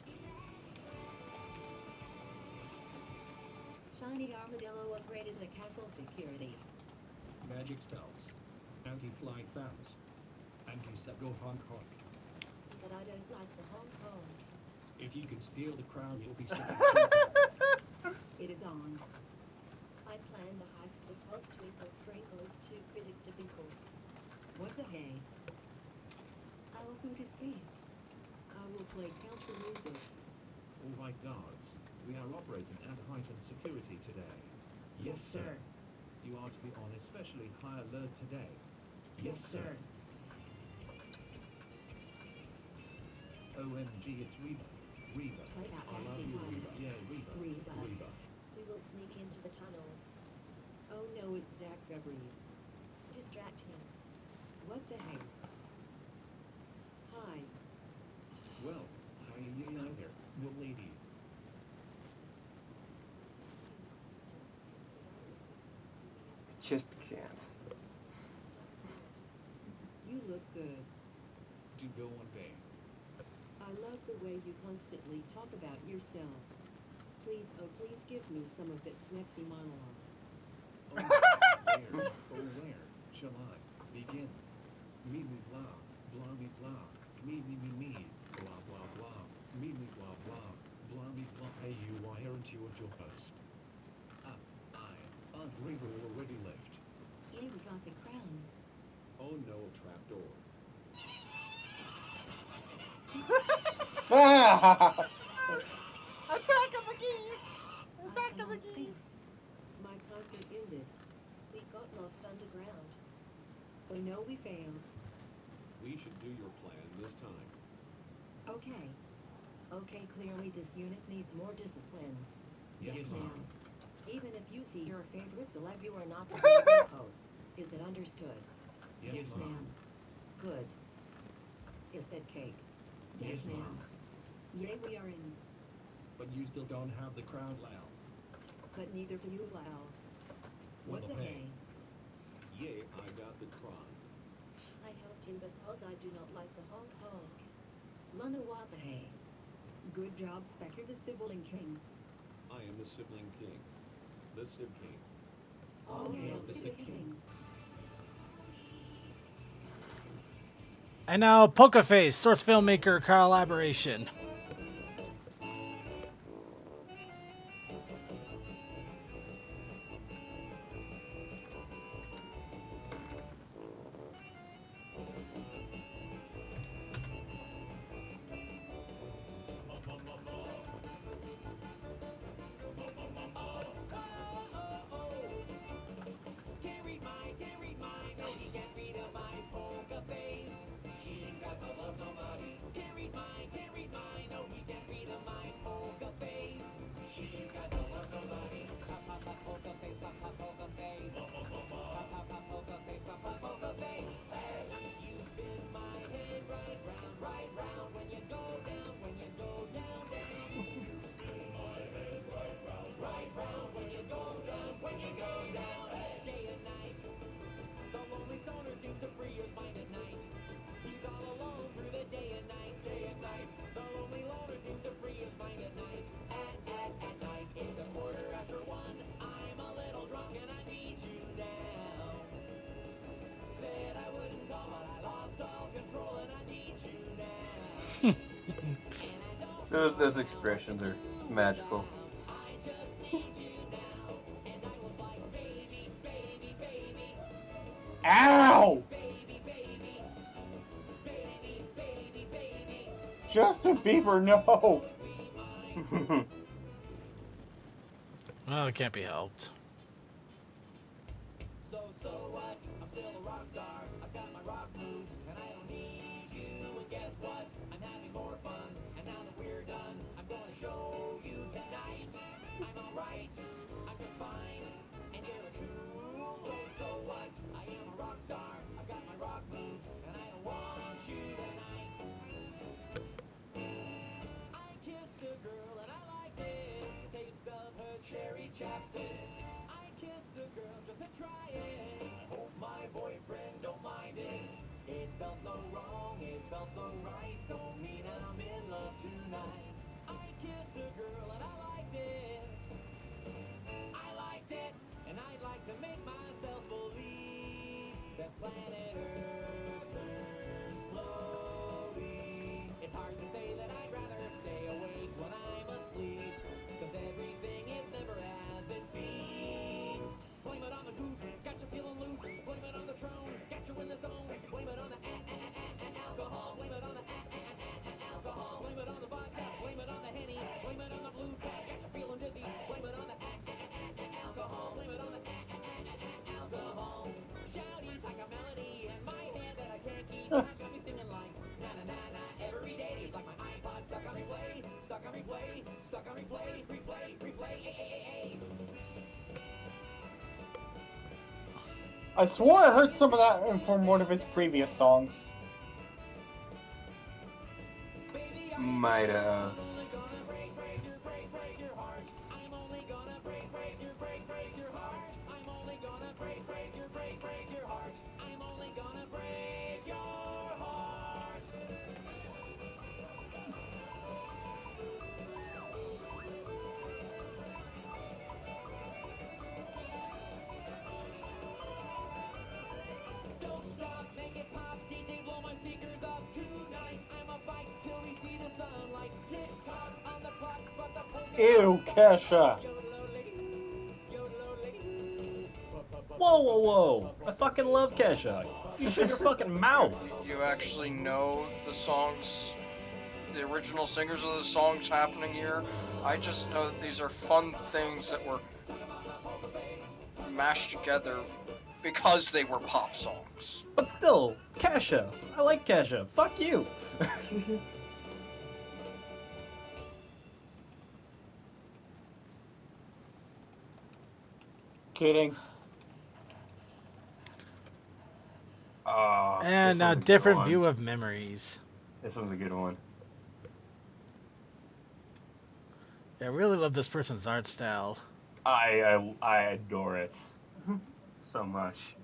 Shiny Armadillo upgraded the castle security. Magic spells. Anti-flying fans. Anti-Sego Honk Honk. But I don't like the Hong Kong. If you can steal the crown, you'll be set. It is on. I planned the heist because Twinkle Sprinkle is too predictable. What the hey? I will go to space. I will play counter music. All right, guards. We are operating at heightened security today. Yes, sir. You are to be on especially high alert today. Yes, sir. OMG, it's Reba. Reba. Play that I love you, anti-high. Reba. Yeah, Reba. Reba. Reba. We will sneak into the tunnels. Oh no, it's Zach Febres. Distract him. What the heck? Hi. Well, how are you either, no lady? Just can't. You look good. Do go on bay. I love the way you constantly talk about yourself. Please, oh please give me some of that smexy monologue. Where shall I begin? Me, blah, blah, me, blah, me, blah, blah, blah, me, blah, blah, blah, me, blah. Hey, you, why aren't you at your post? Reba already left. Yeah, we got the crown. Oh no, trapdoor. Attack of the geese! Attack I of the found geese! space. My concert ended. We got lost underground. We know we failed. We should do your plan this time. Okay. Okay, clearly this unit needs more discipline. Yes, ma'am. Even if you see your favorite celeb, you are not to be at your post. Is that understood? Yes, ma'am. Good. Is that cake? Yes, ma'am. Yay, we are in. But you still don't have the crown, Lal. But neither do you, Lal. What Well, the hey. hey? Yay, I got the crown. I helped him because I do not like the Hong Kong. Lana what the hey? Good job, Specker the Sibling King. I am the sibling king. The Sib King. All hail the the Sib Sib King. And now, Poker Face, source filmmaker collaboration. Those expressions are magical. Ow! Justin Bieber, no! Well, it can't be helped. So what? I'm still a rock star. I've got my rock moves, and I don't need you. And guess what? I'm having more fun. And now that we're done, I'm gonna show you tonight. I'm alright. I'm just fine. And you're a tool. So what? I am a rock star. I've got my rock moves, and I don't want you tonight. I kissed a girl and I liked it. The taste of her cherry chapstick. I kissed a girl just to try it. I hope my boyfriend don't mind it. It felt so wrong, it felt so right. Don't mean I'm in love tonight. I kissed a girl and I liked it. I liked it, and I'd like to make myself believe that planet Earth turns slowly. It's hard to say that I'd rather stay awake when I'm asleep, 'cause everything is never as it seems. Blame it on the goose, got you feeling loose. Blame it on the throne, got you in the zone. Blame it on the alcohol. Blame it on the alcohol. Blame it on the vodka. Blame it on the Henny. Blame it on the blue cat, got you feeling dizzy. Blame it on the alcohol. Blame it on the alcohol. Shouties like a melody in my head that I can't keep. Got me singing like na na na na every day. It's like my iPod stuck on replay, stuck on replay, stuck on replay, replay. Ay. I swore I heard some of that from one of his previous songs. Might have. Don't stop, make it pop, DJ blow my speakers up tonight. I'ma fight till we see the sunlight. Tick tock on the clock, but the polka. Ew, Kesha. Whoa! I fucking love Kesha. You shut your fucking mouth. You actually know the songs, the original singers of the songs happening here. I just know that these are fun things that were mashed together because they were pop songs. But still, Kesha. I like Kesha. Fuck you. Kidding. And this a one's good different one. view of memories. This one's a good one. Yeah, I really love this person's art style. I adore it so much.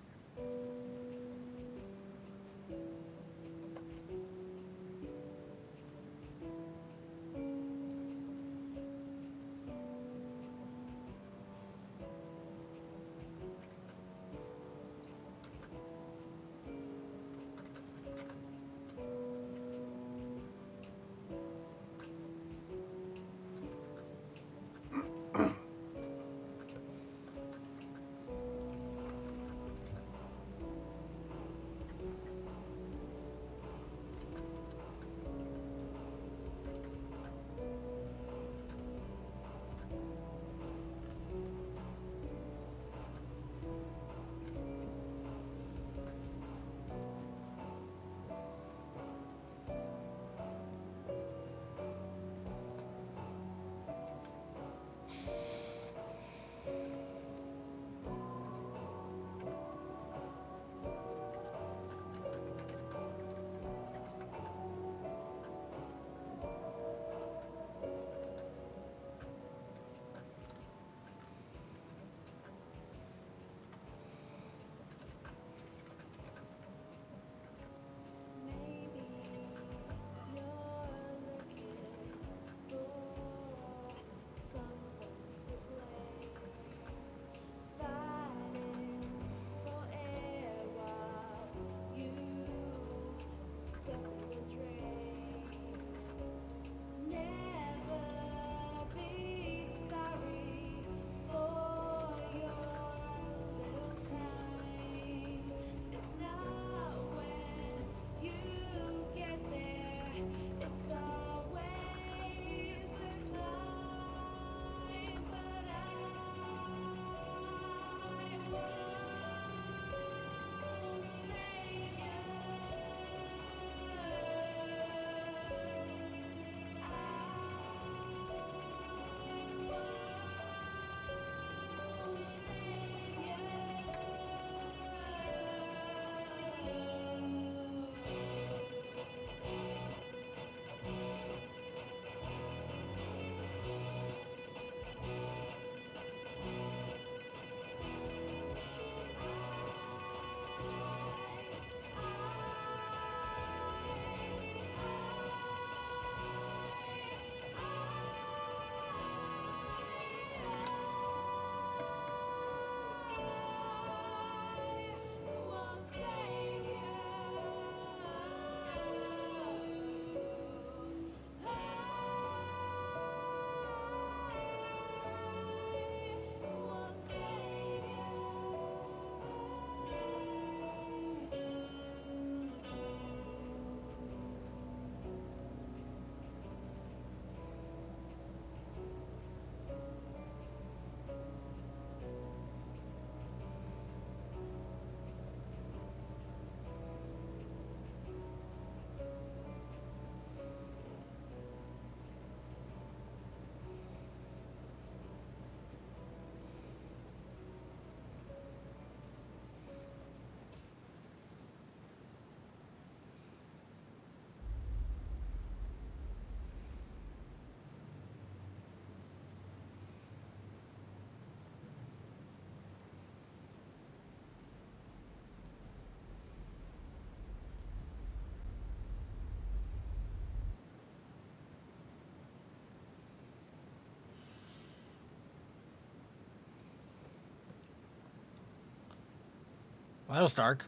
That was dark.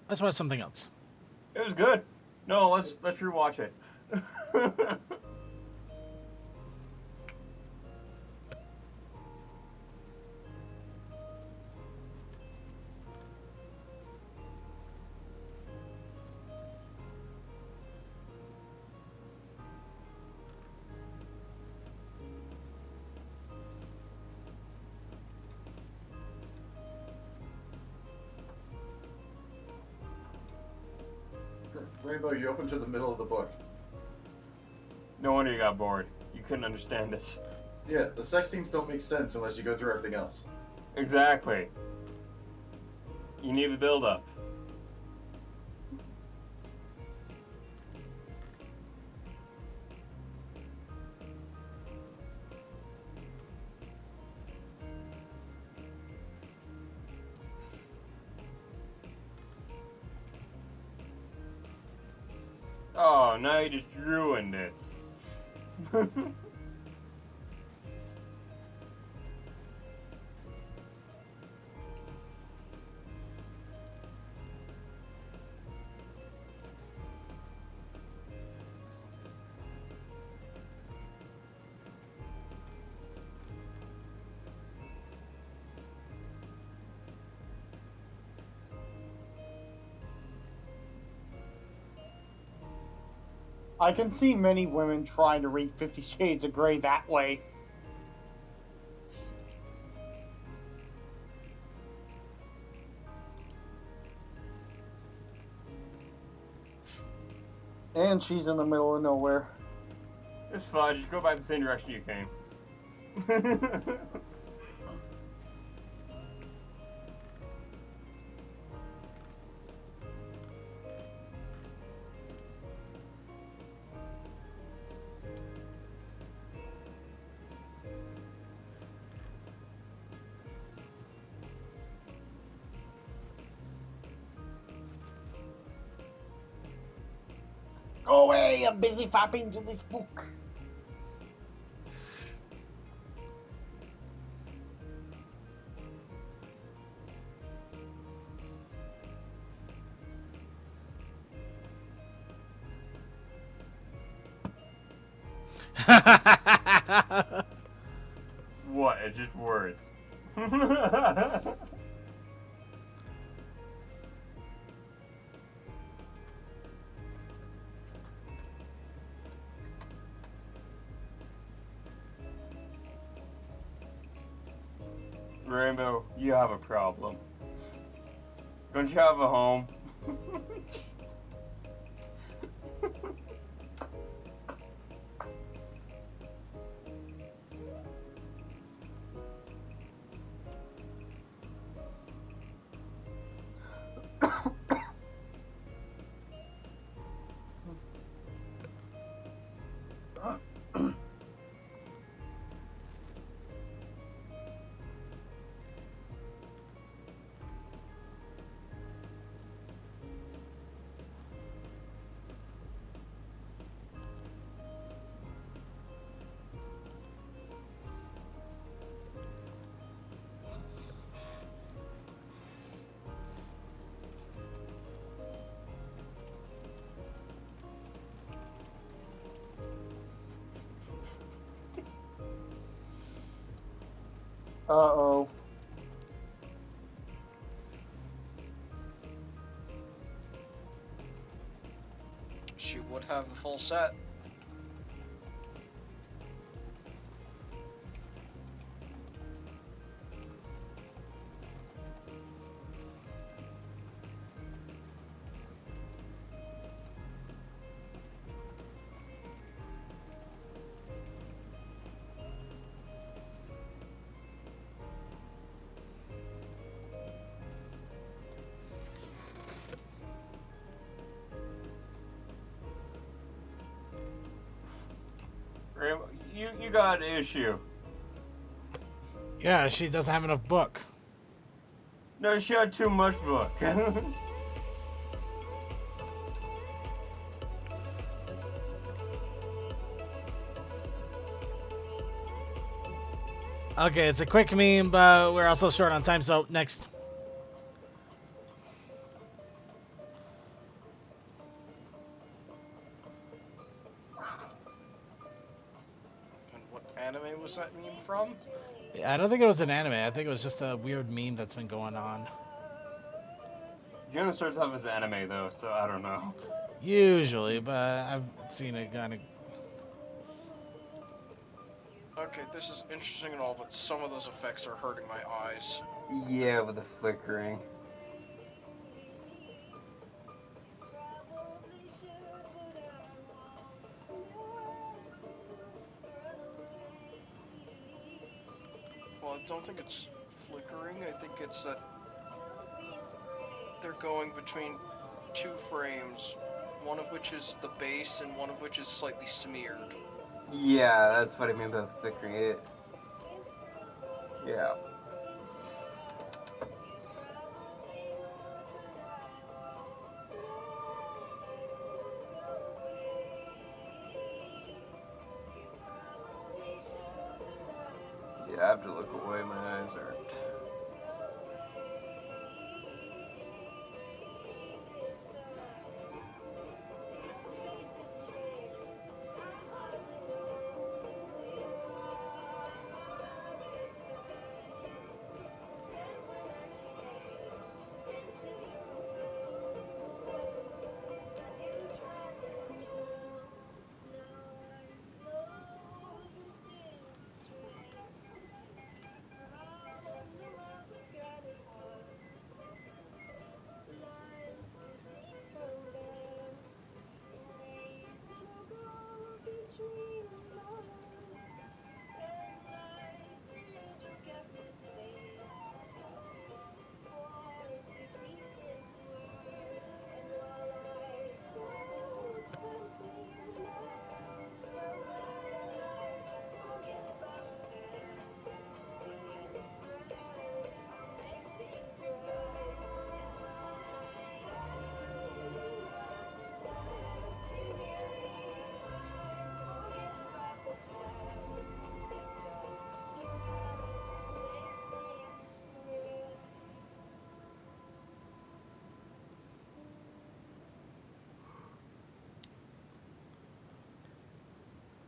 Let's watch something else. It was good. No, let's rewatch it. Rainbow, you open to the middle of the book. No wonder you got bored. You couldn't understand it. Yeah, the sex scenes don't make sense unless you go through everything else. Exactly. You need the build-up. Oh, now you just ruined it. I can see many women trying to read 50 Shades of Grey that way. And she's in the middle of nowhere. It's fine, just go back the same direction you came. Go away, I'm busy fapping to this book. What? It's just words. Rainbow, you have a problem. Don't you have a home? Uh-oh. She would have the full set. Rainbow, you got an issue. Yeah, she doesn't have enough book. No, she had too much book. Okay, it's a quick meme, but we're also short on time, so next. anime was that meme from? Yeah, I don't think it was an anime. I think it was just a weird meme that's been going on. Generally starts off as anime though, so I don't know. Usually, but I've seen it kind of. Okay, this is interesting and all, but some of those effects are hurting my eyes. Yeah, with the flickering. Well, I don't think it's flickering. I think it's that they're going between two frames, one of which is the base and one of which is slightly smeared. Yeah, that's what I mean by the flickering. Yeah. Yeah, I have to look away. My eyes aren't.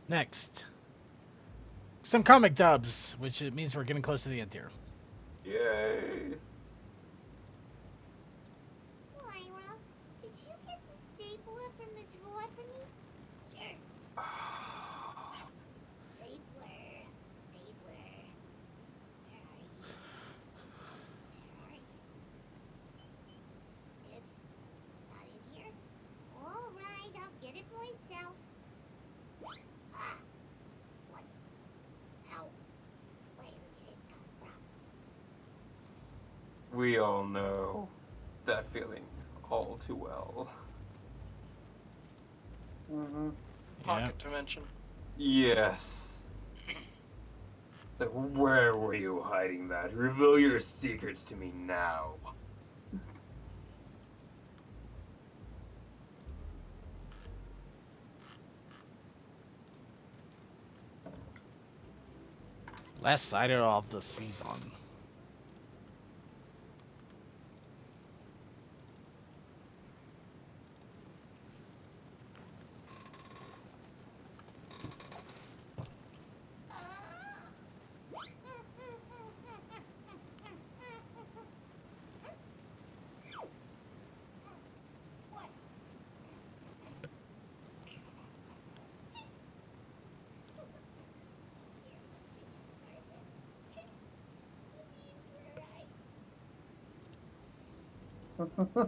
Next, some comic dubs, which it means we're getting close to the end here. Yay! Lyra, could you get the stapler from the drawer for me? Sure. Stapler. Stapler. Where are you? Where are you? It's not in here? Alright, I'll get it myself. Ah! What? How? Where did it come from? We all know that feeling all too well. Mm-hmm. Pocket dimension. Yes. It's like, where were you hiding that? Reveal your secrets to me now. Last sighted of the season.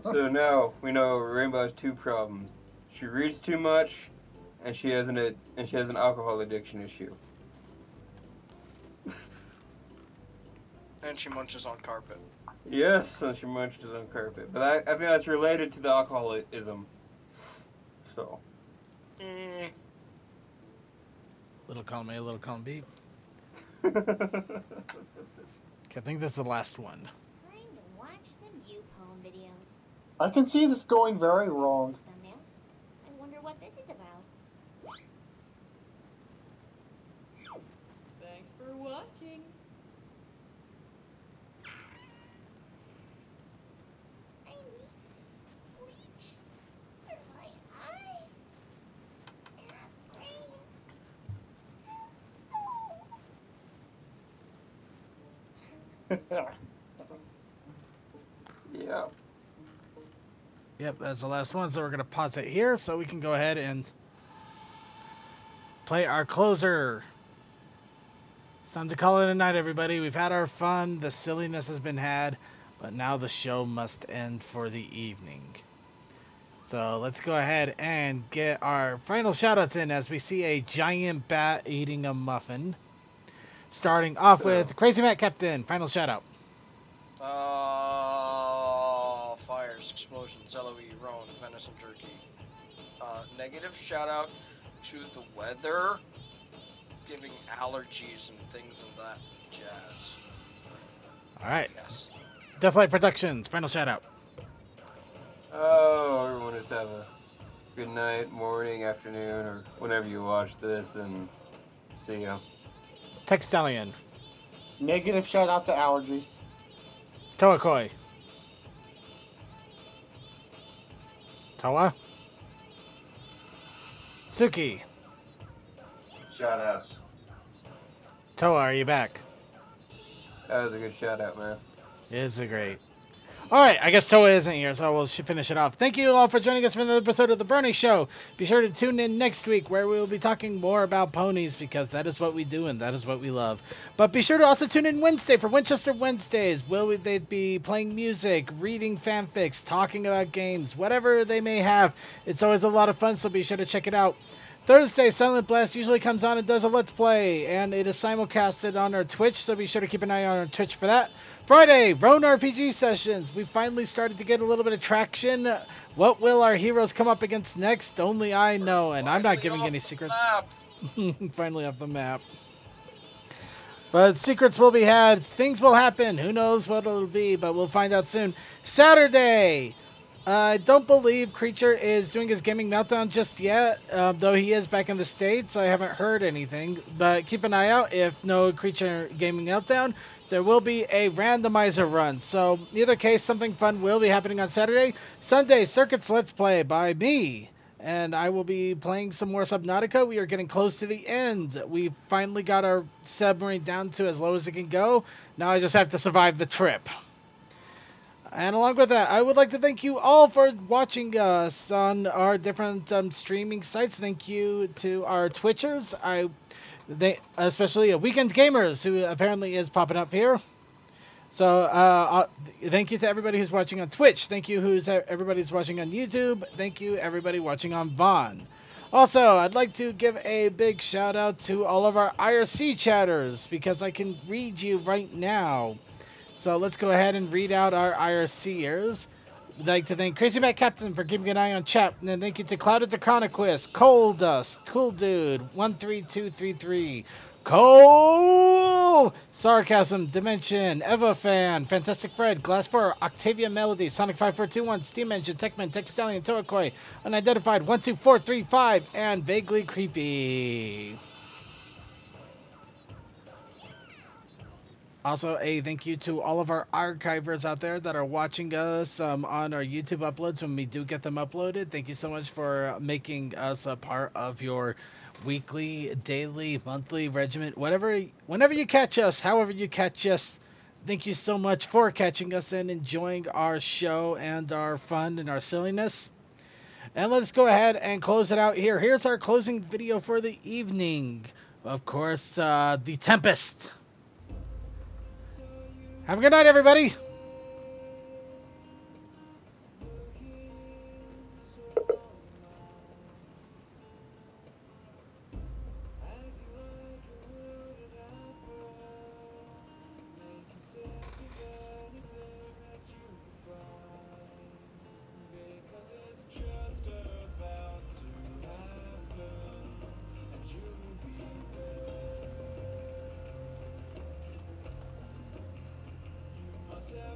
So now we know Rainbow has two problems. She reads too much, and she has an alcohol addiction issue. And she munches on carpet. Yes, and she munches on carpet. But I think that's related to the alcoholism. So. Little column A, little column B. I think this is the last one. Time to watch some U-Poem videos. I can see this going very wrong. Thumbnail. I wonder what this is about. Thanks for watching. I need bleach for my eyes and brain and soul. Yeah. Yep, that's the last one, so we're going to pause it here so we can go ahead and play our closer. It's time to call it a night, everybody. We've had our fun, the silliness has been had, but now the show must end for the evening. So let's go ahead and get our final shoutouts in as we see a giant bat eating a muffin. Starting off with Crazy Matt Captain, final shoutout. Fires, explosions, LOE, Roan, venison jerky. Negative shout out to the weather, giving allergies and things and that jazz. Alright. Yes. Deathlight Productions, final shoutout. Oh, everyone just have a good night, morning, afternoon, or whenever you watch this, and see ya. Textalion. Negative shout out to allergies. Toakoi. Toa. Suki. Shoutouts. Toa, are you back? That was a good shout out, man. It's a great. Alright, I guess Toa isn't here, so we'll finish it off. Thank you all for joining us for another episode of The Brony Show. Be sure to tune in next week where we will be talking more about ponies because that is what we do and that is what we love. But be sure to also tune in Wednesday for Winchester Wednesdays. They'd be playing music, reading fanfics, talking about games, whatever they may have. It's always a lot of fun, so be sure to check it out. Thursday, Silent Blast usually comes on and does a Let's Play, and it is simulcasted on our Twitch, so be sure to keep an eye on our Twitch for that. Friday, Roan RPG Sessions. We finally started to get a little bit of traction. What will our heroes come up against next? Only I know, and I'm not giving any secrets. Finally off the map. But secrets will be had. Things will happen. Who knows what it'll be, but we'll find out soon. Saturday! I don't believe Creature is doing his gaming meltdown just yet, though he is back in the States. I haven't heard anything, but keep an eye out. If no Creature gaming meltdown, there will be a randomizer run. So, in either case, something fun will be happening on Saturday. Sunday, Circuits Let's Play by me, and I will be playing some more Subnautica. We are getting close to the end. We finally got our submarine down to as low as it can go. Now I just have to survive the trip. And along with that, I would like to thank you all for watching us on our different streaming sites. Thank you to our Twitchers, especially Weekend Gamers, who apparently is popping up here. So thank you to everybody who's watching on Twitch. Thank you everybody's watching on YouTube. Thank you everybody watching on Vaughn. Also, I'd like to give a big shout out to all of our IRC chatters because I can read you right now. So let's go ahead and read out our IRCers. I'd like to thank Crazy Matt Captain for keeping an eye on chat. And then thank you to Clouded Deconquist, Coal Dust, Cool Dude, 13233, Cole, Sarcasm, Dimension, Eva Fan, Fantastic Fred, Glass4, Octavia Melody, Sonic 5421, Steam Engine, Techman, Textalion, Toakoi, Unidentified, 12435, and Vaguely Creepy. Also, a thank you to all of our archivers out there that are watching us on our YouTube uploads when we do get them uploaded. Thank you so much for making us a part of your weekly, daily, monthly regiment. Whenever you catch us, however you catch us, thank you so much for catching us and enjoying our show and our fun and our silliness. And let's go ahead and close it out here. Here's our closing video for the evening. Of course, The Tempest. Have a good night, everybody. Must have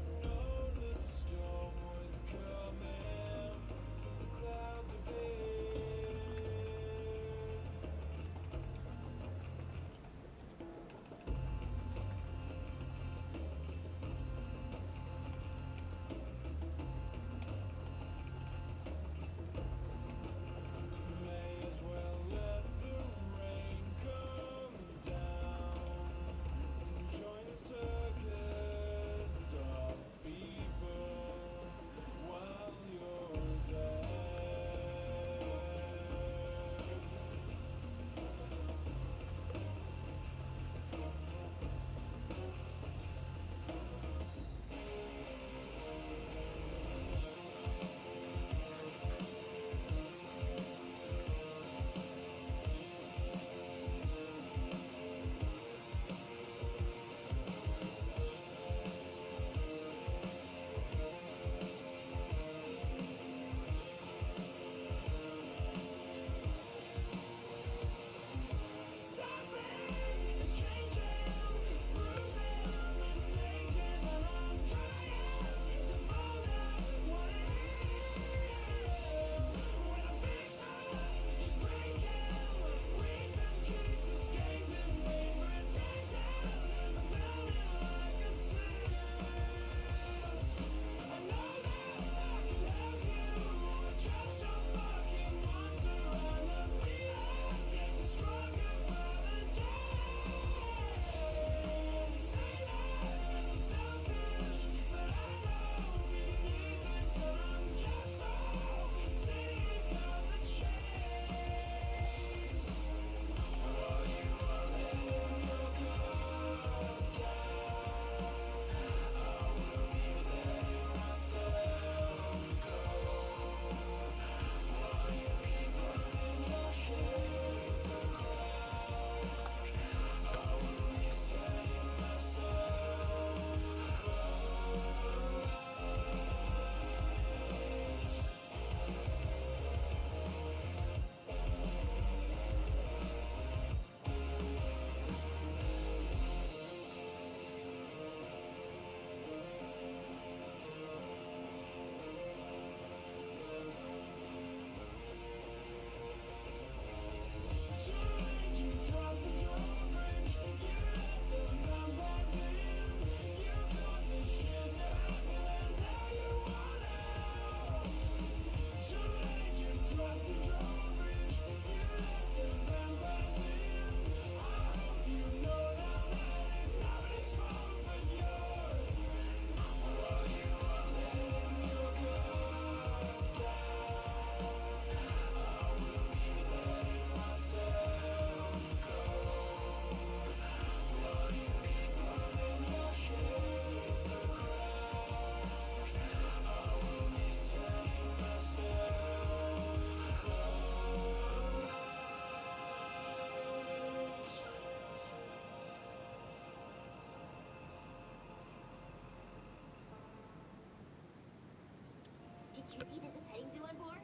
you see there's a petting zoo on board?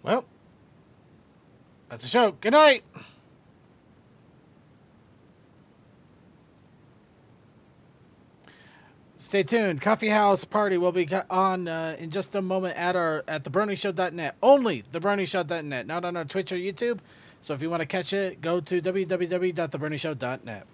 Well, that's the show. Good night. Stay tuned. Coffee House Party will be on in just a moment at thebronieshow.net. Only thebronieshow.net, not on our Twitch or YouTube. So if you want to catch it, go to www.thebronieshow.net.